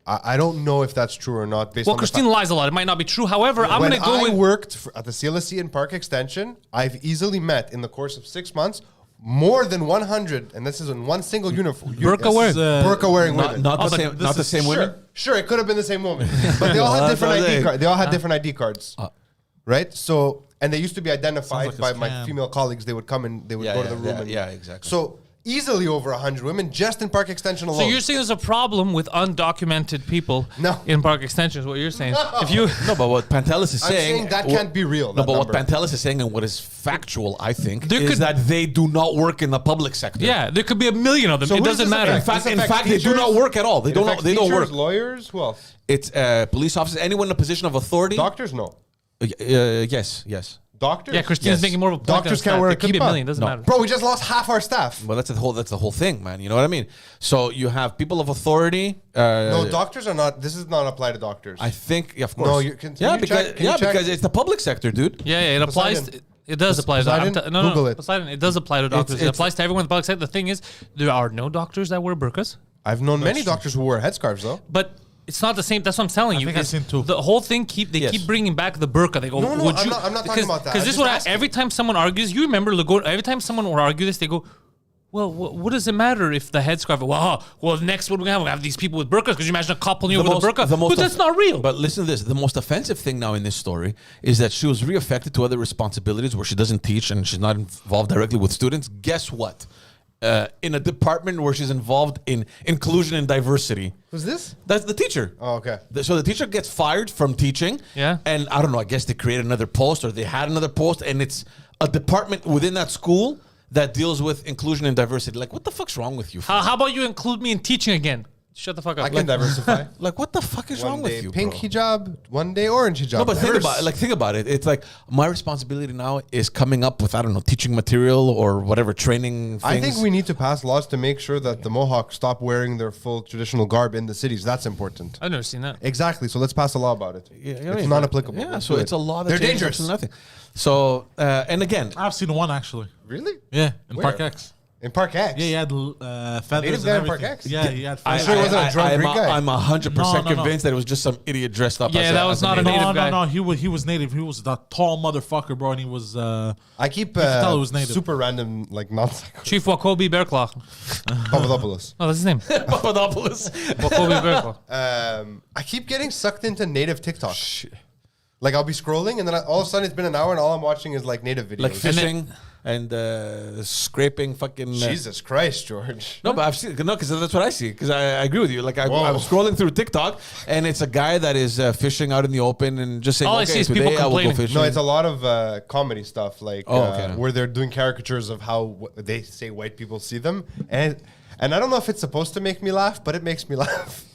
Speaker 4: I don't know if that's true or not. Based
Speaker 6: Well,
Speaker 4: on the
Speaker 6: Christine
Speaker 4: fact-
Speaker 6: lies a lot. It might not be true. However, I'm
Speaker 4: when
Speaker 6: going to go
Speaker 4: I
Speaker 6: with.
Speaker 4: worked at the CLSC in Park Extension, I've easily met in the course of 6 months more than 100, and this is in one single uniform.
Speaker 6: Burqa wearing.
Speaker 4: Burqa wearing women.
Speaker 5: Not the
Speaker 6: but
Speaker 5: same.
Speaker 6: this
Speaker 5: Not the
Speaker 6: is-
Speaker 5: same women.
Speaker 4: Sure, it could have been the same woman, but they all had
Speaker 5: Well,
Speaker 4: different
Speaker 5: that's what I'm
Speaker 4: ID
Speaker 5: saying.
Speaker 4: cards. They all had different ID cards, right? So, and they used to be identified
Speaker 1: like a
Speaker 4: by my
Speaker 1: scam.
Speaker 4: female colleagues. They would come and they would
Speaker 5: Yeah,
Speaker 4: go to
Speaker 5: yeah,
Speaker 4: the room.
Speaker 5: yeah,
Speaker 4: and,
Speaker 5: yeah, exactly.
Speaker 4: So easily over 100 women just in Park Extension alone.
Speaker 6: So you're saying there's a problem with undocumented people
Speaker 4: No.
Speaker 6: in park extensions? What you're saying? If you
Speaker 5: No, but what Pantelis is
Speaker 4: I'm
Speaker 5: saying,
Speaker 4: saying that can't be real.
Speaker 5: No,
Speaker 4: that
Speaker 5: but what
Speaker 4: number.
Speaker 5: Pantelis is saying and what is factual, I think,
Speaker 6: There
Speaker 5: is
Speaker 6: could-
Speaker 5: that they do not work in the public sector.
Speaker 6: yeah, there could be a million of them.
Speaker 4: So
Speaker 6: it
Speaker 4: who does
Speaker 6: doesn't
Speaker 4: this
Speaker 6: matter.
Speaker 4: affect?
Speaker 5: In
Speaker 4: This
Speaker 5: fact, they
Speaker 4: affects
Speaker 5: do not
Speaker 4: teachers?
Speaker 5: work at all. They
Speaker 4: It
Speaker 5: don't.
Speaker 4: affects
Speaker 5: They don't
Speaker 4: teachers,
Speaker 5: work.
Speaker 4: lawyers, who else?
Speaker 5: It's police officers, anyone in a position of authority.
Speaker 4: Doctors, no.
Speaker 5: Yes.
Speaker 4: Doctors?
Speaker 6: Yeah, Christine's
Speaker 5: Yes.
Speaker 6: making more of a point.
Speaker 4: Doctors
Speaker 6: on
Speaker 4: can't
Speaker 6: that.
Speaker 4: wear a
Speaker 6: It could be a
Speaker 4: kippah.
Speaker 6: million. Doesn't
Speaker 5: No.
Speaker 6: matter.
Speaker 4: Bro, we just lost half our staff.
Speaker 5: Well, that's the whole thing, man. You know what I mean? So you have people of authority.
Speaker 4: No, doctors are not. This is not apply to doctors.
Speaker 5: I think, yeah, of course.
Speaker 4: No, can
Speaker 5: yeah,
Speaker 4: you
Speaker 5: because
Speaker 4: check? Can you check?
Speaker 5: because it's the public sector, dude.
Speaker 6: Yeah, it applies.
Speaker 4: Poseidon.
Speaker 6: It does apply to
Speaker 4: Poseidon?
Speaker 6: no,
Speaker 4: Google it.
Speaker 6: Poseidon. It does apply to doctors. It
Speaker 5: it's-
Speaker 6: applies to everyone in the public sector. The thing is, there are no doctors that wear burqas,
Speaker 4: I've known many doctors who wear headscarves, though.
Speaker 6: but it's not the same. That's what I'm telling you.
Speaker 1: think I've
Speaker 6: is
Speaker 1: seen two.
Speaker 6: The whole thing keep bringing back the burqa. They go,
Speaker 4: No,
Speaker 6: would
Speaker 4: I'm
Speaker 6: you?
Speaker 4: not- I'm not talking about that.
Speaker 6: Because
Speaker 4: I'm
Speaker 6: this is
Speaker 4: just
Speaker 6: what
Speaker 4: asking.
Speaker 6: every time someone argues, you remember every time someone will argue this, they go, well, what does it matter if the headscarf? Well, next what we have these people with burqas. Could you imagine a couple pulling you over with a burqa? But that's not real.
Speaker 5: But listen to this. The most offensive thing now in this story is that she was reaffected to other responsibilities where she doesn't teach and she's not involved directly with students. Guess what? In a department where she's involved in inclusion and diversity.
Speaker 4: Who's this?
Speaker 5: That's the teacher.
Speaker 4: Oh, okay.
Speaker 5: So the teacher gets fired from teaching.
Speaker 6: Yeah.
Speaker 5: And I don't know, I guess they created another post or they had another post and it's a department within that school that deals with inclusion and diversity. Like, what the fuck's wrong with you?
Speaker 6: How about you include me in teaching again? Shut the fuck up.
Speaker 4: I can diversify.
Speaker 5: Like, what the fuck is wrong
Speaker 4: One day
Speaker 5: with you,
Speaker 4: pink
Speaker 5: bro?
Speaker 4: hijab, one day orange hijab.
Speaker 5: No, but think
Speaker 4: Diverse.
Speaker 5: about it. It's like my responsibility now is coming up with, I don't know, teaching material or whatever training things.
Speaker 4: I think we need to pass laws to make sure that the Mohawks stop wearing their full traditional garb in the cities. That's important.
Speaker 6: I've never seen that.
Speaker 4: Exactly. So let's pass a law about it.
Speaker 5: Yeah,
Speaker 4: It's not applicable.
Speaker 5: Yeah,
Speaker 4: Let's
Speaker 5: so
Speaker 4: do
Speaker 5: it's
Speaker 4: it.
Speaker 5: a law that
Speaker 4: They're
Speaker 5: changes
Speaker 4: dangerous.
Speaker 5: nothing. So, and again,
Speaker 1: I've seen one actually.
Speaker 4: Really?
Speaker 1: Yeah, in
Speaker 4: Where?
Speaker 1: Park X.
Speaker 4: In Park X?
Speaker 1: Yeah, he had feathers
Speaker 4: Native
Speaker 1: and
Speaker 4: guy in Park
Speaker 1: everything.
Speaker 4: X?
Speaker 1: Yeah, he had
Speaker 4: I-
Speaker 1: feathers.
Speaker 4: sure it wasn't a drunk Greek guy.
Speaker 5: I'm 100%
Speaker 1: No, no.
Speaker 5: convinced that it was just some idiot dressed up.
Speaker 6: Yeah,
Speaker 5: as
Speaker 6: that was
Speaker 5: as
Speaker 6: not a
Speaker 5: native.
Speaker 6: native guy.
Speaker 1: No, he was native. He was that tall motherfucker, bro, and he was.
Speaker 4: I keep
Speaker 1: could tell it was native.
Speaker 4: super random, like nonsense.
Speaker 6: Chief Wakobi Bearclaw.
Speaker 4: Papadopoulos.
Speaker 6: Oh, that's his name.
Speaker 5: Papadopoulos.
Speaker 6: Wakobi Bearclaw.
Speaker 4: I keep getting sucked into native TikTok. Like I'll be scrolling and then all of a sudden it's been an hour and all I'm watching is like native videos.
Speaker 5: Like fishing and scraping fucking.
Speaker 4: Jesus Christ, George.
Speaker 5: No, but I've seen no, because that's what I see. Because I agree with you. Like I'm
Speaker 4: Whoa.
Speaker 5: scrolling through TikTok, and it's a guy that is fishing out in the open and just saying,
Speaker 6: All I
Speaker 5: "Okay,
Speaker 6: see is people
Speaker 5: today I will go
Speaker 6: complaining.
Speaker 5: fishing."
Speaker 4: No, it's a lot of comedy stuff, like
Speaker 5: Okay.
Speaker 4: where they're doing caricatures of how they say white people see them, and I don't know if it's supposed to make me laugh, but it makes me laugh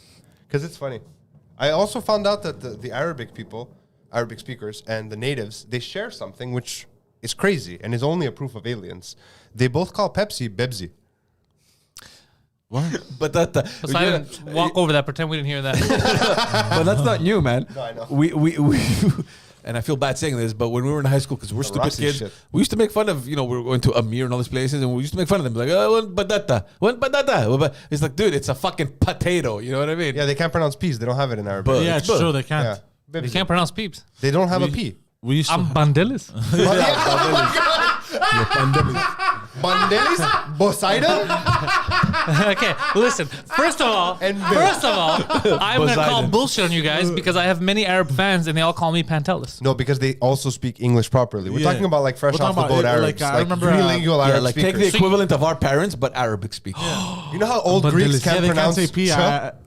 Speaker 4: because it's funny. I also found out that the Arabic people, Arabic speakers, and the natives, they share something which is crazy and is only a proof of aliens. They both call Pepsi Bebsi.
Speaker 5: but that.
Speaker 6: Poseidon, walk over that. Pretend we didn't hear that.
Speaker 5: But that's not new, man.
Speaker 4: No, I know.
Speaker 5: We and I feel bad saying this, but when we were in high school, because we're stupid
Speaker 4: Rossi
Speaker 5: kids,
Speaker 4: shit.
Speaker 5: we used to make fun of, we were going to Amir and all these places, and we used to make fun of them. Like, one batata. It's like, dude, it's a fucking potato. You know what I mean?
Speaker 4: Yeah, they can't pronounce peas. They don't have it in Arabic.
Speaker 5: But-
Speaker 1: Yeah, it's
Speaker 5: But-
Speaker 1: true. They can't.
Speaker 4: Yeah.
Speaker 6: You can't pronounce peeps.
Speaker 4: They don't have a P.
Speaker 1: We used
Speaker 6: I'm
Speaker 1: to.
Speaker 6: Pantelis.
Speaker 4: Pantelis? Poseidon?
Speaker 6: Okay, listen. First of all, I'm gonna call bullshit on you guys because I have many Arab fans and they all call me Pantelis.
Speaker 4: No, because they also speak English properly. We're
Speaker 1: Yeah.
Speaker 4: talking about like fresh
Speaker 1: We're
Speaker 4: off the
Speaker 1: talking
Speaker 4: boat
Speaker 1: about,
Speaker 4: Arabs,
Speaker 1: like, I
Speaker 4: like
Speaker 1: remember,
Speaker 4: bilingual
Speaker 5: Yeah,
Speaker 4: Arab
Speaker 5: like take the
Speaker 4: speakers.
Speaker 5: equivalent of our parents, but Arabic speaking.
Speaker 4: You know how old Greeks
Speaker 1: Yeah,
Speaker 4: can't
Speaker 1: they can't
Speaker 4: pronounce
Speaker 1: say P.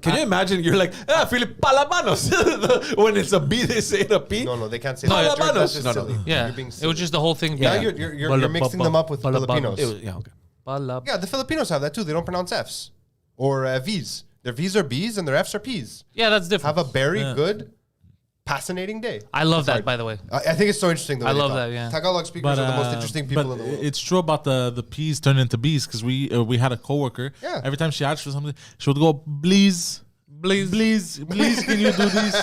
Speaker 5: Can you imagine? You're like, Philip Palabanos. When it's a B, they say it a P.
Speaker 4: No, they can't say
Speaker 5: No,
Speaker 4: that.
Speaker 5: Palabanos.
Speaker 4: That's just
Speaker 5: No.
Speaker 4: silly.
Speaker 6: Yeah,
Speaker 4: You're being
Speaker 6: it
Speaker 4: silly.
Speaker 6: was just the whole thing.
Speaker 4: Now
Speaker 6: Yeah,
Speaker 4: you're mixing them up with Filipinos.
Speaker 5: Okay.
Speaker 4: Yeah, the Filipinos have that too. They don't pronounce Fs or Vs. Their Vs are Bs and their Fs are Ps.
Speaker 6: Yeah, that's different.
Speaker 4: Have a very good, fascinating day.
Speaker 6: I love that, by the way.
Speaker 4: I think it's so interesting. The way
Speaker 6: I
Speaker 4: they
Speaker 6: love
Speaker 4: talk.
Speaker 6: that, yeah.
Speaker 4: Tagalog speakers are the most interesting people in the world.
Speaker 1: It's true about the P's turning into B's because we had a coworker.
Speaker 4: Yeah.
Speaker 1: Every time she asked for something, she would go, please, please, can you do this?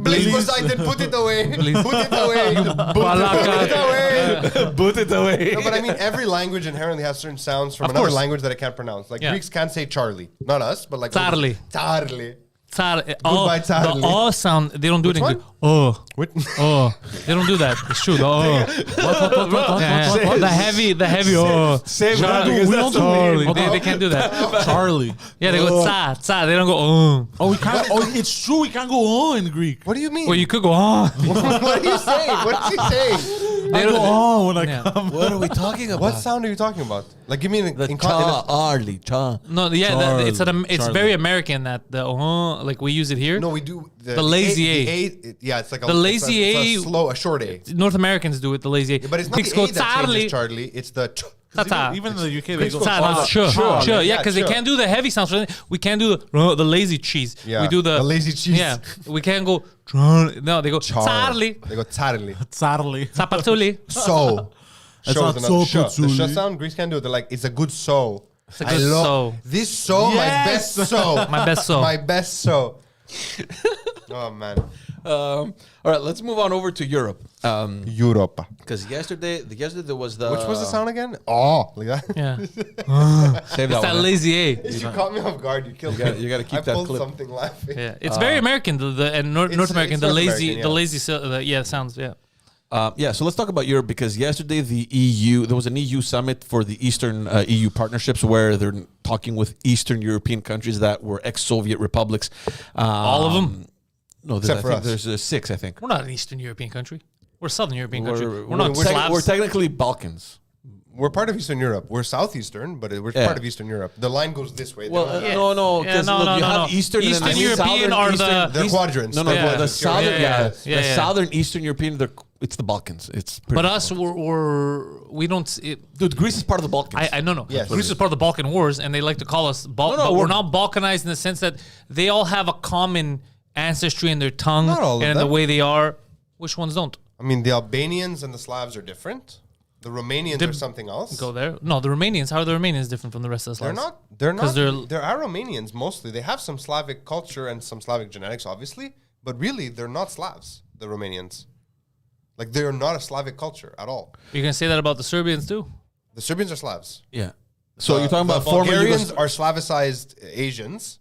Speaker 4: Please, Poseidon, put it away. Put it away. Put it away.
Speaker 5: Put it away.
Speaker 4: No, but I mean, every language inherently has certain sounds from
Speaker 6: Of
Speaker 4: another
Speaker 6: course.
Speaker 4: language that it can't pronounce. Like
Speaker 6: Yeah.
Speaker 4: Greeks can't say Charlie. Not us, but like
Speaker 6: Charlie.
Speaker 4: Charlie.
Speaker 6: Goodbye,
Speaker 4: Charlie.
Speaker 6: The oh sound, they don't do it in
Speaker 4: one?
Speaker 6: Greek. Oh,
Speaker 4: What?
Speaker 6: oh. They don't do that. It's true. The oh.
Speaker 1: What?
Speaker 6: The heavy oh.
Speaker 5: Same
Speaker 6: Charlie.
Speaker 1: We don't do Charlie.
Speaker 6: They can't do that.
Speaker 1: Charlie.
Speaker 6: Yeah, they go tsa. They don't go oh.
Speaker 1: Oh, we can't. Oh, it's true. We can't go on in Greek.
Speaker 4: What do you mean?
Speaker 6: Well, you could go oh.
Speaker 4: What are you saying? What is he saying?
Speaker 1: I go on when I
Speaker 6: Yeah.
Speaker 1: come.
Speaker 5: What are we talking about?
Speaker 4: What sound are you talking about? Like, give me an
Speaker 5: The Arlie, cha.
Speaker 6: No, yeah,
Speaker 1: Charlie.
Speaker 6: it's
Speaker 1: Charlie.
Speaker 6: very American that the like we use it here.
Speaker 4: No, we do
Speaker 6: The lazy A.
Speaker 4: Yeah, it's like
Speaker 6: The lazy
Speaker 4: it's
Speaker 6: A-
Speaker 4: a short A.
Speaker 6: North Americans do it. The lazy.
Speaker 4: But it's not
Speaker 6: Greeks
Speaker 4: the
Speaker 6: go
Speaker 4: A that
Speaker 6: Charlie.
Speaker 4: changes Charlie. It's the
Speaker 6: Ta-ta.
Speaker 1: Even in the UK, they
Speaker 4: Greeks
Speaker 1: go.
Speaker 4: go
Speaker 6: Sure,
Speaker 4: Sure.
Speaker 6: sure, yeah,
Speaker 4: Yeah,
Speaker 6: because they
Speaker 4: sure.
Speaker 6: can't do the heavy sounds. We can't do the lazy cheese.
Speaker 4: Yeah,
Speaker 6: we do the
Speaker 4: lazy cheese.
Speaker 6: Yeah, we can't go. No, they go Charlie,
Speaker 4: They go Charlie.
Speaker 1: Charlie.
Speaker 6: Zapatuli.
Speaker 4: So.
Speaker 1: It's
Speaker 4: Show
Speaker 1: not
Speaker 4: is another
Speaker 1: so
Speaker 4: sh. The sh
Speaker 1: patchouli.
Speaker 4: sound Greeks can do it. They're like, it's a good so.
Speaker 6: It's a good so.
Speaker 4: This so, my
Speaker 1: Yes.
Speaker 4: best so.
Speaker 6: My best so.
Speaker 4: My best so. Oh, man.
Speaker 5: All right, let's move on over to Europe.
Speaker 4: Europa.
Speaker 5: Because yesterday there was the.
Speaker 4: Which was the sound again? Oh, like that.
Speaker 6: Yeah,
Speaker 5: Save
Speaker 6: it's
Speaker 5: that
Speaker 6: that
Speaker 5: one.
Speaker 6: lazy A.
Speaker 4: You caught me off guard. You killed me.
Speaker 5: You gotta keep
Speaker 4: I
Speaker 5: that
Speaker 4: pulled
Speaker 5: clip.
Speaker 4: something laughing.
Speaker 6: Yeah, it's very American. And North
Speaker 4: It's
Speaker 6: American. The
Speaker 4: North
Speaker 6: lazy,
Speaker 4: American, yeah.
Speaker 6: sounds. Yeah.
Speaker 5: So let's talk about Europe because yesterday there was an EU summit for the Eastern EU partnerships where they're talking with Eastern European countries that were ex-Soviet republics.
Speaker 6: All of them.
Speaker 5: No,
Speaker 4: Except for us.
Speaker 5: there's 6, I think.
Speaker 6: We're not an Eastern European country. We're a Southern European country. We're not
Speaker 4: we're
Speaker 6: Slavs.
Speaker 5: We're technically Balkans.
Speaker 4: We're part of Eastern Europe. We're southeastern, but we're
Speaker 5: Yeah.
Speaker 4: part of Eastern Europe. The line goes this way.
Speaker 5: Well,
Speaker 4: They're-
Speaker 5: no,
Speaker 6: Yeah,
Speaker 5: because
Speaker 6: no,
Speaker 5: look,
Speaker 6: no,
Speaker 5: you
Speaker 6: no,
Speaker 5: have
Speaker 6: no.
Speaker 5: Eastern and
Speaker 6: Eastern
Speaker 5: then
Speaker 6: European are the-
Speaker 4: they're quadrants.
Speaker 5: No,
Speaker 6: Yeah.
Speaker 5: the Southern,
Speaker 6: Yeah.
Speaker 5: Southern Eastern European, it's the Balkans. It's pretty
Speaker 6: But us, we don't.
Speaker 5: dude, Greece is part of the Balkans.
Speaker 6: I no.
Speaker 4: Yes.
Speaker 6: Greece is part of the Balkan Wars, and they like to call us but
Speaker 5: we're-
Speaker 6: we're not Balkanized in the sense that they all have a common ancestry in their tongue
Speaker 4: Not all of
Speaker 6: and in the
Speaker 4: them.
Speaker 6: way they are. Which ones don't?
Speaker 4: I mean, the Albanians and the Slavs are different. The Romanians are something else.
Speaker 6: Go there. No, the Romanians. How are the Romanians different from the rest of the
Speaker 4: They're
Speaker 6: Slavs?
Speaker 4: not. They're
Speaker 6: 'Cause
Speaker 4: not.
Speaker 6: they're-
Speaker 4: There are Romanians mostly. They have some Slavic culture and some Slavic genetics, obviously, but really they're not Slavs. The Romanians, like they're not a Slavic culture at all.
Speaker 6: You can say that about the Serbians too.
Speaker 4: The Serbians are Slavs.
Speaker 5: yeah. So you're talking
Speaker 4: The
Speaker 5: about former
Speaker 4: Bulgarians
Speaker 5: Yugos-
Speaker 4: are Slavicized Asians.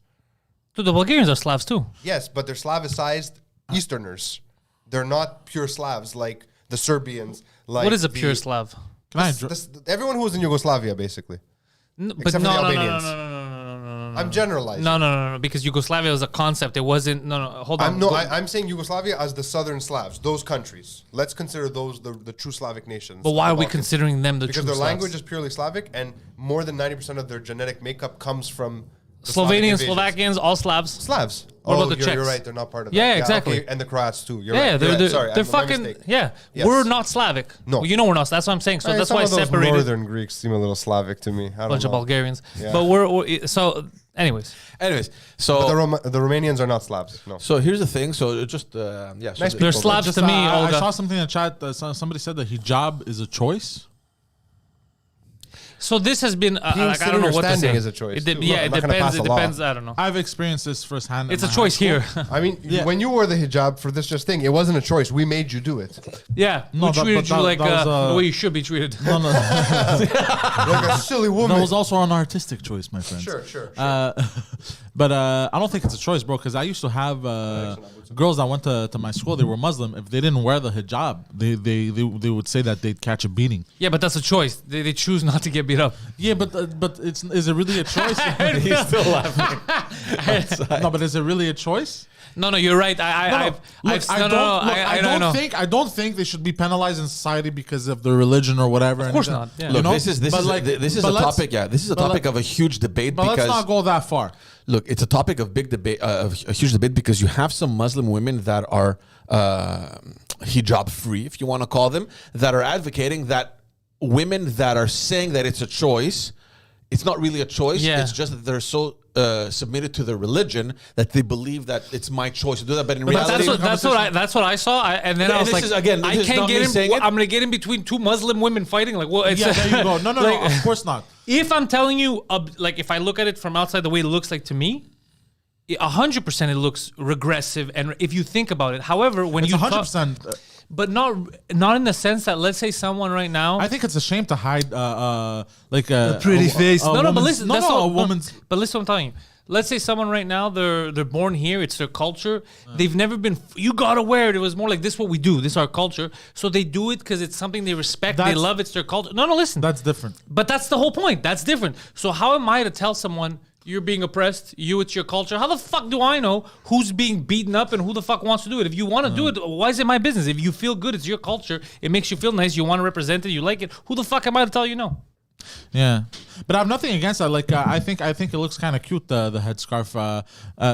Speaker 6: Dude, the Bulgarians are Slavs too.
Speaker 4: Yes, but they're Slavicized Easterners. They're not pure Slavs like the Serbians. Like
Speaker 6: What is a
Speaker 4: the-
Speaker 6: pure Slav?
Speaker 1: Can I?
Speaker 4: everyone who was in Yugoslavia, basically.
Speaker 6: But
Speaker 4: Except for the Albanians.
Speaker 6: no.
Speaker 4: I'm generalizing.
Speaker 6: No, because Yugoslavia was a concept. It wasn't. No, hold on.
Speaker 4: I'm saying Yugoslavia as the southern Slavs, those countries. Let's consider those the true Slavic nations.
Speaker 6: But why
Speaker 4: the
Speaker 6: are we
Speaker 4: Balkans.
Speaker 6: considering them the
Speaker 4: Because
Speaker 6: true
Speaker 4: their
Speaker 6: Slavs?
Speaker 4: language is purely Slavic, and more than 90% of their genetic makeup comes from the Slavic
Speaker 6: Slovenians,
Speaker 4: invasions.
Speaker 6: Slovakians, all Slavs.
Speaker 4: Slavs.
Speaker 6: What about the
Speaker 4: you're
Speaker 6: Czechs?
Speaker 4: right. They're not part of that.
Speaker 6: Yeah, exactly.
Speaker 4: okay, and the Croats too. You're
Speaker 6: Yeah,
Speaker 4: right.
Speaker 6: they're
Speaker 4: You're right. Sorry,
Speaker 6: they're
Speaker 4: my
Speaker 6: fucking
Speaker 4: mistake.
Speaker 6: yeah.
Speaker 4: Yes.
Speaker 6: We're not Slavic.
Speaker 4: No.
Speaker 6: Well, you know we're not. That's what I'm saying. So that's
Speaker 4: Some
Speaker 6: why I
Speaker 4: of those
Speaker 6: separated
Speaker 4: northern Greeks seem a little Slavic to me. I don't
Speaker 6: bunch
Speaker 4: know.
Speaker 6: of Bulgarians.
Speaker 4: Yeah.
Speaker 6: But we're so. Anyways,
Speaker 5: Anyways,
Speaker 4: But
Speaker 5: so
Speaker 4: the Romanians are not Slavs. No.
Speaker 5: so here's the thing. So just yeah. So
Speaker 4: Nice
Speaker 5: the-
Speaker 6: they're
Speaker 4: people,
Speaker 6: Slavs
Speaker 1: Just,
Speaker 6: to me.
Speaker 1: I
Speaker 6: Olga.
Speaker 1: saw something in the chat. Somebody said that hijab is a choice.
Speaker 6: So this has been. Like, I
Speaker 4: sitting
Speaker 6: don't know
Speaker 4: or
Speaker 6: what to
Speaker 4: standing
Speaker 6: say.
Speaker 4: is a choice,
Speaker 6: It de-
Speaker 4: too.
Speaker 6: yeah,
Speaker 4: I'm
Speaker 6: it
Speaker 4: not gonna
Speaker 6: depends.
Speaker 4: pass
Speaker 6: It
Speaker 4: a law.
Speaker 6: depends. I don't know.
Speaker 1: I've experienced this firsthand.
Speaker 6: It's
Speaker 1: in
Speaker 6: a
Speaker 1: my
Speaker 6: choice
Speaker 1: high
Speaker 6: here.
Speaker 1: school.
Speaker 4: I mean,
Speaker 1: Yeah.
Speaker 4: when you wore the hijab for this just thing, it wasn't a choice. We made you do it.
Speaker 6: Yeah,
Speaker 1: No,
Speaker 6: we
Speaker 1: but
Speaker 6: treated you
Speaker 1: that-
Speaker 6: like
Speaker 1: that was,
Speaker 6: the way you should be treated.
Speaker 1: No, no.
Speaker 4: Like a silly woman.
Speaker 1: That was also an artistic choice, my friend.
Speaker 4: Sure.
Speaker 1: But I don't think it's a choice, bro. Because I used to have girls that went to my school. They were Muslim. If they didn't wear the hijab, they would say that they'd catch a beating.
Speaker 6: Yeah, but that's a choice. They choose not to get beat up.
Speaker 1: Yeah, but is it really a choice?
Speaker 5: He's still laughing.
Speaker 1: No, but is it really a choice?
Speaker 6: No, you're right. I
Speaker 1: don't think they should be penalized in society because of their religion or whatever.
Speaker 6: Of course not. Yeah.
Speaker 5: Look,
Speaker 1: You know?
Speaker 5: this is a topic. Yeah, this is a topic of a huge debate.
Speaker 1: But
Speaker 5: because
Speaker 1: let's not go that far.
Speaker 5: Look, it's a topic of big debate, of a huge debate, because you have some Muslim women that are hijab free, if you want to call them, that are advocating that women that are saying that it's a choice, it's not really a choice.
Speaker 6: Yeah.
Speaker 5: It's just that they're so submitted to their religion that they believe that it's my choice to do that. But in reality,
Speaker 6: that's what I saw. I was
Speaker 5: this
Speaker 6: like,
Speaker 5: is, again,
Speaker 6: I
Speaker 5: this is
Speaker 6: can't
Speaker 5: not me
Speaker 6: get
Speaker 5: saying
Speaker 6: in.
Speaker 5: it.
Speaker 6: I'm gonna get in between two Muslim women fighting. Like, well, it's
Speaker 1: Yeah, there you go. No, of course not.
Speaker 6: If I'm telling you, like, if I look at it from outside the way it looks like to me, 100% it looks regressive. And if you think about it, however, when
Speaker 1: It's
Speaker 6: you
Speaker 1: 100%.
Speaker 6: but not in the sense that, let's say someone right now.
Speaker 1: I think it's a shame to hide like
Speaker 6: a pretty face. No, but listen, that's
Speaker 1: a
Speaker 6: what,
Speaker 1: woman's.
Speaker 6: But listen, what I'm telling you. Let's say someone right now, they're born here. It's their culture. They've never been. You gotta wear it. It was more like this. Is what we do. This is our culture. So they do it because it's something they respect. They love. It's their culture. No, listen.
Speaker 1: That's different.
Speaker 6: But that's the whole point. That's different. So how am I to tell someone you're being oppressed? It's your culture. How the fuck do I know who's being beaten up and who the fuck wants to do it? If you want to do it, why is it my business? If you feel good, it's your culture. It makes you feel nice. You want to represent it. You like it. Who the fuck am I to tell you no?
Speaker 1: Yeah, but I have nothing against that. Like, I think it looks kind of cute, the headscarf,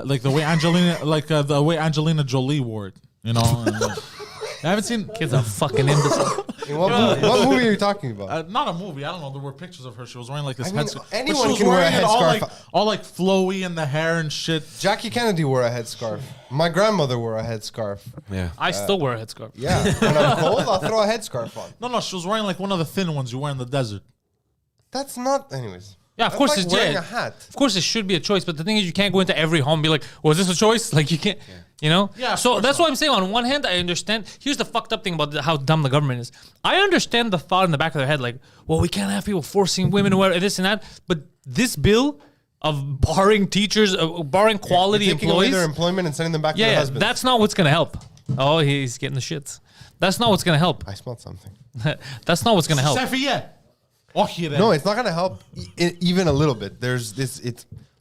Speaker 1: like the way the way Angelina Jolie wore it. You know, and, I haven't seen.
Speaker 6: Kids are fucking imbecile.
Speaker 4: What movie are you talking about?
Speaker 1: Not a movie. I don't know. There were pictures of her. She was wearing like this
Speaker 4: I mean,
Speaker 1: headscarf.
Speaker 4: anyone
Speaker 1: But she was
Speaker 4: can wear a
Speaker 1: wearing it
Speaker 4: headscarf.
Speaker 1: all like flowy in the hair and shit.
Speaker 4: Jackie Kennedy wore a headscarf. My grandmother wore a headscarf.
Speaker 5: yeah.
Speaker 6: I still wear a headscarf.
Speaker 4: Yeah, when I'm cold, I'll throw a headscarf on.
Speaker 1: No, she was wearing like one of the thin ones you wear in the desert.
Speaker 4: That's not, anyways.
Speaker 6: Yeah, of
Speaker 4: That's
Speaker 6: course
Speaker 4: like
Speaker 6: it's
Speaker 4: wearing a hat.
Speaker 6: Of course, it should be a choice, but the thing is, you can't go into every home and be like, "Was this a choice?" Like you can't, you know.
Speaker 1: Yeah, of
Speaker 6: So
Speaker 1: course
Speaker 6: that's
Speaker 1: not.
Speaker 6: what I'm saying. On one hand, I understand. Here's the fucked up thing about how dumb the government is. I understand the thought in the back of their head, like, "Well, we can't have people forcing women to wear this and that." But this bill of barring teachers, barring quality
Speaker 4: You're taking away
Speaker 6: employees,
Speaker 4: their employment and sending them back to their
Speaker 6: yeah,
Speaker 4: husbands.
Speaker 6: that's not what's gonna help. Oh, he's getting the shits. That's not what's gonna help.
Speaker 4: I smelled something.
Speaker 6: That's not what's gonna help.
Speaker 4: No, it's not going to help even a little bit. There's this.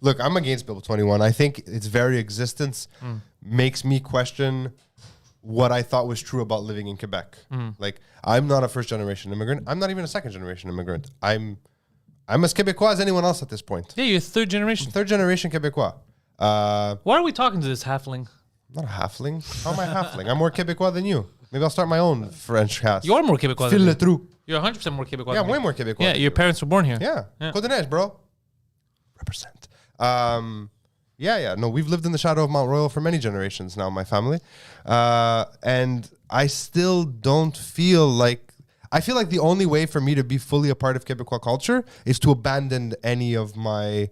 Speaker 4: Look, I'm against Bill 21. I think its very existence makes me question what I thought was true about living in Quebec. Like, I'm not a first generation immigrant. I'm not even a second generation immigrant. I'm as Quebecois as anyone else at this point.
Speaker 6: Yeah, you're third generation.
Speaker 4: Third generation Quebecois.
Speaker 6: Why are we talking to this halfling?
Speaker 4: I'm not a halfling. How am I halfling? I'm more Quebecois than you. Maybe I'll start my own French cast.
Speaker 6: You are more Quebecois.
Speaker 4: Fil
Speaker 6: than
Speaker 4: le
Speaker 6: me.
Speaker 4: trou.
Speaker 6: You're 100% more Quebecois.
Speaker 4: Yeah,
Speaker 6: than
Speaker 4: way
Speaker 6: me.
Speaker 4: more Quebecois.
Speaker 6: Yeah,
Speaker 4: than
Speaker 6: your
Speaker 4: you.
Speaker 6: parents were born here.
Speaker 4: Yeah. Côte de Neige, bro. Represent. Yeah. No, we've lived in the shadow of Mount Royal for many generations now, my family. And I still don't feel like... I feel like the only way for me to be fully a part of Quebecois culture is to abandon any of my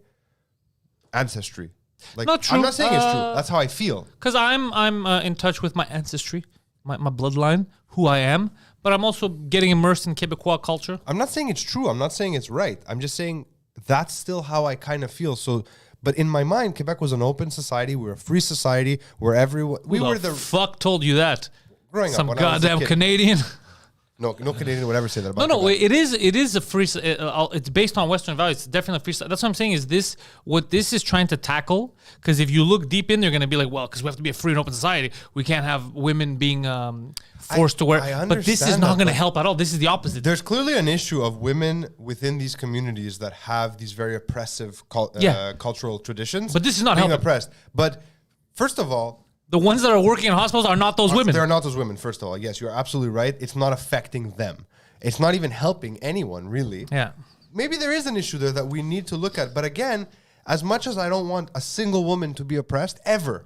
Speaker 4: ancestry. Like,
Speaker 6: Not true.
Speaker 4: I'm not saying it's true. That's how I feel.
Speaker 6: Because I'm in touch with my ancestry, my bloodline, who I am, but I'm also getting immersed in Quebecois culture.
Speaker 4: I'm not saying it's true. I'm not saying it's right. I'm just saying that's still how I kind of feel. So, but in my mind, Quebec was an open society. We're a free society where everyone... We
Speaker 6: Who
Speaker 4: were
Speaker 6: the
Speaker 4: the...
Speaker 6: fuck told you that?
Speaker 4: Growing up,
Speaker 6: Some
Speaker 4: when I was a
Speaker 6: goddamn
Speaker 4: kid.
Speaker 6: Canadian.
Speaker 4: No Canadian would ever say that about
Speaker 6: No,
Speaker 4: Quebec.
Speaker 6: it is a free. It's based on Western values. It's definitely a free. That's what I'm saying. Is this what this is trying to tackle? Because if you look deep in, they're going to be like, well, because we have to be a free and open society, we can't have women being forced to wear.
Speaker 4: I
Speaker 6: But this is
Speaker 4: understand
Speaker 6: not
Speaker 4: that,
Speaker 6: going to
Speaker 4: but-
Speaker 6: help at all. This is the opposite.
Speaker 4: There's clearly an issue of women within these communities that have these very oppressive cultural traditions.
Speaker 6: But this is not
Speaker 4: being
Speaker 6: helping.
Speaker 4: oppressed. But first of all,
Speaker 6: The ones that are working in hospitals are not those women.
Speaker 4: they're not those women. First of all, yes, you're absolutely right. It's not affecting them. It's not even helping anyone, really.
Speaker 6: Yeah.
Speaker 4: Maybe there is an issue there that we need to look at. But again, as much as I don't want a single woman to be oppressed, ever,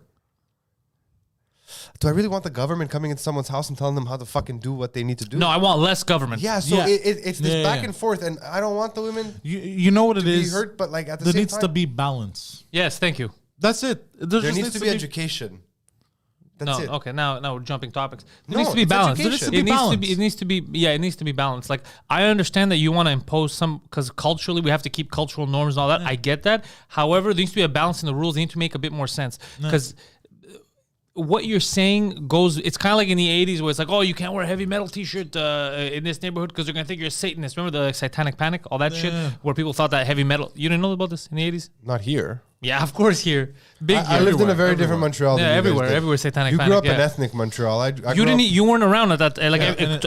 Speaker 4: do I really want the government coming into someone's house and telling them how to fucking do what they need to do?
Speaker 6: No, I want less government.
Speaker 4: Yeah, so
Speaker 1: Yeah.
Speaker 4: it's this
Speaker 1: Yeah,
Speaker 4: back
Speaker 1: yeah.
Speaker 4: and forth, and I don't want the women
Speaker 1: You know what it
Speaker 4: to be
Speaker 1: is?
Speaker 4: hurt, but like at the
Speaker 1: There
Speaker 4: same
Speaker 1: needs
Speaker 4: time,
Speaker 1: to be balance.
Speaker 6: Yes, thank you.
Speaker 1: That's it.
Speaker 4: there needs to be education. That's
Speaker 6: no,
Speaker 4: it.
Speaker 6: okay. Now we're jumping topics. It
Speaker 4: No,
Speaker 6: needs to be
Speaker 4: it's
Speaker 6: balanced.
Speaker 4: education.
Speaker 6: It needs to be. Yeah, it needs to be balanced. Like I understand that you want to impose some because culturally we have to keep cultural norms and all that. I get that. However, there needs to be a balance in the rules. They need to make a bit more sense because. What you're saying goes, it's kind of like in the 80s where it's like, oh, you can't wear a heavy metal t-shirt in this neighborhood because they're going to think you're a Satanist. Remember the satanic panic, all that shit, where people thought that heavy metal, you didn't know about this in the 80s?
Speaker 4: Not here.
Speaker 6: Yeah, of course here. Big
Speaker 4: I lived in a very different Montreal than
Speaker 6: Yeah,
Speaker 4: you guys did.
Speaker 6: everywhere satanic
Speaker 4: You
Speaker 6: panic.
Speaker 4: grew up in
Speaker 6: yeah.
Speaker 4: ethnic Montreal. I
Speaker 6: You
Speaker 4: grew up-
Speaker 6: you weren't around at that.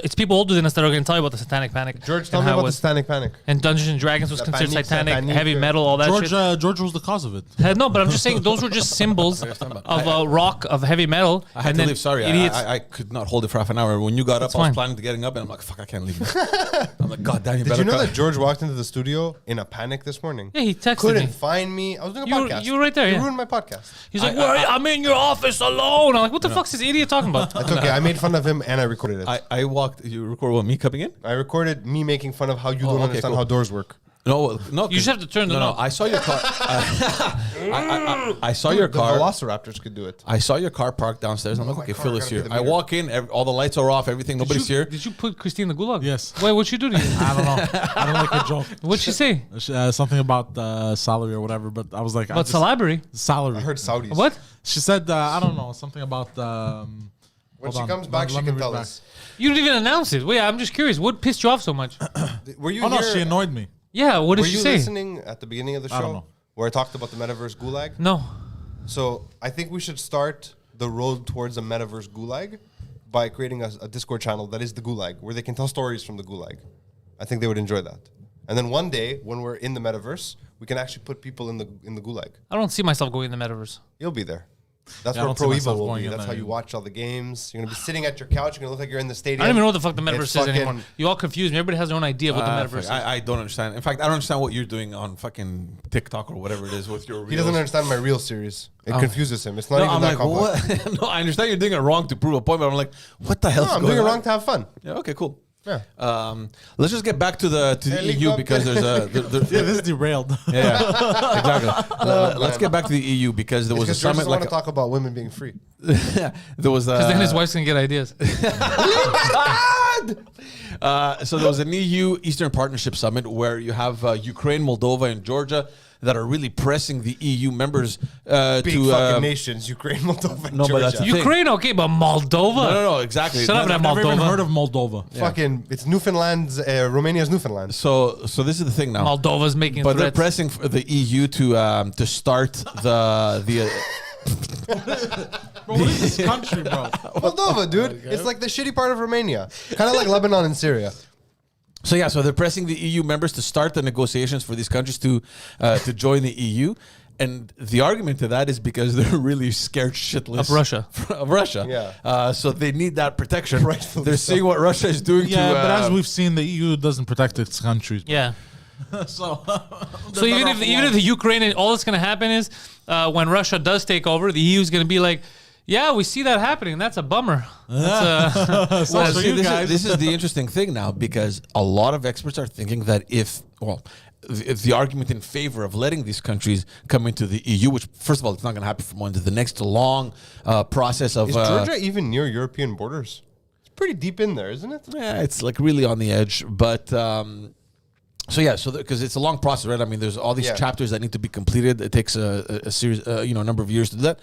Speaker 6: It's people older than us that are going to tell you about the satanic panic.
Speaker 4: George,
Speaker 6: and
Speaker 4: tell me
Speaker 6: how it
Speaker 4: about the
Speaker 6: was.
Speaker 4: Satanic Panic.
Speaker 6: And Dungeons and Dragons was
Speaker 4: The
Speaker 6: considered
Speaker 4: panic,
Speaker 6: satanic,
Speaker 4: satanic,
Speaker 6: heavy metal, all that shit.
Speaker 1: George was the cause of it.
Speaker 6: No, but I'm just saying those were just symbols of rock, of heavy metal.
Speaker 5: I had to leave. Sorry,
Speaker 6: idiots.
Speaker 5: I could not hold it for half an hour. When you got up, I was
Speaker 6: fine.
Speaker 5: planning to getting up, and I'm like, fuck, I can't leave. I'm like, God damn, you
Speaker 4: Did
Speaker 5: better
Speaker 4: you know
Speaker 5: cut.
Speaker 4: that George walked into the studio in a panic this morning?
Speaker 6: Yeah, he texted
Speaker 4: Couldn't
Speaker 6: me.
Speaker 4: find me. I was doing a
Speaker 6: You were-
Speaker 4: podcast.
Speaker 6: you were right there,
Speaker 4: You
Speaker 6: yeah.
Speaker 4: ruined my podcast.
Speaker 6: He's like, I'm in your office alone. I'm like, what the fuck's this idiot talking about?
Speaker 4: It's okay. I made fun of him and I recorded it.
Speaker 5: I walked. You record what, me coming in?
Speaker 4: I recorded me making fun of how you don't
Speaker 5: okay,
Speaker 4: understand
Speaker 5: cool.
Speaker 4: how doors work.
Speaker 5: No, no.
Speaker 6: You just have to turn the
Speaker 5: No,
Speaker 6: knob.
Speaker 5: I saw your car. I saw your
Speaker 4: The
Speaker 5: car.
Speaker 4: Velociraptors could do it.
Speaker 5: I saw your car parked downstairs. I'm like,
Speaker 4: my
Speaker 5: okay,
Speaker 4: car,
Speaker 5: Phil is
Speaker 4: gotta be
Speaker 5: here.
Speaker 4: the
Speaker 5: I
Speaker 4: meter.
Speaker 5: walk in, all the lights are off, everything, nobody's here.
Speaker 6: Did you put Christine in the gulag?
Speaker 1: Yes.
Speaker 6: Wait, what'd she do to you?
Speaker 1: I don't know. I don't like her joke.
Speaker 6: What'd she say?
Speaker 1: Something about salary or whatever, but I was like,
Speaker 6: About salary?
Speaker 1: salary.
Speaker 4: I heard Saudis.
Speaker 6: What?
Speaker 1: She said, I don't know, something about.
Speaker 4: When
Speaker 1: hold
Speaker 4: she
Speaker 1: on.
Speaker 4: comes back,
Speaker 1: Let
Speaker 4: she
Speaker 1: me
Speaker 4: can
Speaker 1: read
Speaker 4: tell
Speaker 1: back.
Speaker 4: us.
Speaker 6: You didn't even announce it. Wait, I'm just curious. What pissed you off so much?
Speaker 4: Were you
Speaker 1: Oh no,
Speaker 4: here?
Speaker 1: she annoyed me.
Speaker 6: Yeah, what did
Speaker 4: Were
Speaker 6: she
Speaker 4: you
Speaker 6: say?
Speaker 4: listening at the beginning of the show?
Speaker 1: I don't know.
Speaker 4: Where I talked about the metaverse gulag?
Speaker 6: No.
Speaker 4: So I think we should start the road towards a metaverse gulag by creating a Discord channel that is the gulag, where they can tell stories from the gulag. I think they would enjoy that. And then one day, when we're in the metaverse, we can actually put people in the gulag.
Speaker 6: I don't see myself going in the metaverse.
Speaker 4: You'll be there. That's
Speaker 1: Yeah, I
Speaker 4: where
Speaker 1: don't see
Speaker 4: Pro
Speaker 1: myself
Speaker 4: Evo will
Speaker 1: going
Speaker 4: be.
Speaker 1: in
Speaker 4: That's
Speaker 1: there
Speaker 4: how you
Speaker 1: either.
Speaker 4: watch all the games. You're gonna be sitting at your couch. You're gonna look like you're in the stadium.
Speaker 6: I don't even know what the fuck the metaverse
Speaker 4: It's
Speaker 6: is
Speaker 4: fucking-
Speaker 6: anymore. You all confuse me. Everybody has their own idea of what the metaverse is.
Speaker 5: I don't understand. In fact, I don't understand what you're doing on fucking TikTok or whatever it is with your.
Speaker 4: He doesn't
Speaker 5: reels.
Speaker 4: understand my real series. It confuses him. It's not
Speaker 5: No,
Speaker 4: even
Speaker 5: I'm
Speaker 4: that
Speaker 5: like,
Speaker 4: complex.
Speaker 5: what? No, I understand you're doing it wrong to prove a point, but I'm like, what the hell's
Speaker 4: No, I'm
Speaker 5: going
Speaker 4: doing it
Speaker 5: on?
Speaker 4: wrong to have fun.
Speaker 5: Yeah. Okay. Cool.
Speaker 4: Yeah.
Speaker 5: Let's just get back to the EU because there's a.
Speaker 1: Yeah, this is derailed.
Speaker 5: Yeah, exactly. Let's get back to the EU because there was a
Speaker 4: Because George
Speaker 5: summit.
Speaker 4: doesn't want
Speaker 5: Like
Speaker 4: to talk about women being free.
Speaker 5: there was a.
Speaker 6: Because then his wife's going to get ideas.
Speaker 5: So there was an EU Eastern Partnership Summit where you have Ukraine, Moldova, and Georgia that are really pressing the EU members
Speaker 4: Big
Speaker 5: to.
Speaker 4: fucking nations, Ukraine, Moldova, and
Speaker 5: No, but that's
Speaker 4: Georgia.
Speaker 5: the
Speaker 6: Ukraine, okay, but Moldova?
Speaker 5: No, exactly.
Speaker 6: Shut up,
Speaker 5: No,
Speaker 6: that
Speaker 1: Never even
Speaker 6: Moldova.
Speaker 1: heard of Moldova.
Speaker 4: Fucking, it's Newfoundland's, Romania's Newfoundland.
Speaker 5: So this is the thing now.
Speaker 6: Moldova's making
Speaker 5: But they're
Speaker 6: threats.
Speaker 5: pressing for the EU to start the.
Speaker 1: Bro, what is this country, bro?
Speaker 4: Moldova, dude. It's like the shitty part of Romania. Kind of like Lebanon and Syria.
Speaker 5: So yeah, so they're pressing the EU members to start the negotiations for these countries to join the EU, and the argument to that is because they're really scared shitless
Speaker 6: Of Russia.
Speaker 5: of Russia.
Speaker 4: Yeah.
Speaker 5: So they need that protection.
Speaker 4: Rightfully
Speaker 5: They're
Speaker 4: so.
Speaker 5: seeing what Russia is doing.
Speaker 1: Yeah,
Speaker 5: to,
Speaker 1: but as we've seen, the EU doesn't protect its countries.
Speaker 6: Yeah.
Speaker 1: So,
Speaker 6: So even if the Ukraine, all that's going to happen is when Russia does take over, the EU is going to be like, yeah, we see that happening. That's a bummer. That's,
Speaker 1: So for you
Speaker 5: this,
Speaker 1: guys,
Speaker 5: this is the interesting thing now because a lot of experts are thinking that if the argument in favor of letting these countries come into the EU, which first of all, it's not going to happen from one to the next, a long process of.
Speaker 4: Is Georgia even near European borders? It's pretty deep in there, isn't it?
Speaker 5: Yeah, it's like really on the edge, but so yeah, so because it's a long process, right? I mean, there's all these
Speaker 4: Yeah.
Speaker 5: chapters that need to be completed. It takes a series, a number of years to do that.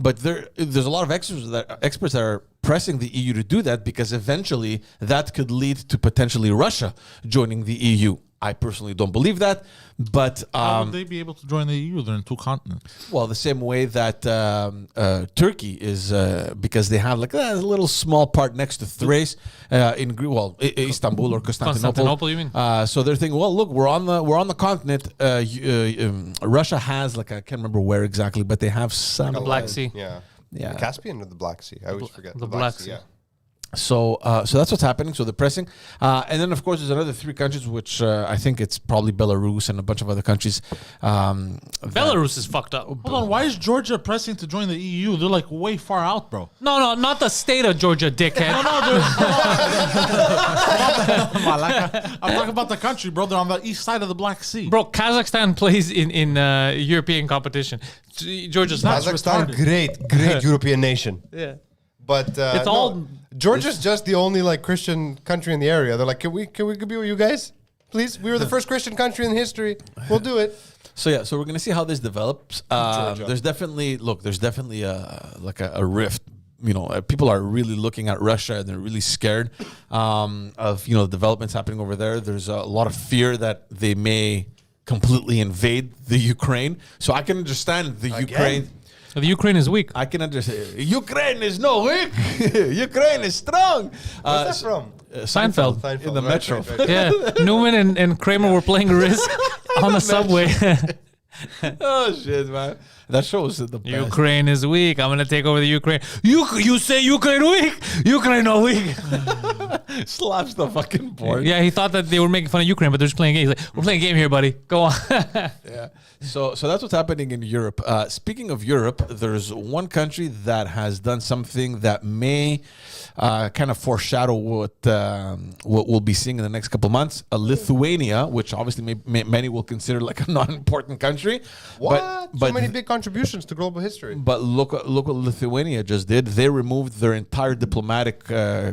Speaker 5: But there's a lot of experts that are pressing the EU to do that because eventually that could lead to potentially Russia joining the EU. I personally don't believe that, but
Speaker 1: how would they be able to join the EU? They're in two continents.
Speaker 5: well, the same way that Turkey is, because they have like a little small part next to Thrace in Istanbul or
Speaker 6: Constantinople, you mean?
Speaker 5: So they're thinking, well, look, we're on the continent. Russia has like I can't remember where exactly, but they have some.
Speaker 6: The Black Sea.
Speaker 4: Yeah.
Speaker 5: Yeah.
Speaker 4: The Caspian or the Black Sea? I always forget.
Speaker 6: the Black Sea.
Speaker 4: Yeah.
Speaker 5: So that's what's happening. So they're pressing, and then of course there's another 3 countries, which I think it's probably Belarus and a bunch of other countries.
Speaker 6: Belarus is fucked up.
Speaker 1: Hold on, why is Georgia pressing to join the EU? They're like way far out, bro.
Speaker 6: No, not the state of Georgia, dickhead.
Speaker 1: I'm talking about the country, bro. They're on the east side of the Black Sea.
Speaker 6: Bro, Kazakhstan plays in European competition. Georgia's not.
Speaker 4: Kazakhstan, great European nation.
Speaker 6: Yeah.
Speaker 4: But
Speaker 6: It's
Speaker 4: no,
Speaker 6: all-
Speaker 4: Georgia's just the only like Christian country in the area. They're like, can we be with you guys, please? We were the first Christian country in history. We'll do it.
Speaker 5: So yeah, so we're gonna see how this develops. There's definitely a rift. You know, people are really looking at Russia and they're really scared of the developments happening over there. There's a lot of fear that they may completely invade the Ukraine. So I can understand the Ukraine.
Speaker 6: The Ukraine is weak.
Speaker 5: I can understand. Ukraine is no weak. Ukraine is strong.
Speaker 4: Where's that from?
Speaker 6: Seinfeld.
Speaker 5: In the
Speaker 4: right,
Speaker 5: metro.
Speaker 4: right, right.
Speaker 6: Yeah, Newman and Kramer were playing Risk on the subway.
Speaker 5: Oh shit, man! That show was the best.
Speaker 6: Ukraine is weak. I'm gonna take over the Ukraine. You say Ukraine weak? Ukraine not weak.
Speaker 5: Slaps the fucking board.
Speaker 6: Yeah, he thought that they were making fun of Ukraine, but they're just playing a game. He's like, we're playing a game here, buddy. Go on.
Speaker 5: Yeah. So that's what's happening in Europe. Speaking of Europe, there's one country that has done something that may kind of foreshadow what we'll be seeing in the next couple of months. Lithuania, which obviously many will consider like a non-important country.
Speaker 4: What? So many big contributions to global history.
Speaker 5: But look what Lithuania just did. They removed their entire diplomatic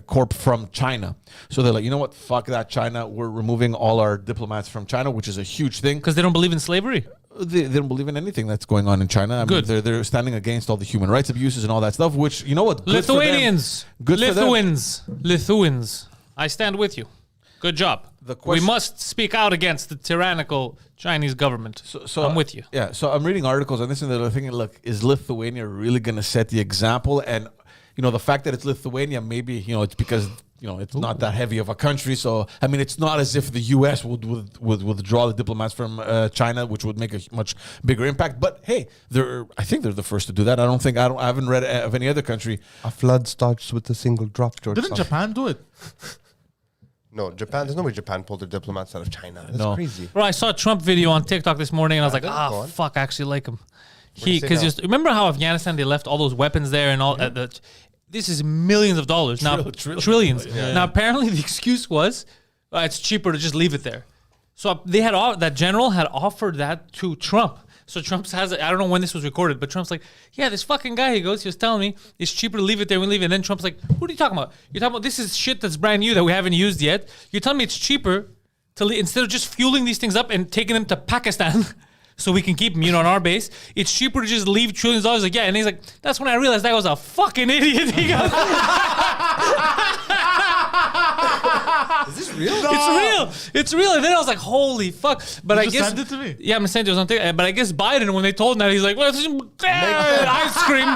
Speaker 5: corps from China. So they're like, you know what? Fuck that, China. We're removing all our diplomats from China, which is a huge thing.
Speaker 6: Because they don't believe in slavery.
Speaker 5: They don't believe in anything that's going on in China. I
Speaker 6: Good.
Speaker 5: mean, they're standing against all the human rights abuses and all that stuff, which, you know what? Good for them.
Speaker 6: Lithuanians.
Speaker 5: Good for them.
Speaker 6: Lithuans. I stand with you. Good job.
Speaker 5: The
Speaker 6: We
Speaker 5: question-
Speaker 6: must speak out against the tyrannical Chinese government.
Speaker 5: So
Speaker 6: I'm with you.
Speaker 5: Yeah, so I'm reading articles on this and they're thinking, look, is Lithuania really going to set the example? And, the fact that it's Lithuania, maybe, it's because, it's not that heavy of a country. So, I mean, it's not as if the U.S. would withdraw the diplomats from China, which would make a much bigger impact. But, hey, I think they're the first to do that. I haven't read of any other country.
Speaker 4: A flood starts with a single drop, George.
Speaker 1: Didn't Japan do it?
Speaker 4: No, Japan. There's no way Japan pulled their diplomats out of China. That's
Speaker 5: No.
Speaker 4: crazy.
Speaker 6: Bro, I saw a Trump video on TikTok this morning, and I was like,
Speaker 4: Go on.
Speaker 6: fuck, I actually like him.
Speaker 4: do you say now?
Speaker 6: Remember how Afghanistan, they left all those weapons there and all this is millions of dollars. Now, trillions. Now, apparently the excuse was, it's cheaper to just leave it there. So they had, that general had offered that to Trump. So Trump has, I don't know when this was recorded, but Trump's like, yeah, this fucking guy, he was telling me it's cheaper to leave it there when we leave it. And then Trump's like, what are you talking about? You're talking about this is shit that's brand new that we haven't used yet. You're telling me it's cheaper to instead of just fueling these things up and taking them to Pakistan so we can keep them, on our base, it's cheaper to just leave trillions of dollars. Like, yeah. And he's like, that's when I realized that was a fucking idiot. He goes,
Speaker 4: Is this real?
Speaker 6: It's real. And then I was like, holy fuck. But I
Speaker 1: just
Speaker 6: guess
Speaker 1: send it to me.
Speaker 6: Yeah, I'm gonna send it on TikTok. But I guess Biden, when they told him that, he's like, well, ice cream.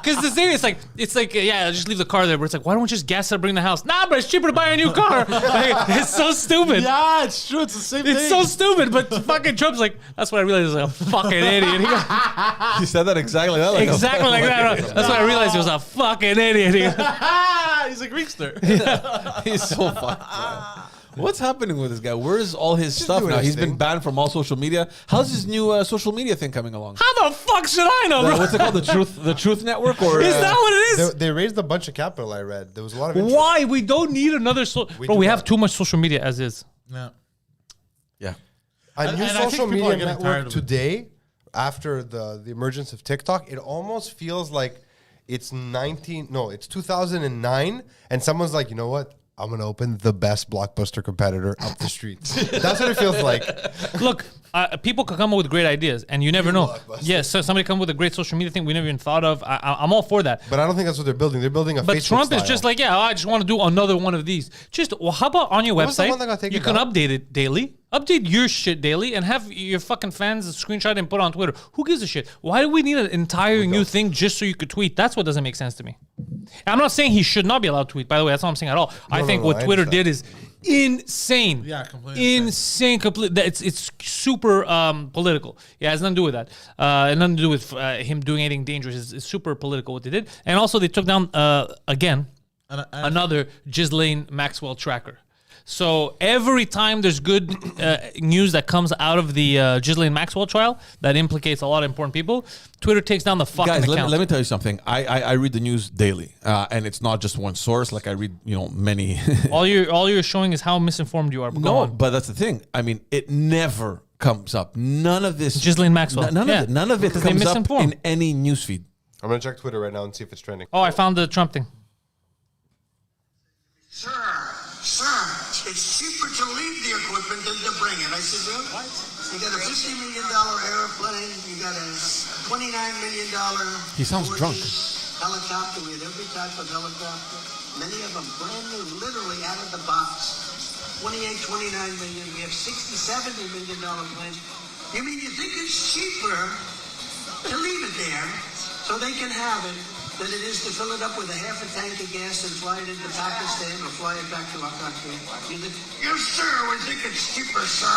Speaker 6: Because the thing is, it's like, yeah, I'll just leave the car there. But it's like, why don't we just gas it up, bring the house? Nah, but it's cheaper to buy a new car. It's so stupid.
Speaker 1: Yeah, it's true. It's the same thing.
Speaker 6: It's so stupid. But fucking Trump's like, that's what I realized. I was like, a fucking idiot. He goes,
Speaker 5: He said that exactly like that.
Speaker 6: exactly like that. That's what I realized. He was a fucking idiot. He goes,
Speaker 1: He's a Greekster.
Speaker 5: He's so fucked. Man. What's happening with this guy? Where's all his stuff
Speaker 4: doing
Speaker 5: now?
Speaker 4: his
Speaker 5: He's been
Speaker 4: thing.
Speaker 5: banned from all social media. How's his new social media thing coming along?
Speaker 6: how the fuck should I know, bro?
Speaker 5: What's it called? The Truth Network? Or
Speaker 6: Is that what it is?
Speaker 4: They raised a bunch of capital. I read there was a lot of interest.
Speaker 6: Why? We don't need another bro,
Speaker 4: do
Speaker 6: we have
Speaker 4: not.
Speaker 6: too much social media as is.
Speaker 1: Yeah.
Speaker 5: Yeah.
Speaker 4: A new
Speaker 1: and I think
Speaker 4: social
Speaker 1: people are
Speaker 4: media
Speaker 1: getting tired
Speaker 4: network
Speaker 1: of it.
Speaker 4: today, after the emergence of TikTok, it almost feels like it's 2009, and someone's like, you know what? I'm gonna open the best blockbuster competitor up the street. That's what it feels like.
Speaker 6: Look, people can come up with great ideas, and you never know.
Speaker 4: Blockbuster.
Speaker 6: Yes, so somebody come with a great social media thing we never even thought of. I'm all for that.
Speaker 4: But I don't think that's what they're building. They're building a
Speaker 6: But
Speaker 4: Facebook
Speaker 6: Trump is
Speaker 4: style.
Speaker 6: just like, yeah, I just want to do another one of these. Just, well, how about on your
Speaker 4: was the
Speaker 6: website,
Speaker 4: one that got taken
Speaker 6: you can
Speaker 4: down?
Speaker 6: update it daily. Update your shit daily and have your fucking fans screenshot and put it on Twitter. Who gives a shit? Why do we need an entire new thing just so you could tweet? That's what doesn't make sense to me. I'm not saying he should not be allowed to tweet, by the way. That's not what I'm saying at all. I think what
Speaker 4: I
Speaker 6: Twitter
Speaker 4: understand.
Speaker 6: did is insane.
Speaker 1: Yeah, completely
Speaker 6: insane. It's super political. Yeah, it has nothing to do with that. Nothing to do with him doing anything dangerous. It's super political what they did. And also they took down again another Ghislaine Maxwell tracker. So every time there's good news that comes out of the Ghislaine Maxwell trial that implicates a lot of important people, Twitter takes down the fucking
Speaker 5: Guys,
Speaker 6: account.
Speaker 5: let me tell you something. I read the news daily, and it's not just one source. Like I read, many.
Speaker 6: all you're showing is how misinformed you are. But go
Speaker 5: No,
Speaker 6: on.
Speaker 5: but that's the thing. I mean, it never comes up. None of this.
Speaker 6: Ghislaine Maxwell.
Speaker 5: None
Speaker 6: Yeah.
Speaker 5: of it. None of it
Speaker 6: Because they
Speaker 5: comes up
Speaker 6: misinform.
Speaker 5: in any newsfeed.
Speaker 4: I'm gonna check Twitter right now and see if it's trending.
Speaker 6: Oh, I found the Trump thing.
Speaker 7: Sir, it's cheaper to leave the equipment than to bring it. I said, really? What? You got a $50 million airplane. You got a $29 million.
Speaker 5: He sounds drunk.
Speaker 7: Helicopter. We had every type of helicopter. Many of them brand new, literally out of the box. 28, 29 million. We have $60, $70 million planes. You mean you think it's cheaper to leave it there so they can have it than it is to fill it up with a half a tank of gas and fly it into Pakistan or fly it back to our country? You think, yes, sir, we think it's cheaper, sir.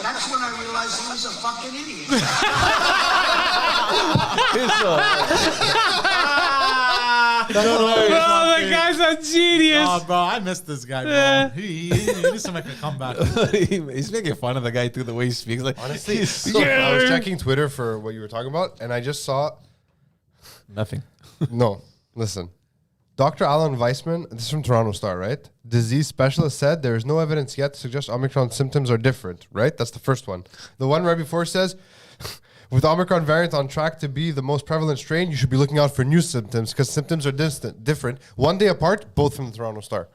Speaker 7: That's when I realized he was a fucking idiot.
Speaker 6: Bro, the guy's a genius.
Speaker 1: Oh, bro, I missed this guy, bro. He needs to make a comeback.
Speaker 5: He's making fun of the guy too, the way he speaks. Like,
Speaker 4: Honestly, I was checking Twitter for what you were talking about, and I just saw.
Speaker 5: nothing.
Speaker 4: No, listen. Dr. Alan Weissman, this is from Toronto Star, right? Disease specialist said there is no evidence yet to suggest Omicron symptoms are different, right? That's the first one. The one right before says, with Omicron variant on track to be the most prevalent strain, you should be looking out for new symptoms because symptoms are different. One day apart, both from the Toronto Star.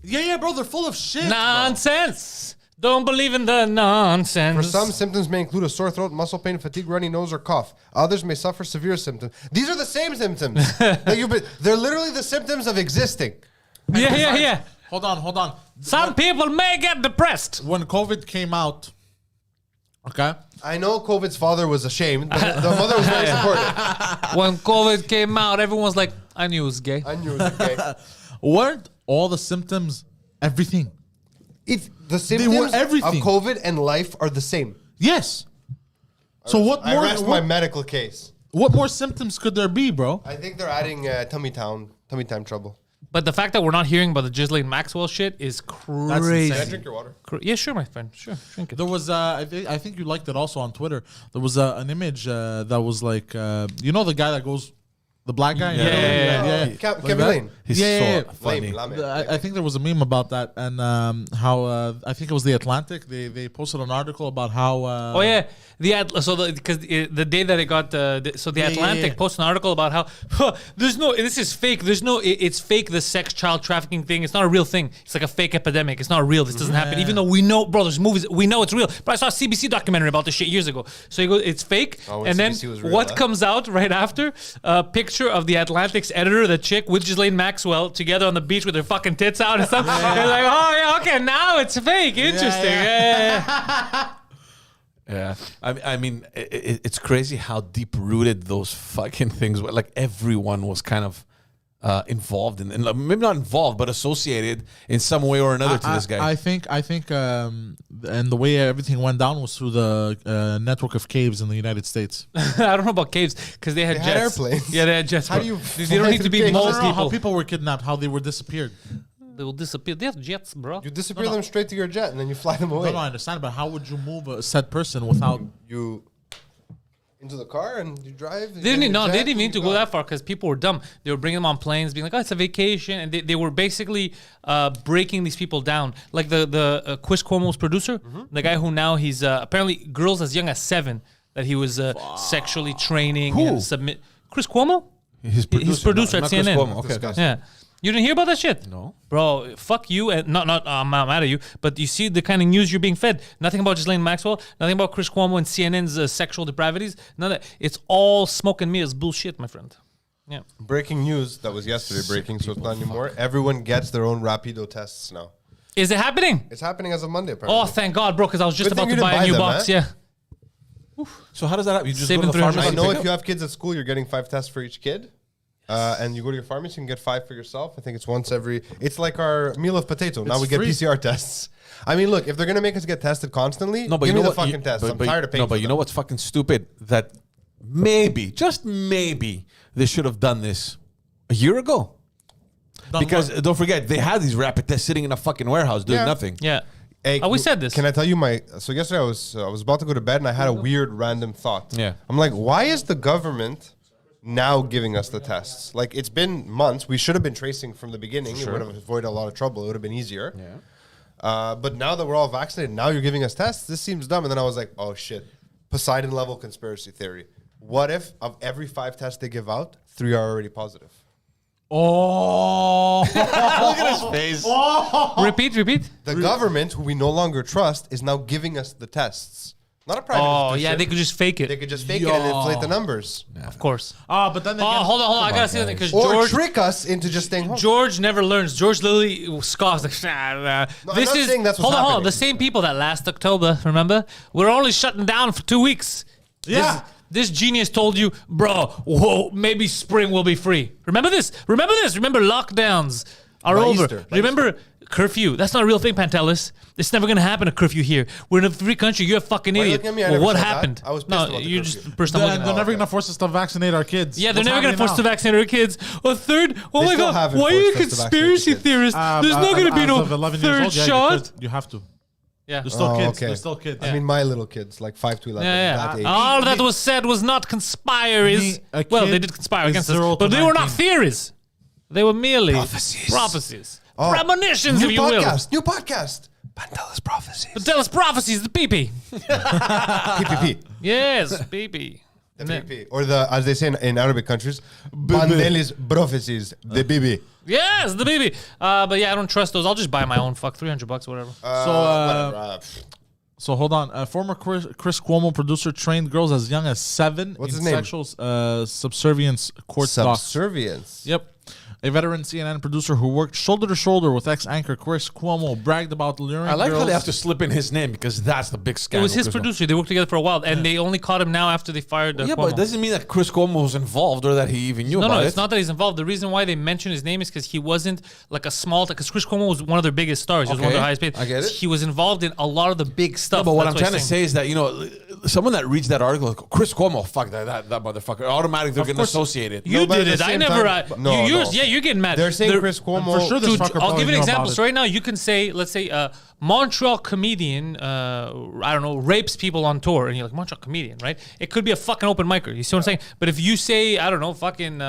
Speaker 1: Yeah, bro, they're full of shit.
Speaker 6: Nonsense. Don't believe in the nonsense.
Speaker 4: For some, symptoms may include a sore throat, muscle pain, fatigue, runny nose, or cough. Others may suffer severe symptoms. These are the same symptoms. They're literally the symptoms of existing.
Speaker 6: Yeah.
Speaker 1: Hold on.
Speaker 6: Some people may get depressed.
Speaker 1: When COVID came out, okay?
Speaker 4: I know COVID's father was ashamed, but the mother was very supportive.
Speaker 6: When COVID came out, everyone was like, I knew it was gay.
Speaker 4: I knew it was okay.
Speaker 1: Weren't all the symptoms everything?
Speaker 4: The symptoms of
Speaker 1: everything.
Speaker 4: COVID and life are the same.
Speaker 1: Yes. So what
Speaker 4: I
Speaker 1: more?
Speaker 4: rest my medical case.
Speaker 1: What more symptoms could there be, bro?
Speaker 4: I think they're adding tummy time trouble.
Speaker 6: But the fact that we're not hearing about the Ghislaine Maxwell shit is crazy.
Speaker 1: insane.
Speaker 4: Drink your water.
Speaker 6: Yeah, sure, my friend. Sure, drink it.
Speaker 1: There was, I think you liked it also on Twitter. There was an image that was like, you know, the guy that goes, the black guy.
Speaker 6: Yeah.
Speaker 4: Kevin
Speaker 1: that?
Speaker 4: Lane.
Speaker 5: He's
Speaker 1: Yeah.
Speaker 5: so funny.
Speaker 4: Lame.
Speaker 1: I think there was a meme about that, and how I think it was the Atlantic. They posted an article about how.
Speaker 6: Oh yeah, because the day that it got the Atlantic posted an article about how there's no, this is fake. There's no, it's fake. The sex child trafficking thing. It's not a real thing. It's like a fake epidemic. It's not real. This doesn't happen. Even though we know, bro, there's movies. We know it's real. But I saw a CBC documentary about this shit years ago. So you go, it's fake. And then
Speaker 4: CBC was real,
Speaker 6: what
Speaker 4: huh?
Speaker 6: comes out right after? A picture of the Atlantic's editor, the chick with Ghislaine Maxwell together on the beach with their fucking tits out and stuff. They're like, oh yeah, okay, now it's fake. Interesting.
Speaker 5: Yeah, I mean, it's crazy how deep rooted those fucking things were. Like everyone was kind of involved in, and maybe not involved, but associated in some way or another to this guy.
Speaker 1: I think, and the way everything went down was through the network of caves in the United States.
Speaker 6: I don't know about caves because they had
Speaker 4: They
Speaker 6: jets.
Speaker 4: had airplanes.
Speaker 6: Yeah, they had jets.
Speaker 4: How
Speaker 6: bro.
Speaker 4: do you
Speaker 6: They don't need to be
Speaker 4: fly through
Speaker 6: most
Speaker 4: caves?
Speaker 1: I don't know how
Speaker 6: people.
Speaker 1: people were kidnapped, how they were disappeared.
Speaker 6: They will disappear. They have jets, bro.
Speaker 4: You disappear them straight to your jet and then you fly them away.
Speaker 1: No, I understand, but how would you move a said person without?
Speaker 4: You into the car and you drive.
Speaker 6: They didn't even need to go that far because people were dumb. They were bringing them on planes, being like, "Oh, it's a vacation," and they were basically breaking these people down. Like the Chris Cuomo's producer, the guy who now he's apparently girls as young as 7 that he was sexually training and submit. Chris Cuomo,
Speaker 5: His
Speaker 6: producer
Speaker 5: not
Speaker 6: at
Speaker 5: Chris
Speaker 6: CNN.
Speaker 5: Cuomo. Okay.
Speaker 6: Yeah. You didn't hear about that shit?
Speaker 5: No.
Speaker 6: Bro, fuck you. And not I'm mad at you, but you see the kind of news you're being fed. Nothing about Ghislaine Maxwell, nothing about Chris Cuomo and CNN's sexual depravities. None of that. It's all smoke and mirrors bullshit, my friend. Yeah.
Speaker 4: Breaking news. That was yesterday breaking, so it's not anymore. Everyone gets their own Rapido tests now.
Speaker 6: Is it happening?
Speaker 4: It's happening as of Monday, apparently.
Speaker 6: Oh, thank God, bro, because I was just
Speaker 4: Good
Speaker 6: about
Speaker 4: thing
Speaker 6: to
Speaker 4: you
Speaker 6: buy a
Speaker 4: didn't
Speaker 6: new
Speaker 4: buy them,
Speaker 6: box.
Speaker 4: eh?
Speaker 6: Yeah.
Speaker 5: So how does that happen? You just
Speaker 6: Saving
Speaker 5: go to the pharmacy.
Speaker 6: $300.
Speaker 4: I
Speaker 5: and
Speaker 4: know
Speaker 5: pick
Speaker 4: if you
Speaker 5: up-
Speaker 4: have kids at school, you're getting 5 tests for each kid. And you go to your pharmacy, you can get 5 for yourself. I think it's once every. It's like our meal of potato. Now we get
Speaker 1: free.
Speaker 4: PCR tests. I mean, look, if they're gonna make us get tested constantly,
Speaker 5: No, but
Speaker 4: give
Speaker 5: you
Speaker 4: me
Speaker 5: know
Speaker 4: the
Speaker 5: what?
Speaker 4: fucking test. I'm
Speaker 5: but
Speaker 4: tired of paying.
Speaker 5: No, but
Speaker 4: for
Speaker 5: you
Speaker 4: them.
Speaker 5: know what's fucking stupid? That maybe, just maybe, they should have done this a year ago. Because don't forget, they had these rapid tests sitting in a fucking warehouse doing
Speaker 4: Yeah.
Speaker 5: nothing.
Speaker 6: Yeah.
Speaker 4: Hey,
Speaker 6: we said this.
Speaker 4: Can I tell you my? So yesterday I was about to go to bed and I had a weird random thought.
Speaker 5: Yeah.
Speaker 4: I'm like, why is the government now giving us the tests? Like, it's been months. We should have been tracing from the beginning. It would have avoided a lot of trouble. It would have been easier. Yeah. But now that we're all vaccinated, now you're giving us tests. This seems dumb. And then I was like, oh shit, Poseidon level conspiracy theory. What if of every 5 tests they give out, 3 are already positive?
Speaker 1: Oh,
Speaker 5: Look at his face.
Speaker 6: Repeat.
Speaker 4: The government, who we no longer trust, is now giving us the tests. Not a private
Speaker 6: Oh,
Speaker 4: institution.
Speaker 6: yeah, they could just fake
Speaker 4: They
Speaker 6: it.
Speaker 4: could just fake it and inflate the numbers.
Speaker 6: Of course.
Speaker 1: but then again,
Speaker 6: Hold on. I gotta say something because
Speaker 4: Or
Speaker 6: George.
Speaker 4: trick us into just staying home.
Speaker 6: George never learns. George literally scoffs like,
Speaker 4: I'm not saying that's what's
Speaker 6: hold on.
Speaker 4: happening.
Speaker 6: The same people that last October, remember? We're only shutting down for 2 weeks.
Speaker 1: Yeah.
Speaker 6: This genius told you, bro, whoa, maybe spring will be free. Remember this. Remember lockdowns are
Speaker 4: By
Speaker 6: over.
Speaker 4: Easter.
Speaker 6: Remember curfew. That's not a real thing, Pantelis. It's never going to happen, a curfew here. We're in a free country. You're a fucking
Speaker 4: Why are you
Speaker 6: idiot.
Speaker 4: looking at me? I
Speaker 6: Well,
Speaker 4: never
Speaker 6: what
Speaker 4: said that.
Speaker 6: happened?
Speaker 4: I was pissed
Speaker 6: No,
Speaker 4: about the
Speaker 6: you're
Speaker 4: curfew.
Speaker 6: just the person I'm looking
Speaker 1: they're
Speaker 6: at.
Speaker 1: never gonna force us to vaccinate our kids.
Speaker 6: Yeah, they're
Speaker 1: What's
Speaker 6: never going to
Speaker 1: happening
Speaker 6: force us to
Speaker 1: now?
Speaker 6: vaccinate our kids. A third? Oh
Speaker 4: They
Speaker 6: my
Speaker 4: still
Speaker 6: God.
Speaker 4: haven't
Speaker 6: Why are you a
Speaker 4: forced us to vaccinate
Speaker 6: conspiracy
Speaker 4: the kids.
Speaker 6: theorist? There's not going to be
Speaker 1: As
Speaker 6: no
Speaker 1: of 11 years
Speaker 6: third
Speaker 1: old, yeah,
Speaker 6: shot.
Speaker 1: you have to.
Speaker 6: Yeah.
Speaker 1: They're still
Speaker 4: Oh,
Speaker 1: kids.
Speaker 4: okay.
Speaker 1: They're still kids.
Speaker 4: I mean, my little kids, like 5 to 11. That age.
Speaker 6: All that was said was not conspiracies. Well, they
Speaker 1: kid
Speaker 6: did conspire
Speaker 1: is
Speaker 6: against
Speaker 1: 0
Speaker 6: us,
Speaker 1: to
Speaker 6: but they were not
Speaker 1: 19.
Speaker 6: theories. They were merely
Speaker 5: Prophecies.
Speaker 4: Oh.
Speaker 6: premonitions,
Speaker 4: New
Speaker 6: if you will.
Speaker 4: New podcast. Pantelis prophecies.
Speaker 6: But tell us prophecies, the PP.
Speaker 4: PPP.
Speaker 6: Yes, PP.
Speaker 4: The PP. Or the, as they say in Arabic countries, Pantelis prophecies. The BB.
Speaker 6: Yes, the PP. But yeah, I don't trust those. I'll just buy my own. Fuck, $300, whatever.
Speaker 4: Whatever.
Speaker 1: So hold on. Former Chris Cuomo producer trained girls as young as 7
Speaker 4: What's
Speaker 1: in
Speaker 4: his name?
Speaker 1: sexual subservience court docs.
Speaker 4: Subservience.
Speaker 1: Yep. A veteran CNN producer who worked shoulder to shoulder with ex-anchor Chris Cuomo bragged about luring
Speaker 5: I like
Speaker 1: girls.
Speaker 5: how they have to slip in his name because that's the big
Speaker 6: It
Speaker 5: scandal.
Speaker 6: was his
Speaker 5: Chris Cuomo.
Speaker 6: producer. They worked together for a while, and they only caught him now after they fired
Speaker 5: Yeah,
Speaker 6: Cuomo.
Speaker 5: but it doesn't mean that Chris Cuomo was involved or that he even knew
Speaker 6: No,
Speaker 5: about it.
Speaker 6: it's not that he's involved. The reason why they mention his name is because he wasn't like a small. Because Chris Cuomo was one of their biggest stars. He was one of
Speaker 5: Okay,
Speaker 6: their highest paid.
Speaker 5: I get it.
Speaker 6: He was involved in a lot of the big stuff.
Speaker 5: No, but what I'm
Speaker 6: That's
Speaker 5: trying to
Speaker 6: he's
Speaker 5: say is that, you know, someone that reads that article, like, Chris Cuomo, fuck that motherfucker, automatically they're going to associate it.
Speaker 6: You
Speaker 4: No, but
Speaker 6: did
Speaker 4: at
Speaker 6: it.
Speaker 4: the
Speaker 6: I
Speaker 4: same
Speaker 6: never.
Speaker 4: time- No,
Speaker 6: you're,
Speaker 4: no.
Speaker 6: Yeah, you're getting mad.
Speaker 4: They're saying Chris Cuomo.
Speaker 1: For sure this
Speaker 6: Dude,
Speaker 1: fucker
Speaker 6: I'll
Speaker 1: probably
Speaker 6: give you an
Speaker 1: knew
Speaker 6: example.
Speaker 1: about
Speaker 6: So
Speaker 1: it.
Speaker 6: right now, you can say, let's say, Montreal comedian, I don't know, rapes people on tour, and you're like, Montreal comedian, right? It could be a fucking open micer. You see what I'm saying? But if you say, I don't know, fucking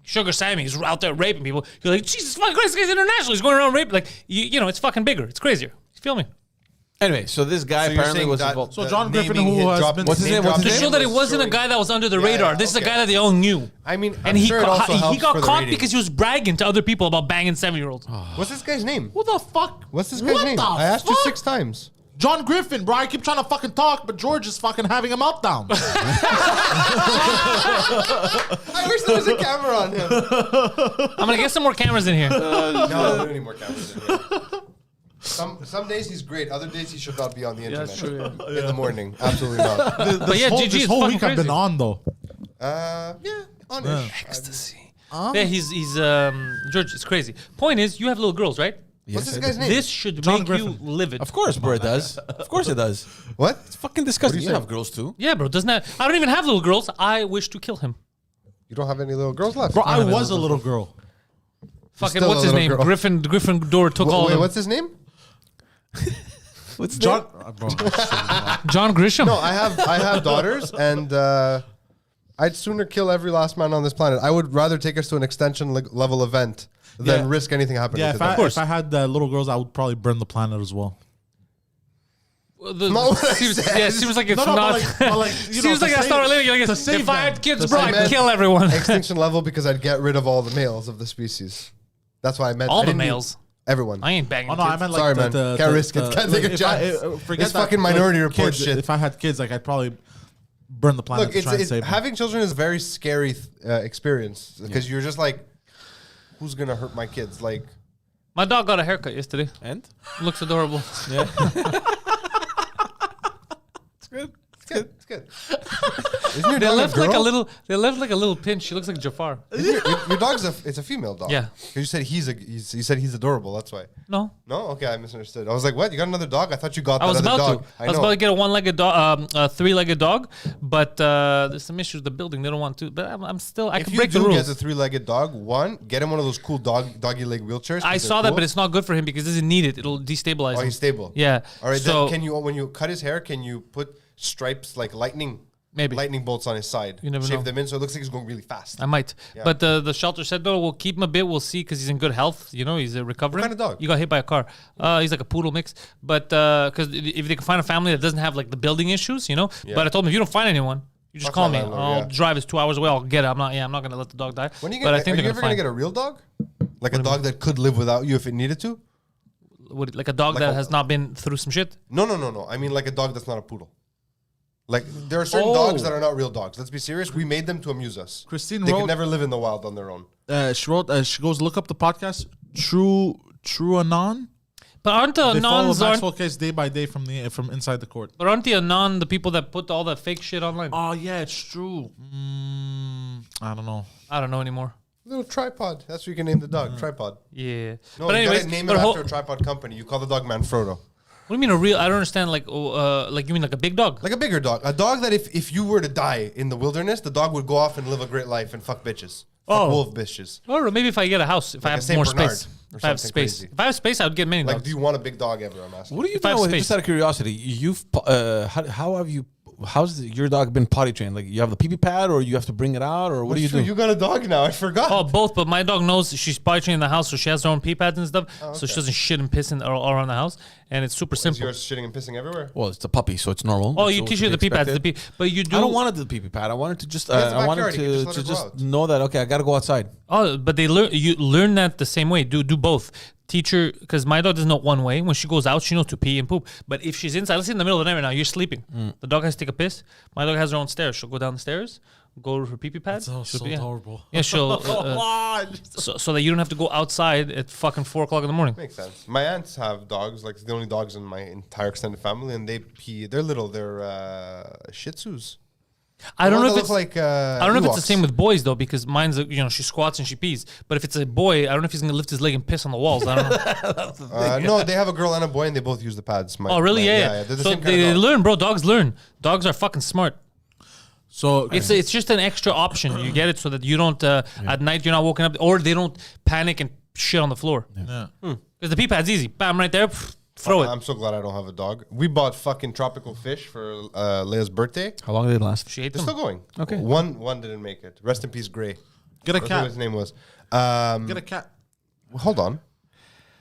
Speaker 6: Sugar Sammy's out there raping people, you're like, Jesus fucking Christ, this guy's international. He's going around raping. Like, you know, it's fucking bigger. It's crazier. You feel me?
Speaker 5: Anyway, so this guy
Speaker 4: So you're
Speaker 5: apparently
Speaker 4: saying
Speaker 5: was
Speaker 4: that
Speaker 5: involved.
Speaker 1: So
Speaker 4: the
Speaker 1: John Griffin,
Speaker 4: naming
Speaker 1: who
Speaker 4: hit
Speaker 1: has
Speaker 4: dropping-
Speaker 1: been-
Speaker 5: What's his name? What's
Speaker 6: To
Speaker 5: his
Speaker 6: show
Speaker 5: name?
Speaker 6: that it wasn't a guy that was under the radar. This is a
Speaker 4: okay.
Speaker 6: guy that they all knew.
Speaker 4: I mean,
Speaker 6: And
Speaker 4: I'm
Speaker 6: he
Speaker 4: sure it also helps
Speaker 6: got
Speaker 4: for the
Speaker 6: caught
Speaker 4: ratings.
Speaker 6: because he was bragging to other people about banging 7-year-olds.
Speaker 4: What's this guy's name?
Speaker 1: Who the fuck?
Speaker 4: What's this guy's
Speaker 1: What
Speaker 4: name?
Speaker 1: the
Speaker 4: I asked you
Speaker 1: fuck?
Speaker 4: 6 times.
Speaker 1: John Griffin, bro. I keep trying to fucking talk, but George is fucking having a meltdown.
Speaker 4: I wish there was a camera on him.
Speaker 6: I'm gonna get some more cameras in here.
Speaker 4: No, we don't need more cameras in here. Some days he's great. Other days he should not be on the internet.
Speaker 6: that's true,
Speaker 4: In the morning. Absolutely not.
Speaker 6: But yeah, GG
Speaker 1: this
Speaker 6: is
Speaker 1: whole
Speaker 6: fucking
Speaker 1: week I've been
Speaker 6: crazy.
Speaker 1: on though.
Speaker 4: Yeah, on
Speaker 6: Ecstasy. Yeah, he's George. It's crazy. Point is, you have little girls, right?
Speaker 4: What's this guy's name?
Speaker 6: This should
Speaker 1: John
Speaker 6: make
Speaker 1: Griffin.
Speaker 6: you livid.
Speaker 5: Of course, bro, it does. Of course it does.
Speaker 4: What?
Speaker 5: It's fucking disgusting.
Speaker 4: What
Speaker 5: You
Speaker 4: do you
Speaker 5: have girls too.
Speaker 6: Yeah, bro. Doesn't that? I don't even have little girls. I wish to kill him.
Speaker 4: You don't have any little girls left?
Speaker 1: Bro, I was a little girl.
Speaker 6: Fucking
Speaker 4: still
Speaker 6: what's
Speaker 4: a
Speaker 6: his
Speaker 4: little
Speaker 6: name?
Speaker 4: girl.
Speaker 6: Gryffindor took all of
Speaker 4: Wait,
Speaker 6: them.
Speaker 4: what's his name?
Speaker 5: What's
Speaker 1: John, bro,
Speaker 6: John Grisham.
Speaker 4: No, I have daughters, and I'd sooner kill every last man on this planet. I would rather take us to an extension level event than
Speaker 1: Yeah.
Speaker 4: risk anything happening
Speaker 1: yeah,
Speaker 4: to
Speaker 1: if
Speaker 4: them.
Speaker 1: I had little girls, I would probably burn the planet as well.
Speaker 6: The,
Speaker 4: Not what I
Speaker 6: seems,
Speaker 4: said.
Speaker 6: yeah, seems like it's
Speaker 1: No, no,
Speaker 6: not.
Speaker 1: but like, you know,
Speaker 6: seems
Speaker 1: to
Speaker 6: like I
Speaker 1: save-
Speaker 6: started living. Like,
Speaker 1: to
Speaker 6: if
Speaker 1: save
Speaker 6: I
Speaker 1: them.
Speaker 6: had kids,
Speaker 1: To
Speaker 6: bro,
Speaker 1: save
Speaker 6: I'd
Speaker 1: them.
Speaker 6: kill everyone.
Speaker 4: Extinction level because I'd get rid of all the males of the species. That's why I meant
Speaker 6: All
Speaker 4: I
Speaker 6: the
Speaker 4: didn't mean
Speaker 6: males.
Speaker 4: Everyone.
Speaker 6: I ain't banging
Speaker 1: Oh no,
Speaker 6: kids.
Speaker 1: I meant like
Speaker 4: Sorry, man. Can't risk it. Can't take a
Speaker 1: if I-
Speaker 4: chance.
Speaker 1: forget
Speaker 4: It's
Speaker 1: that,
Speaker 4: fucking Minority Report
Speaker 1: kids,
Speaker 4: shit.
Speaker 1: If I had kids, like I'd probably burn the planet
Speaker 4: Look,
Speaker 1: to try and save them.
Speaker 4: having children is a very scary experience because you're just like, who's gonna hurt my kids? Like,
Speaker 6: My dog got a haircut yesterday.
Speaker 5: And?
Speaker 6: Looks adorable.
Speaker 5: Yeah.
Speaker 4: it's good. Isn't your
Speaker 6: They
Speaker 4: dog
Speaker 6: left
Speaker 4: a girl?
Speaker 6: like a little. They left like a little pinch. She looks like Jafar.
Speaker 4: Your dog's it's a female dog.
Speaker 6: Yeah.
Speaker 4: 'Cause you said you said he's adorable. That's why.
Speaker 6: No,
Speaker 4: No, okay, I misunderstood. I was like, what? You got another dog? I thought you got
Speaker 6: I
Speaker 4: that
Speaker 6: was
Speaker 4: other
Speaker 6: about
Speaker 4: dog.
Speaker 6: to. I was about to get a one-legged dog, a three-legged dog, but there's some issues with the building. They don't want to. But I'm still. I
Speaker 4: If
Speaker 6: can
Speaker 4: you
Speaker 6: break the
Speaker 4: do
Speaker 6: rules.
Speaker 4: get a three-legged dog, get him one of those cool doggy leg wheelchairs.
Speaker 6: I saw that, but it's not good for him because he doesn't need it. It'll destabilize
Speaker 4: Oh,
Speaker 6: him.
Speaker 4: he's stable.
Speaker 6: Yeah.
Speaker 4: All right.
Speaker 6: So
Speaker 4: Then can you, when you cut his hair, can you put stripes like lightning bolts on his side?
Speaker 6: You never
Speaker 4: Shave
Speaker 6: know.
Speaker 4: them in so it looks like he's going really fast.
Speaker 6: I might.
Speaker 4: Yeah.
Speaker 6: But the shelter said, no, we'll keep him a bit. We'll see because he's in good health. You know, he's recovering.
Speaker 4: What kind of dog?
Speaker 6: You got hit by a car. He's like a poodle mix. But because if they can find a family that doesn't have like the building issues, you know.
Speaker 4: Yeah.
Speaker 6: But I told him, if you don't find anyone, You just
Speaker 4: Fuck
Speaker 6: call
Speaker 4: my
Speaker 6: me.
Speaker 4: landlord,
Speaker 6: I'll
Speaker 4: yeah.
Speaker 6: drive. It's 2 hours away. I'll get it. I'm not gonna let the dog die.
Speaker 4: When you
Speaker 6: but I
Speaker 4: get,
Speaker 6: think
Speaker 4: are you
Speaker 6: they're
Speaker 4: ever gonna
Speaker 6: find
Speaker 4: get a real dog? Like a dog that could live without you if it needed to?
Speaker 6: like a dog
Speaker 4: like
Speaker 6: that
Speaker 4: a-
Speaker 6: has not been through some shit.
Speaker 4: No. I mean like a dog that's not a poodle. Like there are certain
Speaker 6: Oh.
Speaker 4: dogs that are not real dogs. Let's be serious. We made them to amuse us.
Speaker 1: Christine
Speaker 4: They
Speaker 1: wrote.
Speaker 4: could never live in the wild on their own.
Speaker 1: She wrote. She goes look up the podcast. True Anon.
Speaker 6: But aren't the
Speaker 1: They follow
Speaker 6: Anons
Speaker 1: Maxwell case day by day from inside the court.
Speaker 6: but aren't the Anon the people that put all that fake shit online?
Speaker 1: Oh yeah, it's true. I don't know.
Speaker 6: I don't know anymore.
Speaker 4: Little tripod. That's what you can name the dog. Tripod.
Speaker 6: Yeah.
Speaker 4: No,
Speaker 6: but
Speaker 4: you
Speaker 6: anyways,
Speaker 4: gotta name it
Speaker 6: but
Speaker 4: after a tripod company. You call the dog Manfrotto.
Speaker 6: what do you mean a real? I don't understand. Like you mean like a big dog?
Speaker 4: Like a bigger dog. A dog that if you were to die in the wilderness, the dog would go off and live a great life and fuck bitches. Fuck
Speaker 6: Oh.
Speaker 4: wolf bitches.
Speaker 6: Or maybe if I get a house, if I
Speaker 4: Like a
Speaker 6: have
Speaker 4: Saint
Speaker 6: more
Speaker 4: Bernard
Speaker 6: space.
Speaker 4: or
Speaker 6: If I have
Speaker 4: something
Speaker 6: space.
Speaker 4: crazy.
Speaker 6: If I have space, I would get many
Speaker 4: Like,
Speaker 6: dogs.
Speaker 4: do you want a big dog ever? I'm asking.
Speaker 5: What do you
Speaker 6: If I have
Speaker 5: know?
Speaker 6: space.
Speaker 5: Just out of curiosity, how have you? How's your dog been potty trained? Like you have the pee pad, or you have to bring it out, or what do you do?
Speaker 4: You got a dog now. I forgot.
Speaker 6: Oh, both. But my dog knows she's potty trained in the house, so she has her own pee pads and stuff, so she doesn't shit and piss all around the house, and it's super
Speaker 4: Is
Speaker 6: simple.
Speaker 4: yours shitting and pissing everywhere?
Speaker 5: Well, it's a puppy, so it's normal.
Speaker 6: Oh,
Speaker 5: It's
Speaker 6: you
Speaker 5: what
Speaker 6: teach
Speaker 5: should
Speaker 6: her the
Speaker 5: be
Speaker 6: pee pads,
Speaker 5: expected.
Speaker 6: but you do.
Speaker 5: I don't want to do the pee pad. I wanted to just.
Speaker 4: it's a
Speaker 5: I wanted
Speaker 4: backyard, you can
Speaker 5: to
Speaker 4: just let her go
Speaker 5: just
Speaker 4: out.
Speaker 5: know that okay, I got to go outside.
Speaker 6: Oh, but you learn that the same way. Do both. Teach her, because my dog doesn't know one way. When she goes out, she knows to pee and poop. But if she's inside, let's say in the middle of the night right now, you're sleeping. The dog has to take a piss. My dog has her own stairs. She'll go down the stairs, go to her pee pad.
Speaker 1: So
Speaker 6: she'll pee-
Speaker 1: horrible.
Speaker 6: Yeah, she'll so that you don't have to go outside at fucking 4 o'clock in the morning.
Speaker 4: Makes sense. My aunts have dogs. Like it's the only dogs in my entire extended family, and they pee. They're little. They're Shih Tzus.
Speaker 6: I don't know if it's
Speaker 4: like.
Speaker 6: I don't know if it's the same with boys though, because mine's she squats and she pees. But if it's a boy, I don't know if he's gonna lift his leg and piss on the walls. I don't know.
Speaker 4: No, they have a girl and a boy, and they both use the pads.
Speaker 6: Oh really? Yeah.
Speaker 4: They're the
Speaker 6: So
Speaker 4: same kind
Speaker 6: they
Speaker 4: of dog.
Speaker 6: learn, bro. Dogs learn. Dogs are fucking smart.
Speaker 1: So
Speaker 6: It's just an extra option. You get it so that you don't at night you're not woken up, or they don't panic and shit on the floor.
Speaker 1: yeah.
Speaker 6: Because the pee pad's easy. Bam, right there. Throw it.
Speaker 4: I'm so glad I don't have a dog. We bought fucking tropical fish for Leia's birthday.
Speaker 5: How long did it last?
Speaker 6: She ate
Speaker 4: They're
Speaker 6: them.
Speaker 4: still going.
Speaker 5: Okay.
Speaker 4: One didn't make it. Rest in peace, Gray.
Speaker 1: Get a
Speaker 4: That's what
Speaker 1: cat.
Speaker 4: his name was.
Speaker 1: Get a cat.
Speaker 4: Hold on.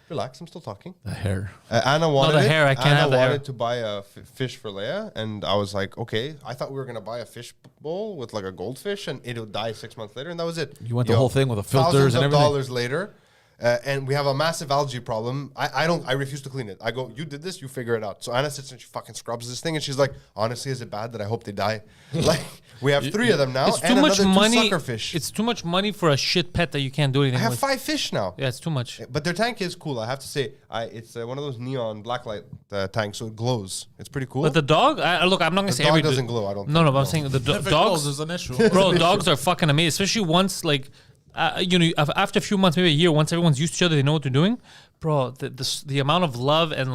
Speaker 4: Relax. I'm still talking.
Speaker 5: The hair.
Speaker 4: Anna wanted
Speaker 6: the
Speaker 4: it.
Speaker 6: hair, I can't
Speaker 4: Anna
Speaker 6: have the hair.
Speaker 4: wanted to buy a fish for Leia, and I was like, okay. I thought we were gonna buy a fish bowl with like a goldfish, and it would die 6 months later, and that was it.
Speaker 5: You went the whole thing with the filters
Speaker 4: thousands
Speaker 5: and
Speaker 4: of
Speaker 5: everything?
Speaker 4: dollars later, and we have a massive algae problem. I refuse to clean it. I go, you did this, you figure it out. So Anna sits and she fucking scrubs this thing, and she's like, honestly, is it bad that I hope they die? Like we have 3 of them now,
Speaker 6: It's too
Speaker 4: and
Speaker 6: much
Speaker 4: another 2
Speaker 6: money.
Speaker 4: sucker fish.
Speaker 6: It's too much money for a shit pet that you can't do anything
Speaker 4: I have
Speaker 6: with.
Speaker 4: 5 fish now.
Speaker 6: Yeah, it's too much.
Speaker 4: But their tank is cool. I have to say, it's one of those neon blacklight tanks, so it glows. It's pretty cool.
Speaker 6: But the dog, look, I'm not gonna
Speaker 4: The
Speaker 6: say
Speaker 4: dog
Speaker 6: every
Speaker 4: doesn't glow, I don't
Speaker 6: No,
Speaker 4: think,
Speaker 6: no, but I'm
Speaker 4: no.
Speaker 6: saying the
Speaker 1: If it
Speaker 6: dogs.
Speaker 1: goes, there's an issue.
Speaker 6: Bro, dogs are fucking amazing, especially once after a few months, maybe a year, once everyone's used to each other, they know what they're doing. Bro, the amount of love and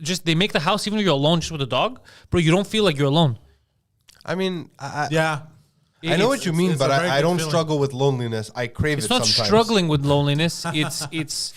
Speaker 6: just they make the house, even if you're alone just with a dog, bro, you don't feel like you're alone.
Speaker 4: I mean,
Speaker 1: Yeah.
Speaker 4: I know what you mean,
Speaker 1: it's
Speaker 4: but
Speaker 1: a very
Speaker 4: I
Speaker 1: good
Speaker 4: don't
Speaker 1: feeling.
Speaker 4: struggle with loneliness. I crave
Speaker 6: It's
Speaker 4: it
Speaker 6: not
Speaker 4: sometimes.
Speaker 6: struggling with loneliness. It's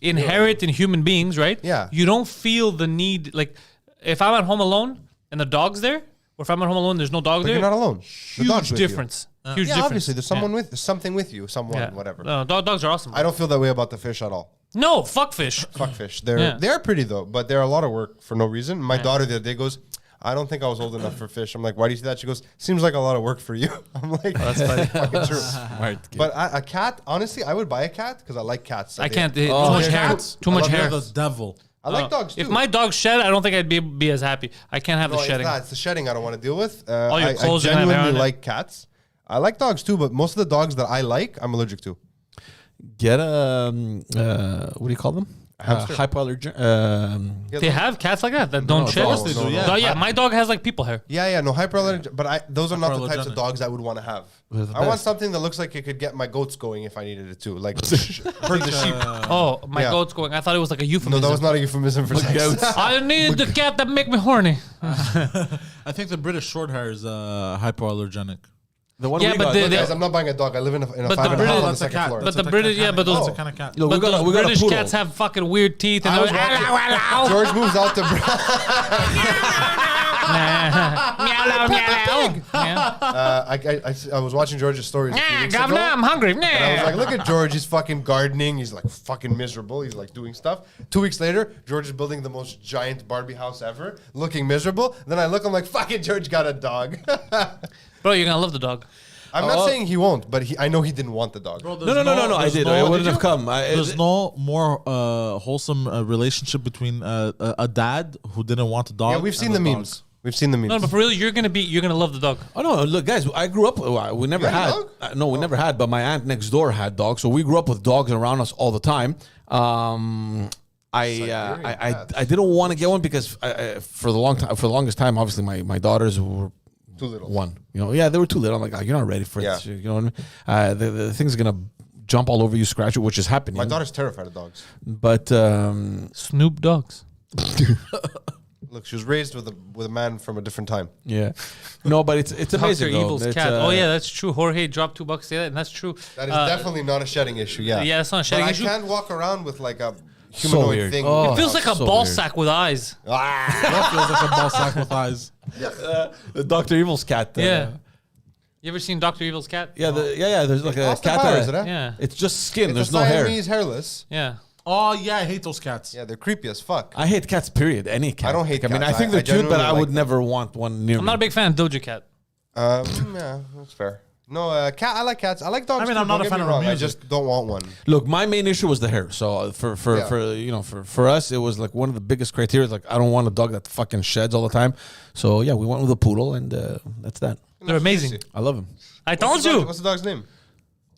Speaker 6: inherent in human beings, right?
Speaker 4: Yeah.
Speaker 6: You don't feel the need, like if I'm at home alone and the dog's there, or if I'm at home alone, there's no dog
Speaker 4: But
Speaker 6: there.
Speaker 4: you're not alone. The dog's
Speaker 6: Huge
Speaker 4: with you.
Speaker 6: difference. Huge
Speaker 4: Yeah,
Speaker 6: difference.
Speaker 4: obviously, there's someone
Speaker 6: Yeah.
Speaker 4: with something with you, someone,
Speaker 6: Yeah.
Speaker 4: whatever.
Speaker 6: No, dogs are awesome.
Speaker 4: I don't feel that way about the fish at all.
Speaker 6: No, fuck fish.
Speaker 4: Fuck fish.
Speaker 6: Yeah.
Speaker 4: They're pretty though, but they're a lot of work for no reason. My daughter the other day goes, I don't think I was old enough for fish. I'm like, why do you say that? She goes, seems like a lot of work for you. I'm like, that's fucking true.
Speaker 5: Smart.
Speaker 4: But a cat, honestly, I would buy a cat because I like cats.
Speaker 6: I can't. Too
Speaker 5: Oh,
Speaker 6: much
Speaker 4: yeah.
Speaker 6: hair.
Speaker 4: Cats?
Speaker 6: Too
Speaker 4: I
Speaker 6: much
Speaker 4: love
Speaker 6: hair.
Speaker 1: You're the devil.
Speaker 4: I like dogs too.
Speaker 6: If my dog shed, I don't think I'd be as happy. I can't have
Speaker 4: No,
Speaker 6: the shedding.
Speaker 4: it's the shedding I don't want to deal with.
Speaker 6: All your
Speaker 4: I
Speaker 6: clothes are gonna have hair
Speaker 4: genuinely
Speaker 6: on it.
Speaker 4: like cats. I like dogs too, but most of the dogs that I like, I'm allergic to.
Speaker 5: Get a what do you call them?
Speaker 4: Hamster.
Speaker 5: Hypoallergen.
Speaker 6: They have cats like that don't shed.
Speaker 1: course they do, yeah.
Speaker 6: Yeah, my dog has like people hair.
Speaker 4: Yeah, no hyperallergic. But those are not the types of
Speaker 1: Hyperallergenic.
Speaker 4: dogs I would want to have.
Speaker 5: They're the
Speaker 4: I want
Speaker 5: best.
Speaker 4: something that looks like it could get my goats going if I needed it to, like herd the sheep.
Speaker 6: Oh, my
Speaker 4: yeah.
Speaker 6: goat's going. I thought it was like a
Speaker 4: No,
Speaker 6: euphemism.
Speaker 4: that was not a euphemism for sex.
Speaker 6: I need the cat that make me horny.
Speaker 1: I think the British short hair is hypoallergenic.
Speaker 5: The one
Speaker 6: Yeah,
Speaker 5: we
Speaker 6: but
Speaker 5: got.
Speaker 6: they-
Speaker 5: look
Speaker 6: they-
Speaker 5: at-
Speaker 4: Guys, I'm not buying a dog. I live in a
Speaker 6: But the
Speaker 4: 5.5
Speaker 6: British-
Speaker 4: on the
Speaker 1: That's a
Speaker 4: second
Speaker 1: cat.
Speaker 4: floor.
Speaker 6: But
Speaker 1: That's
Speaker 6: the
Speaker 1: a
Speaker 6: British-
Speaker 1: kind
Speaker 6: yeah,
Speaker 1: of-
Speaker 6: but those-
Speaker 1: that's a kind of cat.
Speaker 5: Look, we
Speaker 6: But
Speaker 5: got
Speaker 6: those
Speaker 5: a
Speaker 6: British
Speaker 5: poodle.
Speaker 6: cats have fucking weird teeth. And
Speaker 4: I was
Speaker 6: they're like,
Speaker 4: watching- George moves out to
Speaker 6: Meow, meow.
Speaker 4: I was watching George's stories a few weeks
Speaker 6: Governor,
Speaker 4: ago.
Speaker 6: I'm hungry.
Speaker 4: And I was like, look at George. He's fucking gardening. He's like fucking miserable. He's like doing stuff. 2 weeks later, George is building the most giant Barbie house ever, looking miserable. Then I look, I'm like, fucking George got a dog.
Speaker 6: Bro, you're gonna love the dog.
Speaker 4: I'm not saying he won't, but I know he didn't want the dog.
Speaker 1: Bro,
Speaker 5: No, I did. It wouldn't have come.
Speaker 1: There's no more wholesome relationship between a dad who didn't want a dog.
Speaker 4: Yeah, we've seen the
Speaker 1: and a
Speaker 4: memes.
Speaker 1: dog.
Speaker 4: We've seen the memes.
Speaker 6: No, but for real, you're gonna love the dog.
Speaker 5: Oh no! Look, guys, I grew up. We never
Speaker 4: You had
Speaker 5: had.
Speaker 4: a dog?
Speaker 5: No, we never had. But my aunt next door had dogs, so we grew up with dogs around us all the time. I didn't want to get one because for the longest time, obviously my daughters were
Speaker 4: Too little.
Speaker 5: one. They were too little. I'm like, oh, you're not ready for this.
Speaker 4: Yeah.
Speaker 5: You know what I mean? The thing's gonna jump all over you, scratch it, which is happening.
Speaker 4: My daughter's terrified of dogs.
Speaker 5: But
Speaker 6: Snoop dogs.
Speaker 4: Look, she was raised with a man from a different time.
Speaker 5: yeah, no, but it's
Speaker 6: Dr.
Speaker 5: amazing. though.
Speaker 6: Evil's
Speaker 5: It's,
Speaker 6: cat. Oh yeah, that's true. Jorge dropped $2 today, and that's true.
Speaker 4: That is definitely not a shedding issue. Yeah.
Speaker 6: Yeah, it's not a shedding
Speaker 4: but
Speaker 6: issy.
Speaker 4: I can't walk around with like a
Speaker 5: So
Speaker 4: humanoid
Speaker 5: weird.
Speaker 4: thing.
Speaker 5: Oh.
Speaker 6: It feels like a
Speaker 5: so
Speaker 6: ball
Speaker 5: weird.
Speaker 6: sack with eyes.
Speaker 1: That feels like a ball sack with eyes.
Speaker 5: the Dr. Evil's cat.
Speaker 6: Yeah. You ever seen Dr. Evil's cat?
Speaker 5: Yeah, there's like a
Speaker 4: Austin
Speaker 5: cat
Speaker 4: Powers,
Speaker 5: that.
Speaker 4: right?
Speaker 6: Yeah.
Speaker 5: It's just skin.
Speaker 4: It's
Speaker 5: There's
Speaker 4: a
Speaker 5: no hair.
Speaker 4: Siamese hairless.
Speaker 6: Yeah.
Speaker 1: Oh yeah, I hate those cats.
Speaker 4: Yeah, they're creepy as fuck.
Speaker 5: I hate cats. Period. Any cat.
Speaker 4: I don't hate
Speaker 5: I mean,
Speaker 4: cats.
Speaker 5: I think
Speaker 4: I
Speaker 5: they're cute, but
Speaker 4: genuinely
Speaker 5: I
Speaker 4: like
Speaker 5: would
Speaker 4: them.
Speaker 5: never want one near
Speaker 6: I'm
Speaker 5: me.
Speaker 6: not a big fan of Doja Cat.
Speaker 4: Yeah, that's fair. No, cat. I like cats. I like dogs.
Speaker 1: I mean,
Speaker 4: too,
Speaker 1: I'm not
Speaker 4: don't
Speaker 1: a
Speaker 4: get
Speaker 1: fan
Speaker 4: me
Speaker 1: of
Speaker 4: wrong. I
Speaker 1: music.
Speaker 4: just don't want one.
Speaker 5: Look, my main issue was the hair. So for us, it was like one of the biggest criteria. Like, I don't want a dog that fucking sheds all the time. So yeah, we went with a poodle, and that's that.
Speaker 6: They're amazing.
Speaker 5: I love him.
Speaker 6: I told you.
Speaker 4: What's the dog's name?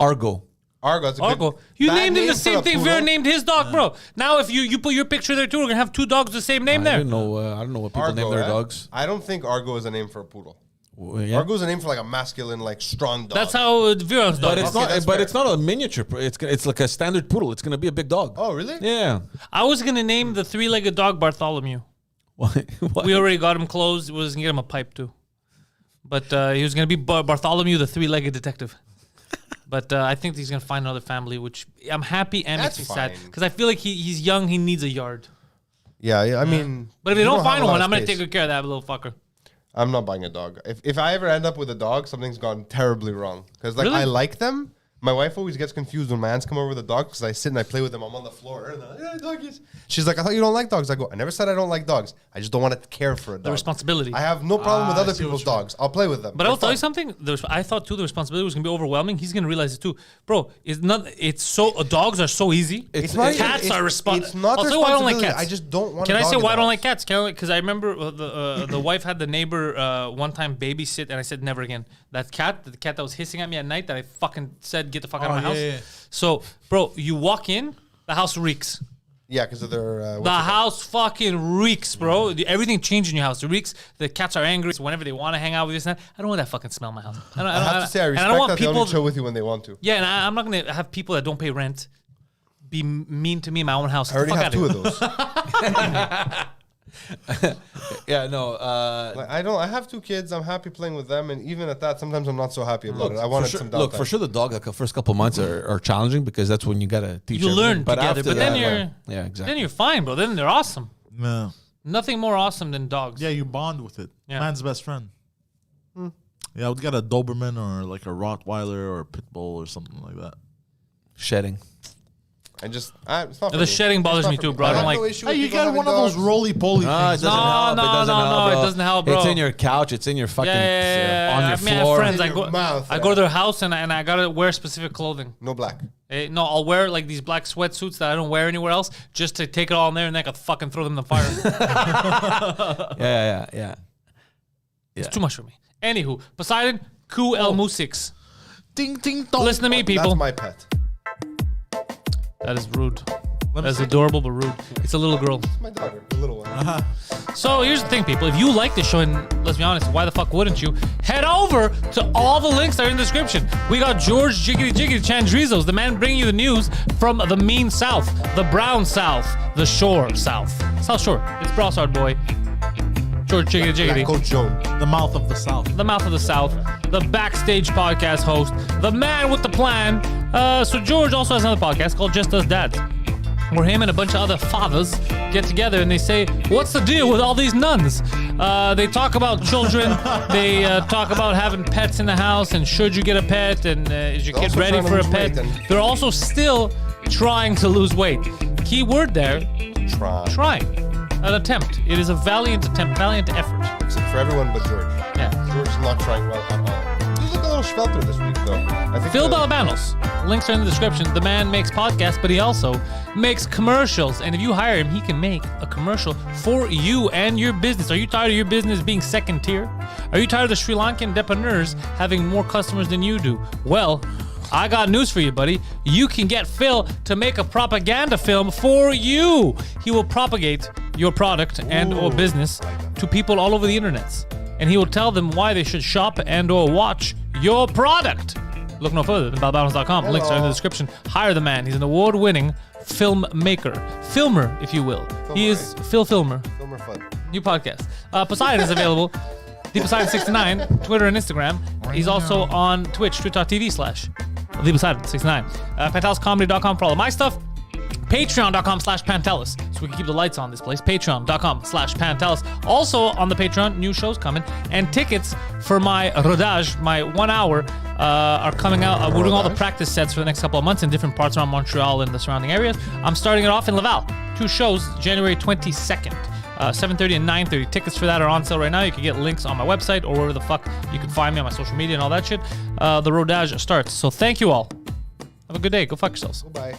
Speaker 5: Argo.
Speaker 4: Argo. It's a good-
Speaker 6: Argo. You
Speaker 4: bad
Speaker 6: named him
Speaker 4: name
Speaker 6: the
Speaker 4: for
Speaker 6: same
Speaker 4: a
Speaker 6: thing
Speaker 4: poodle.
Speaker 6: Vera named his dog, bro. Now if you put your picture there too, we're gonna have two dogs with the same name
Speaker 5: I
Speaker 6: there.
Speaker 5: didn't know. I don't know what people name their dogs.
Speaker 4: I don't think Argo is a name for a poodle.
Speaker 5: Yeah.
Speaker 4: Argo is a name for like a masculine, like strong dog.
Speaker 6: That's how Vera's dog.
Speaker 5: But it's
Speaker 6: is.
Speaker 4: Okay,
Speaker 5: not.
Speaker 4: that's
Speaker 5: But
Speaker 4: fair.
Speaker 5: it's not a miniature. It's like a standard poodle. It's gonna be a big dog.
Speaker 4: Oh, really?
Speaker 5: Yeah.
Speaker 6: I was gonna name the three-legged dog Bartholomew.
Speaker 5: Why?
Speaker 6: We already got him closed. We was gonna get him a pipe too, but he was gonna be Bartholomew, the three-legged detective. But I think he's gonna find another family, which I'm happy and makes
Speaker 4: That's
Speaker 6: me sad
Speaker 4: fine.
Speaker 6: because I feel like he's young. He needs a yard.
Speaker 4: Yeah. I mean,
Speaker 6: But if they
Speaker 4: you
Speaker 6: don't
Speaker 4: have
Speaker 6: find
Speaker 4: a lot
Speaker 6: one,
Speaker 4: of
Speaker 6: I'm gonna
Speaker 4: space.
Speaker 6: take good care of that little fucker.
Speaker 4: I'm not buying a dog. If I ever end up with a dog, something's gone terribly wrong. Because like
Speaker 6: Really?
Speaker 4: I like them. My wife always gets confused when my aunts come over with a dog because I sit and I play with them. I'm on the floor. And yeah, doggies. She's like, I thought you don't like dogs. I go, I never said I don't like dogs. I just don't want to care for a dog.
Speaker 6: The responsibility.
Speaker 4: I have no problem with
Speaker 1: I
Speaker 4: other
Speaker 1: see what
Speaker 4: people's
Speaker 1: you mean.
Speaker 4: dogs. I'll play with them.
Speaker 6: But
Speaker 4: They're
Speaker 6: I'll tell you
Speaker 4: fun.
Speaker 6: something. I thought too the responsibility was gonna be overwhelming. He's gonna realize it too, bro. It's so dogs are so easy.
Speaker 4: It's not even-
Speaker 6: cats
Speaker 4: it's-
Speaker 6: are responsible.
Speaker 4: It's not
Speaker 6: I'll
Speaker 4: the
Speaker 6: tell you why I don't like
Speaker 4: responsibility.
Speaker 6: cats.
Speaker 4: I just don't want.
Speaker 6: Can
Speaker 4: a
Speaker 6: I
Speaker 4: dog
Speaker 6: say
Speaker 4: in
Speaker 6: why I
Speaker 4: the
Speaker 6: don't
Speaker 4: house.
Speaker 6: like cats? Because I remember the wife had the neighbor one time babysit, and I said never again. The cat that was hissing at me at night, that I fucking said get the fuck out of my
Speaker 1: yeah,
Speaker 6: house.
Speaker 1: yeah.
Speaker 6: So, bro, you walk in, the house reeks.
Speaker 4: Yeah, because of their.
Speaker 6: The house fucking reeks, bro. Everything changed in your house. It reeks. The cats are angry whenever they want to hang out with this and that. I don't want that fucking smell in my house. I
Speaker 4: I have to say, I
Speaker 6: and
Speaker 4: respect
Speaker 6: don't want
Speaker 4: that they
Speaker 6: people.
Speaker 4: only chill with you when they want to.
Speaker 6: Yeah, and I'm not gonna have people that don't pay rent be mean to me in my own house.
Speaker 4: I already
Speaker 6: Get the
Speaker 4: have
Speaker 6: fuck outta
Speaker 4: two of
Speaker 6: here.
Speaker 4: those.
Speaker 5: Yeah. No.
Speaker 4: Like, I don't. I have two kids. I'm happy playing with them, and even at that, sometimes I'm not so happy about it. I wanted some downtime.
Speaker 5: Look, for sure, the dog like the first couple months are challenging because that's when you gotta teach.
Speaker 6: You
Speaker 5: everything.
Speaker 6: learn together,
Speaker 5: after
Speaker 6: but then
Speaker 5: that,
Speaker 6: you're
Speaker 5: yeah, exactly.
Speaker 6: then you're fine, bro. Then they're awesome.
Speaker 1: Yeah.
Speaker 6: Nothing more awesome than dogs.
Speaker 1: Yeah, you bond with it.
Speaker 6: Yeah.
Speaker 1: Man's best friend. Yeah, I would get a Doberman or like a Rottweiler or a Pit Bull or something like that.
Speaker 5: shedding.
Speaker 4: I just. it's not for
Speaker 6: The
Speaker 4: me.
Speaker 6: shedding
Speaker 4: It's
Speaker 6: bothers
Speaker 4: not
Speaker 6: me
Speaker 4: for
Speaker 6: too, bro. I
Speaker 4: have
Speaker 6: don't
Speaker 4: no
Speaker 6: like.
Speaker 4: issue
Speaker 1: Hey,
Speaker 4: with
Speaker 1: you
Speaker 4: people
Speaker 1: get
Speaker 4: having
Speaker 1: one of those
Speaker 4: dogs.
Speaker 1: roly-poly
Speaker 5: No, it
Speaker 1: things.
Speaker 5: doesn't help.
Speaker 6: no,
Speaker 5: it doesn't
Speaker 6: no,
Speaker 5: help,
Speaker 6: no, it
Speaker 5: bro.
Speaker 6: doesn't help, bro.
Speaker 5: It's in your couch. It's in your fucking
Speaker 6: Yeah,
Speaker 5: on your
Speaker 6: I mean, I have
Speaker 5: floor.
Speaker 6: friends.
Speaker 4: In
Speaker 6: I
Speaker 4: your
Speaker 6: go,
Speaker 4: mouth,
Speaker 6: I
Speaker 4: yeah.
Speaker 6: go to their house and I gotta wear specific clothing.
Speaker 4: No black.
Speaker 6: No, I'll wear like these black sweatsuits that I don't wear anywhere else, just to take it all in there and then I could fucking throw them in the fire.
Speaker 5: Yeah.
Speaker 6: It's too much for me. Anywho, Poseidon, Ku El Musix.
Speaker 1: Ding, ding, dong.
Speaker 6: Listen to me, people.
Speaker 4: That's my pet.
Speaker 6: That is rude.
Speaker 1: Let me
Speaker 6: That's
Speaker 1: see.
Speaker 6: adorable but rude. It's a little girl.
Speaker 4: My daughter, the little one.
Speaker 6: So here's the thing, people. If you like this show, and let's be honest, why the fuck wouldn't you? Head over to all the links that are in the description. We got George Jiggity Chandrizos, the man bringing you the news from the mean South, the brown South, the shore South. South Shore. It's Brossard boy. George Jiggity.
Speaker 4: Black Coat Joan.
Speaker 1: The mouth of the South.
Speaker 6: The mouth of the South, the backstage podcast host, the man with the plan. So George also has another podcast called Just Us Dads. where him and a bunch of other fathers get together and they say, what's the deal with all these nuns? They talk about children. They talk about having pets in the house and should you get a pet and is your
Speaker 4: They're
Speaker 6: kid
Speaker 4: also
Speaker 6: ready
Speaker 4: trying to
Speaker 6: for a
Speaker 4: lose
Speaker 6: pet?
Speaker 4: weight and-
Speaker 6: They're also still trying to lose weight. Key word there,
Speaker 4: Try.
Speaker 6: trying. An attempt. It is a valiant attempt, valiant effort.
Speaker 4: Except for everyone but George.
Speaker 6: Yeah.
Speaker 4: George is not trying well at all. He's looking a little schvelter this week, though. I think
Speaker 6: Phil
Speaker 4: the-
Speaker 6: Balabanos. Links are in the description. The man makes podcasts, but he also makes commercials. And if you hire him, he can make a commercial for you and your business. Are you tired of your business being second tier? Are you tired of the Sri Lankan depanneurs having more customers than you do? Well, I got news for you, buddy. You can get Phil to make a propaganda film for you. He will propagate your product and or business to people all over the internet. And he will tell them why they should shop and or watch your product. Look no further than balbalance.com. Links are in the description. Hire the man. He's an award-winning filmmaker. Filmer, if you will. He is Phil Filmer.
Speaker 4: Filmer fun.
Speaker 6: New podcast. Poseidon is available. ThePoseidon69, Twitter and Instagram. He's also on Twitch, twitch.tv/ThePoseidon69. PantelisComedy.com for all of my stuff. Patreon.com/Pantelis, so we can keep the lights on this place. Patreon.com/Pantelis. Also on the Patreon, new shows coming, and tickets for my rodage, my 1 hour, are coming out. We're doing all the practice sets for the next couple of months in different parts around Montreal and the surrounding areas. I'm starting it off in Laval. 2 shows, January 22nd. 7:30 and 9:30. Tickets for that are on sale right now. You can get links on my website or wherever the fuck you can find me on my social media and all that shit. The rodage starts. So thank you all. Have a good day. Go fuck yourselves.
Speaker 4: Bye.